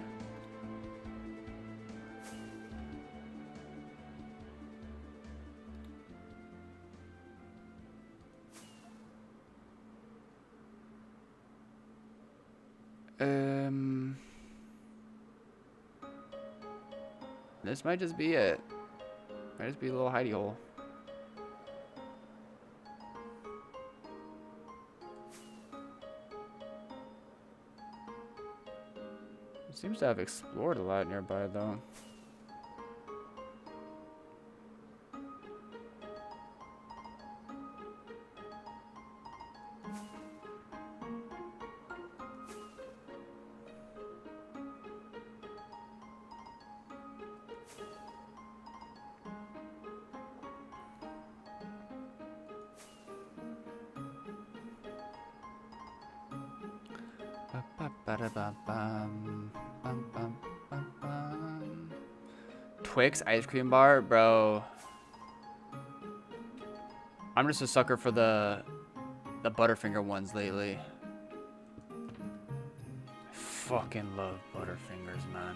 This might just be it. Might just be a little hidey hole. Seems to have explored a lot nearby, though. Ba-da-ba-bum, bum, bum, bum, bum. Twix ice cream bar, bro. I'm just a sucker for the Butterfinger ones lately. I fucking love Butterfingers, man.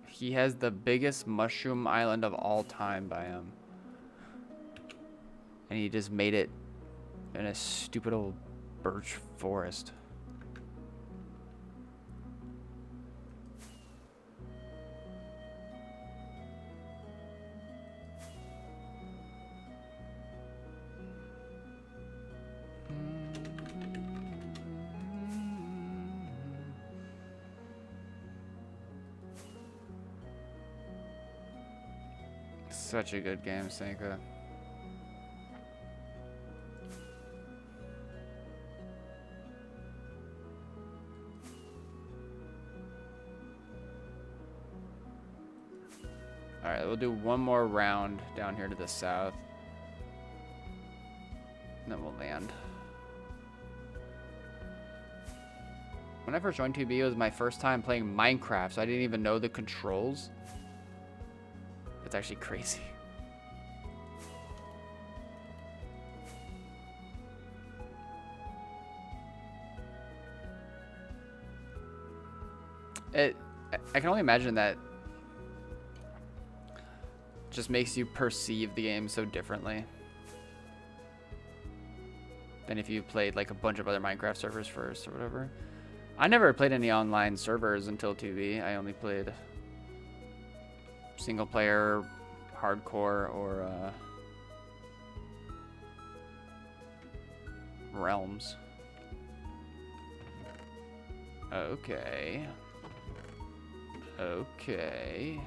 He has the biggest mushroom island of all time by him. And he just made it in a stupid old birch forest. Such a good game, Seika. Alright, we'll do one more round down here to the south. And then we'll land. When I first joined 2B, it was my first time playing Minecraft, so I didn't even know the controls. It's actually crazy. I can only imagine that just makes you perceive the game so differently than if you played like a bunch of other Minecraft servers first or whatever. I never played any online servers until 2B. I only played single player, hardcore, or realms. Okay. Okay.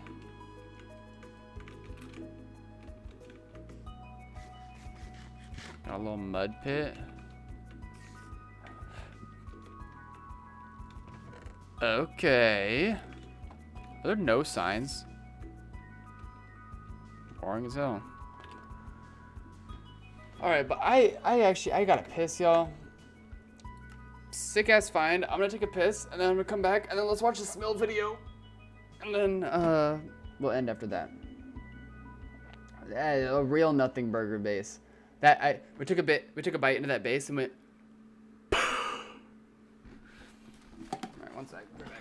Got a little mud pit. Okay. Are there no signs? Boring as hell. Alright, but I gotta piss, y'all. Sick ass find. I'm gonna take a piss and then I'm gonna come back and then let's watch the smell video. And then we'll end after that. A real nothing burger base. We took a bite into that base and went. Alright, one sec. We're back.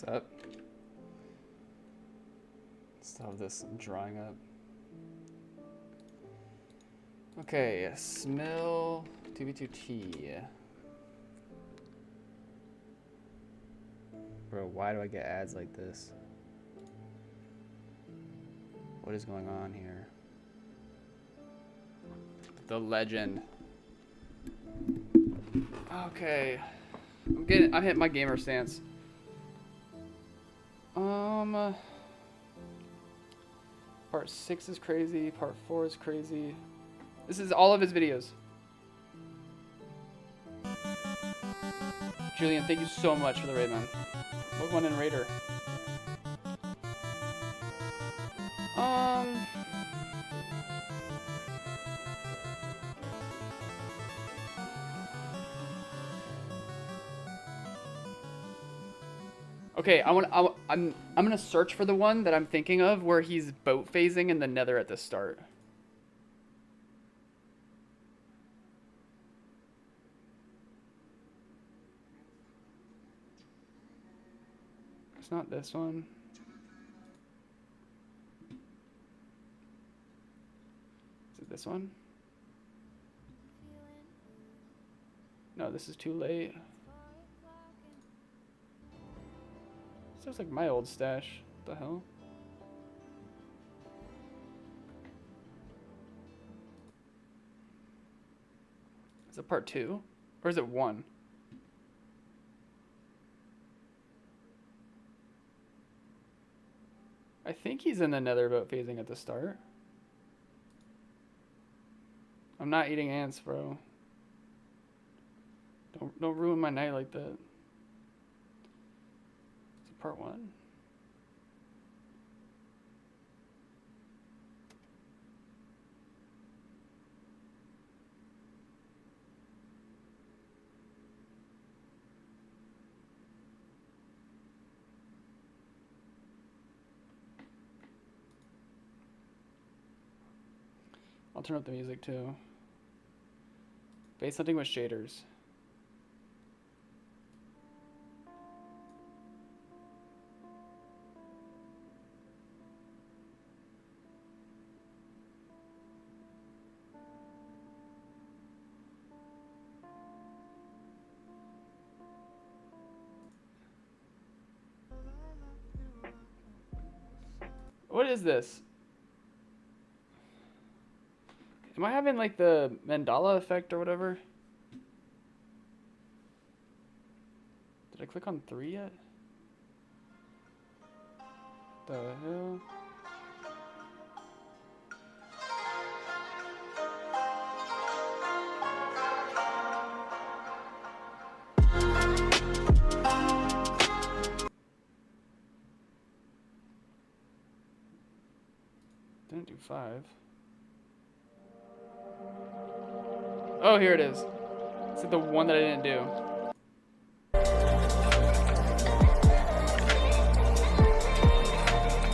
What's up? Still have this drying up. Okay, smell 2v2t. Bro, why do I get ads like this? What is going on here? The legend. Okay. I'm hitting my gamer stance. Part 6 is crazy, part 4 is crazy. This is all of his videos. Julian, thank you so much for the raid, man. Pokemon and Raider. Okay, I'm gonna search for the one that I'm thinking of where he's boat phasing in the Nether at the start. It's not this one. Is it this one? No, this is too late. This looks like my old stash. What the hell? Is it part 2? Or is it 1? I think he's in the Nether boat phasing at the start. I'm not eating ants, bro. Don't ruin my night like that. Is it part 1? I'll turn up the music too. Base hunting with shaders. What is this? Am I having like the Mandela effect or whatever? Did I click on 3 yet? The hell? Didn't do 5. Oh, here it is. It's like the one that I didn't do.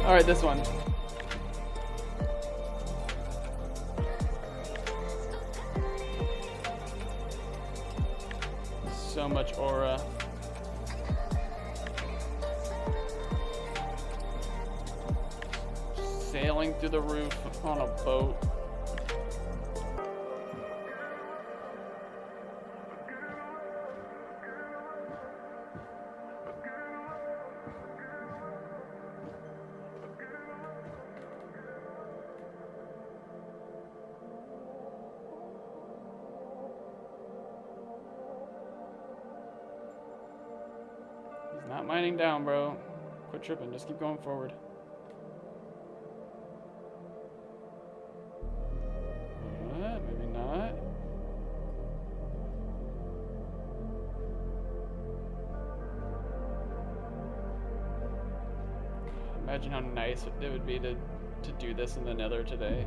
Alright, this one. So much aura. Sailing through the roof on a boat. He's not mining down, bro. Quit tripping, just keep going forward. Maybe not. Imagine how nice it would be to do this in the Nether today.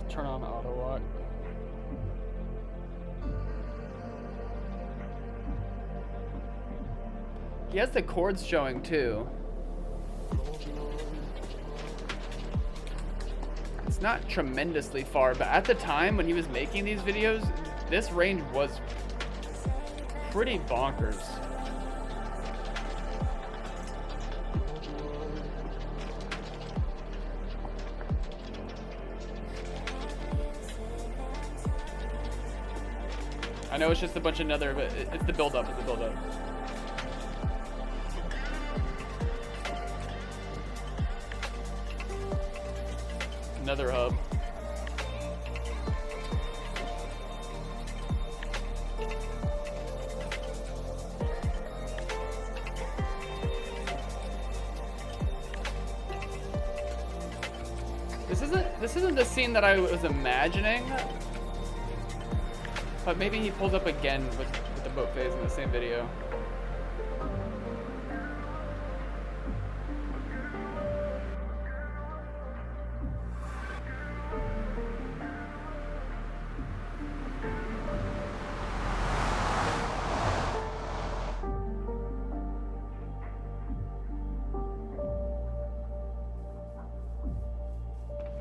Turn on auto walk. He has the chords showing too. It's not tremendously far, but at the time when he was making these videos, this range was pretty bonkers. I know it's just a bunch of nether, but it's the build-up, it's the build-up. Nether hub. This isn't the scene that I was imagining. But maybe he pulls up again with the boat phase in the same video.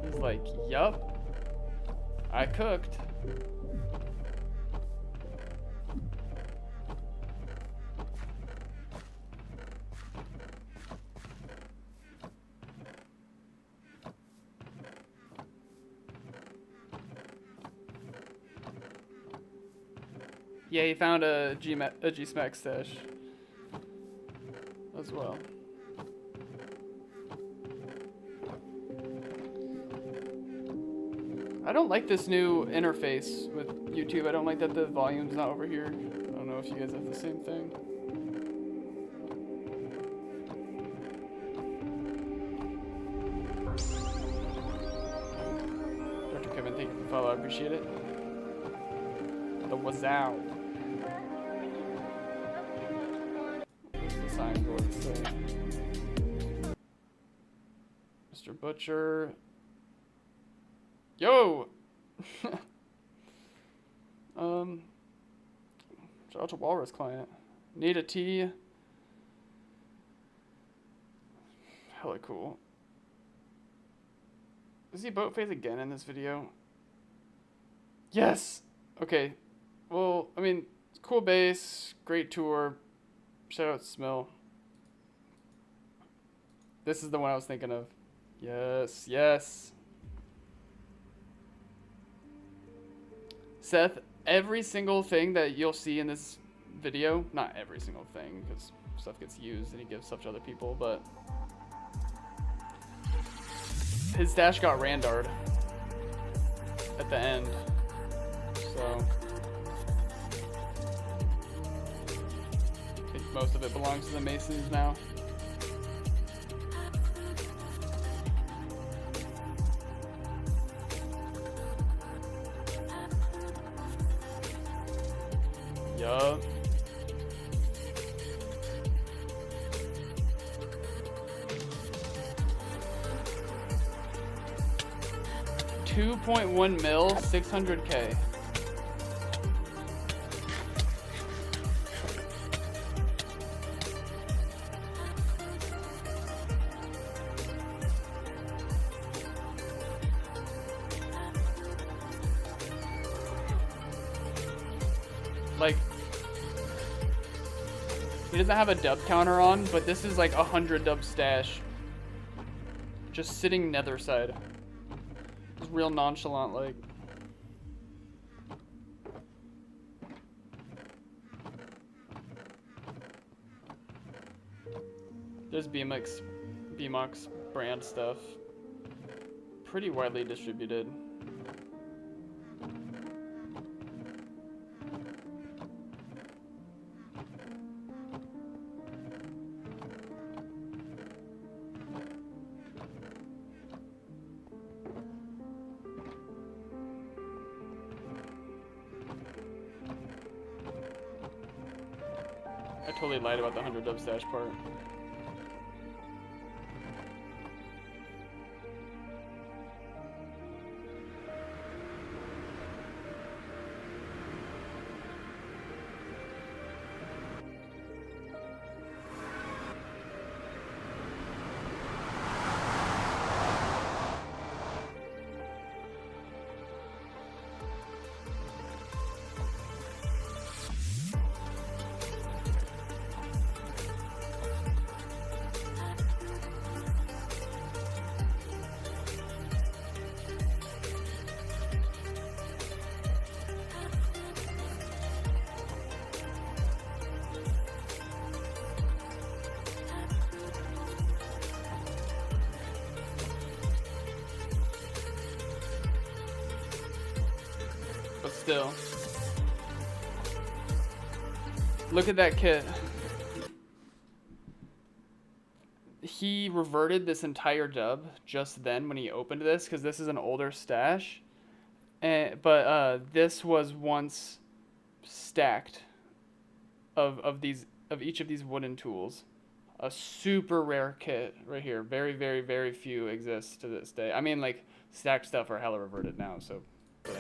He's like, yup, I cooked. Yeah, he found a G-Smack stash as well. I don't like this new interface with YouTube. I don't like that the volume's not over here. I don't know if you guys have the same thing. Dr. Kevin, thank you for the follow. I appreciate it. The Wazow. Signboard say. Mr. Butcher. Yo! Shout out to Walrus client. Need a tea. Hella cool. Is he boat phase again in this video? Yes! Okay. Well, I mean, cool base, great tour. Shout out Smell. This is the one I was thinking of. Yes, yes. Seth, every single thing that you'll see in this video, not every single thing, because stuff gets used and he gives stuff to other people, but his stash got randarred at the end, so I think most of it belongs to the Masons now. Yup. $2.1 mil, 600K. Like, he doesn't have a dub counter on, but this is like 100 dub stash. Just sitting nether side. Just real nonchalant, like. There's BMX brand stuff. Pretty widely distributed. I totally lied about the 100 dub stash part. still. Look at that kit. He reverted this entire dub just then when he opened this, because this is an older stash. But this was once stacked of each of these wooden tools. A super rare kit right here. Very, very, very few exist to this day. I mean, like, stacked stuff are hella reverted now, so yeah,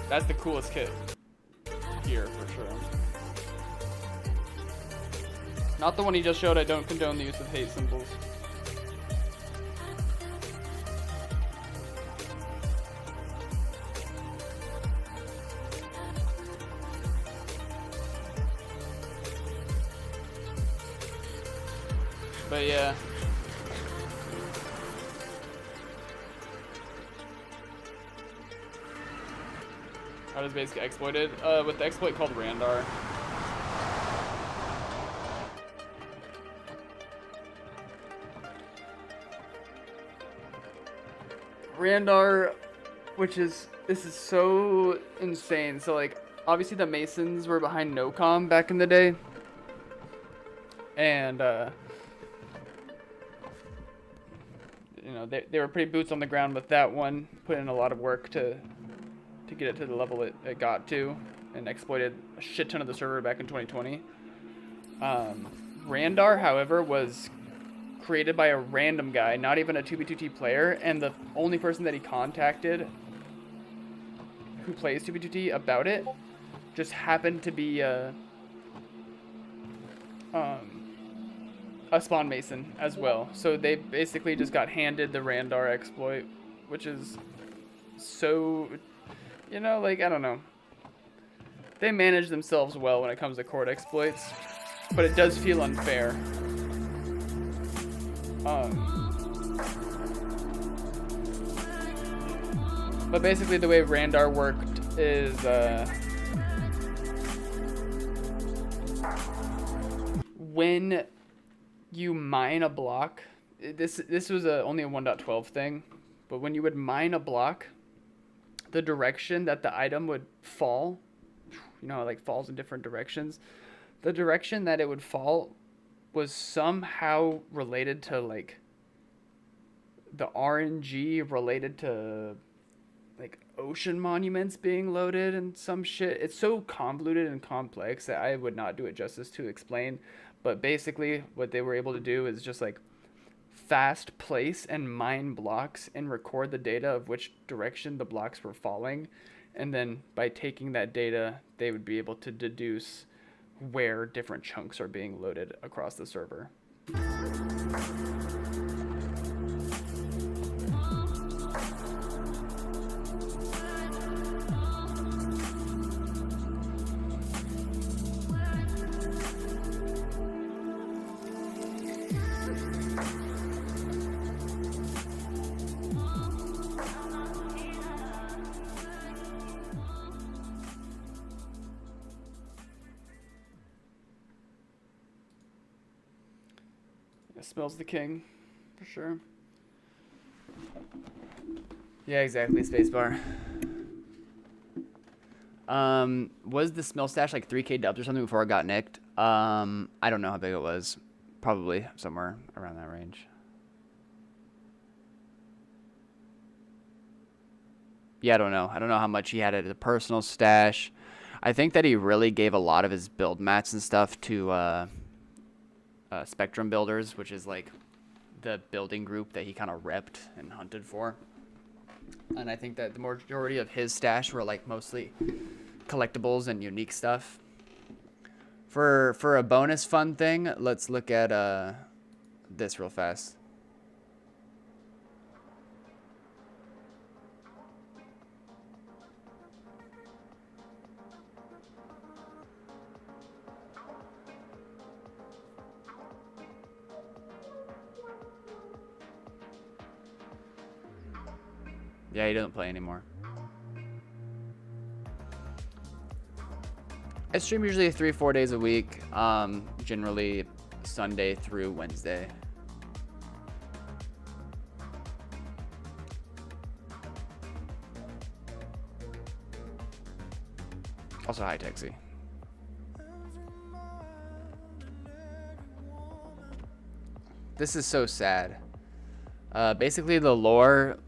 that's the coolest kit here for sure. Not the one he just showed. I don't condone the use of hate symbols. But yeah. How does base get exploited? With the exploit called Randar. Randar, this is so insane. So like, obviously the Masons were behind NOCOM back in the day. And, you know, they were pretty boots on the ground with that one, put in a lot of work to get it to the level it got to, and exploited a shit ton of the server back in 2020. Randar, however, was created by a random guy, not even a 2B2T player, and the only person that he contacted who plays 2B2T about it just happened to be a spawn mason as well. So they basically just got handed the Randar exploit, which is so, you know, like, I don't know. They manage themselves well when it comes to court exploits, but it does feel unfair. But basically the way Randar worked is, when you mine a block, this was only a 1.12 thing, but when you would mine a block, the direction that the item would fall, you know, it like falls in different directions, the direction that it would fall was somehow related to like the RNG related to like ocean monuments being loaded and some shit. It's so convoluted and complex that I would not do it justice to explain. But basically what they were able to do is just like fast place and mine blocks and record the data of which direction the blocks were falling. And then by taking that data, they would be able to deduce where different chunks are being loaded across the server. It smells the king, for sure. Yeah, exactly, spacebar. Was the smell stash like 3K dubs or something before it got nicked? I don't know how big it was. Probably somewhere around that range. Yeah, I don't know. I don't know how much he had at a personal stash. I think that he really gave a lot of his build mats and stuff to Spectrum Builders, which is like the building group that he kind of repped and hunted for. And I think that the majority of his stash were like mostly collectibles and unique stuff. For a bonus fun thing, let's look at this real fast. Yeah, he doesn't play anymore. I stream usually 3-4 days a week, generally Sunday through Wednesday. Also high taxi. This is so sad. Basically, the lore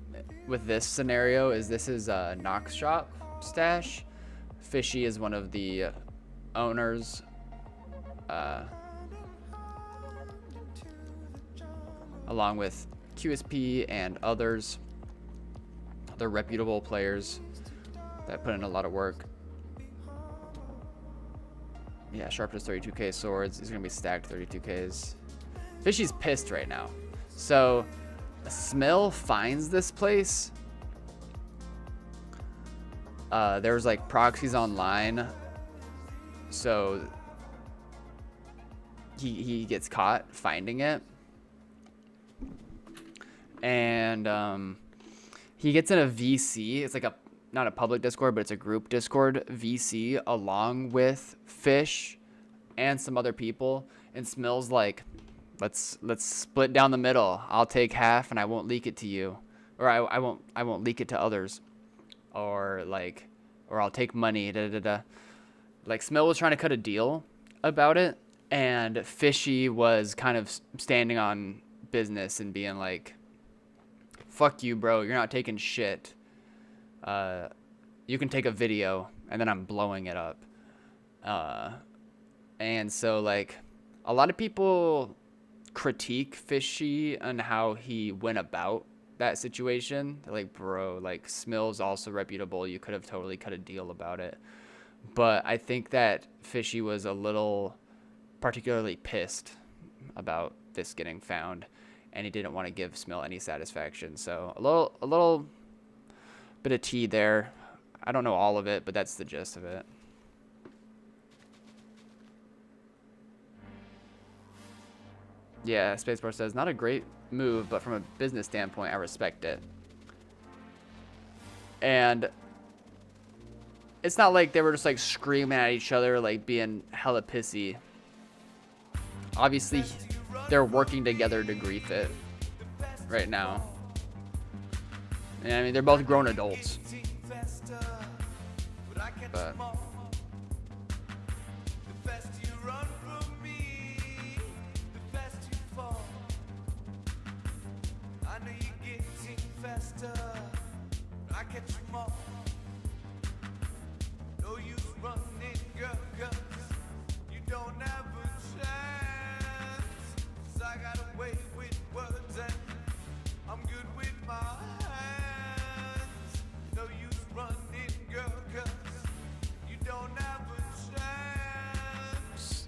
with this scenario is this is a Knox shop stash. Fishy is one of the owners. Along with QSP and others. They're reputable players that put in a lot of work. Yeah, sharpness 32k swords. He's gonna be stacked 32ks. Fishy's pissed right now. So Smill finds this place. There's like proxies online. So he gets caught finding it. And he gets in a VC. It's like a not a public Discord, but it's a group Discord VC along with Fish and some other people. And Smill's like, let's split down the middle. I'll take half and I won't leak it to you, or I won't leak it to others, or I'll take money. Da da da. Like Smill was trying to cut a deal about it, and Fishy was kind of standing on business and being like, fuck you, bro, you're not taking shit. You can take a video and then I'm blowing it up. And so like a lot of people critique Fishy on how he went about that situation. They're like, bro, like Smill's also reputable. You could have totally cut a deal about it. But I think that Fishy was a little particularly pissed about this getting found, and he didn't want to give Smill any satisfaction. So a little bit of tea there. I don't know all of it, but that's the gist of it. Yeah, Spacebar says, not a great move, but from a business standpoint, I respect it. And it's not like they were just like screaming at each other, like being hella pissy. Obviously, they're working together to grief it right now. And I mean, they're both grown adults. But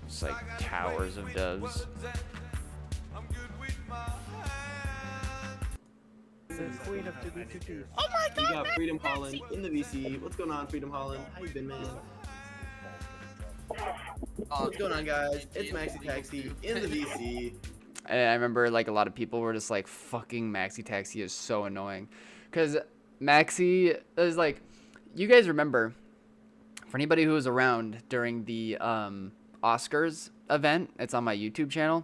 it's like towers of doves. Oh my god! We got Freedom Holland in the VC. What's going on, Freedom Holland? How you been, man? What's going on, guys? It's Maxi Taxi in the VC. And I remember like a lot of people were just like, fucking Maxi Taxi is so annoying. Because Maxi is like, you guys remember, for anybody who was around during the Oscars event, it's on my YouTube channel.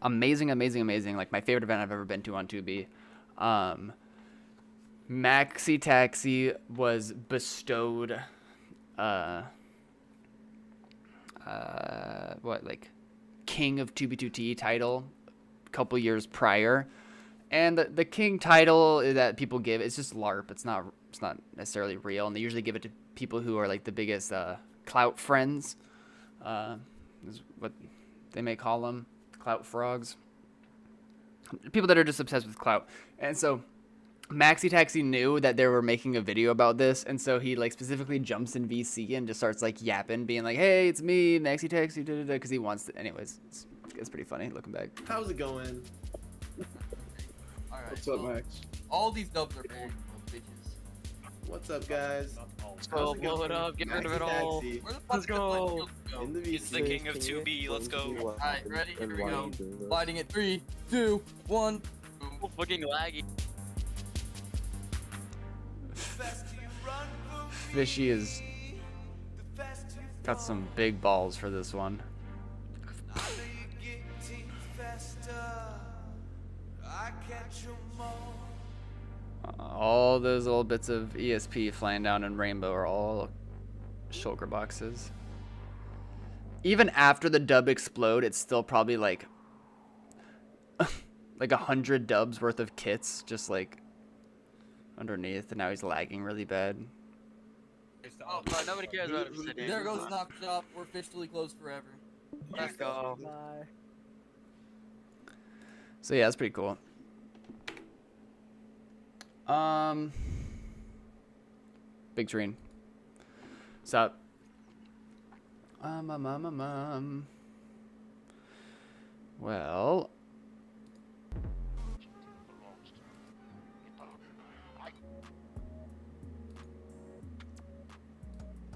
Amazing, amazing, amazing. Like my favorite event I've ever been to on Tubi. Maxi Taxi was bestowed like King of 2B2T title a couple years prior, and the King title that people give, it's just LARP. It's not necessarily real, and they usually give it to people who are like the biggest clout friends, is what they may call them, clout frogs. People that are just obsessed with clout. And so Maxi Taxi knew that they were making a video about this, and so he like specifically jumps in VC and just starts like yapping, being like, hey, it's me, Maxi Taxi, because he wants to. Anyways, it's pretty funny looking back. How's it going? Alright, What's up, Max? all these dubs are big bitches. What's up, guys? Let's go, blow it up, get rid of it all. Taxi Where the fuck Let's did the go. field go? in the VC. It's the king of 2B, let's go. Alright, ready? Here we go. Sliding it 3, 2, 1. Oh, fucking laggy. Fishy is got some big balls for this one. All those little bits of ESP flying down in Rainbow are all shulker boxes. Even after the dub explode, it's still probably like like 100 dubs worth of kits just like underneath, and now he's lagging really bad. Oh, but nobody cares about it. There goes Knock Shop. We're officially closed forever. Let's go. Bye. So yeah, that's pretty cool. Big Treen. What's up? Well,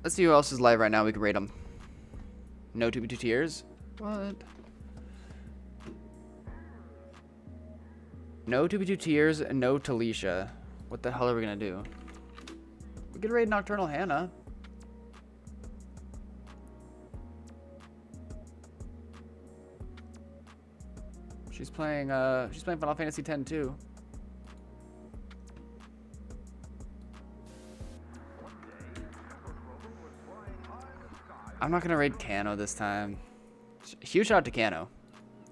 let's see who else is live right now. We can rate them. No 2v2 tiers. What? No 2v2 tiers and no Talisha. What the hell are we gonna do? We could raid Nocturnal Hannah. She's playing Final Fantasy X too. I'm not gonna raid Kano this time. Huge shout out to Kano.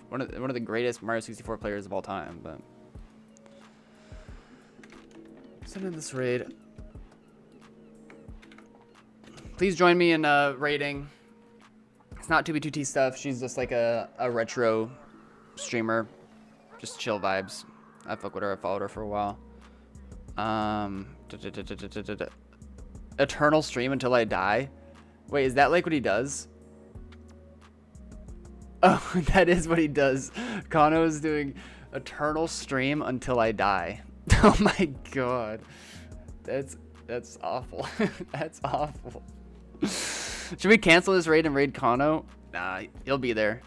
One of the greatest Mario 64 players of all time, but send in this raid. Please join me in raiding. It's not 2v2t stuff. She's just like a retro streamer. Just chill vibes. I fuck with her. I followed her for a while. Eternal stream until I die. Wait, is that like what he does? Oh, that is what he does. Kano is doing eternal stream until I die. Oh my god. That's awful. That's awful. Should we cancel this raid and raid Kano? Nah, he'll be there.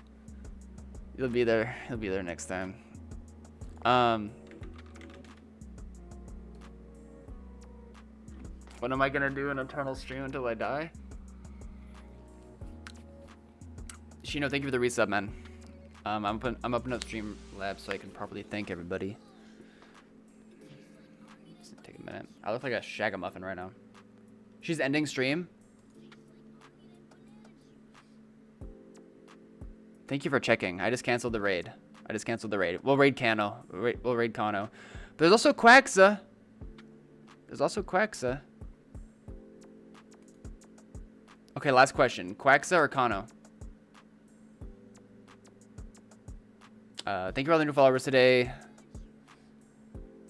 He'll be there. He'll be there next time. What am I gonna do an eternal stream until I die? Shino, thank you for the resub, man. I'm opening up Streamlabs so I can properly thank everybody. Take a minute. I look like a shagamuffin right now. She's ending stream. Thank you for checking. I just canceled the raid. We'll raid Kano. We'll raid Kano. But there's also Quaxa. Okay, last question. Quaxa or Kano? Thank you for all the new followers today.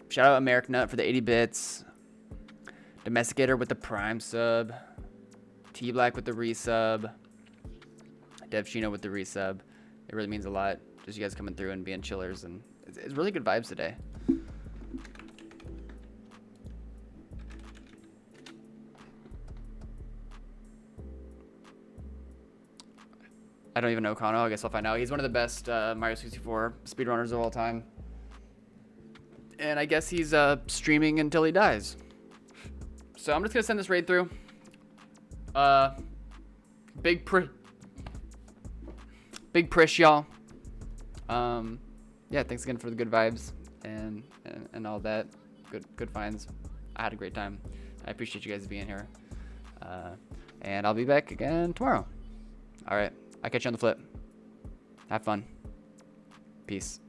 Shout out American Nut for the 80 bits. Domesticator with the Prime sub. T Black with the resub. Dev Chino with the resub. It really means a lot. Just you guys coming through and being chillers, and it's really good vibes today. I don't even know Kano. I guess I'll find out. He's one of the best Mario 64 speedrunners of all time. And I guess he's streaming until he dies. So I'm just going to send this raid through. Big prish, y'all. Yeah, thanks again for the good vibes and all that. Good finds. I had a great time. I appreciate you guys being here. And I'll be back again tomorrow. All right. I'll catch you on the flip. Have fun. Peace.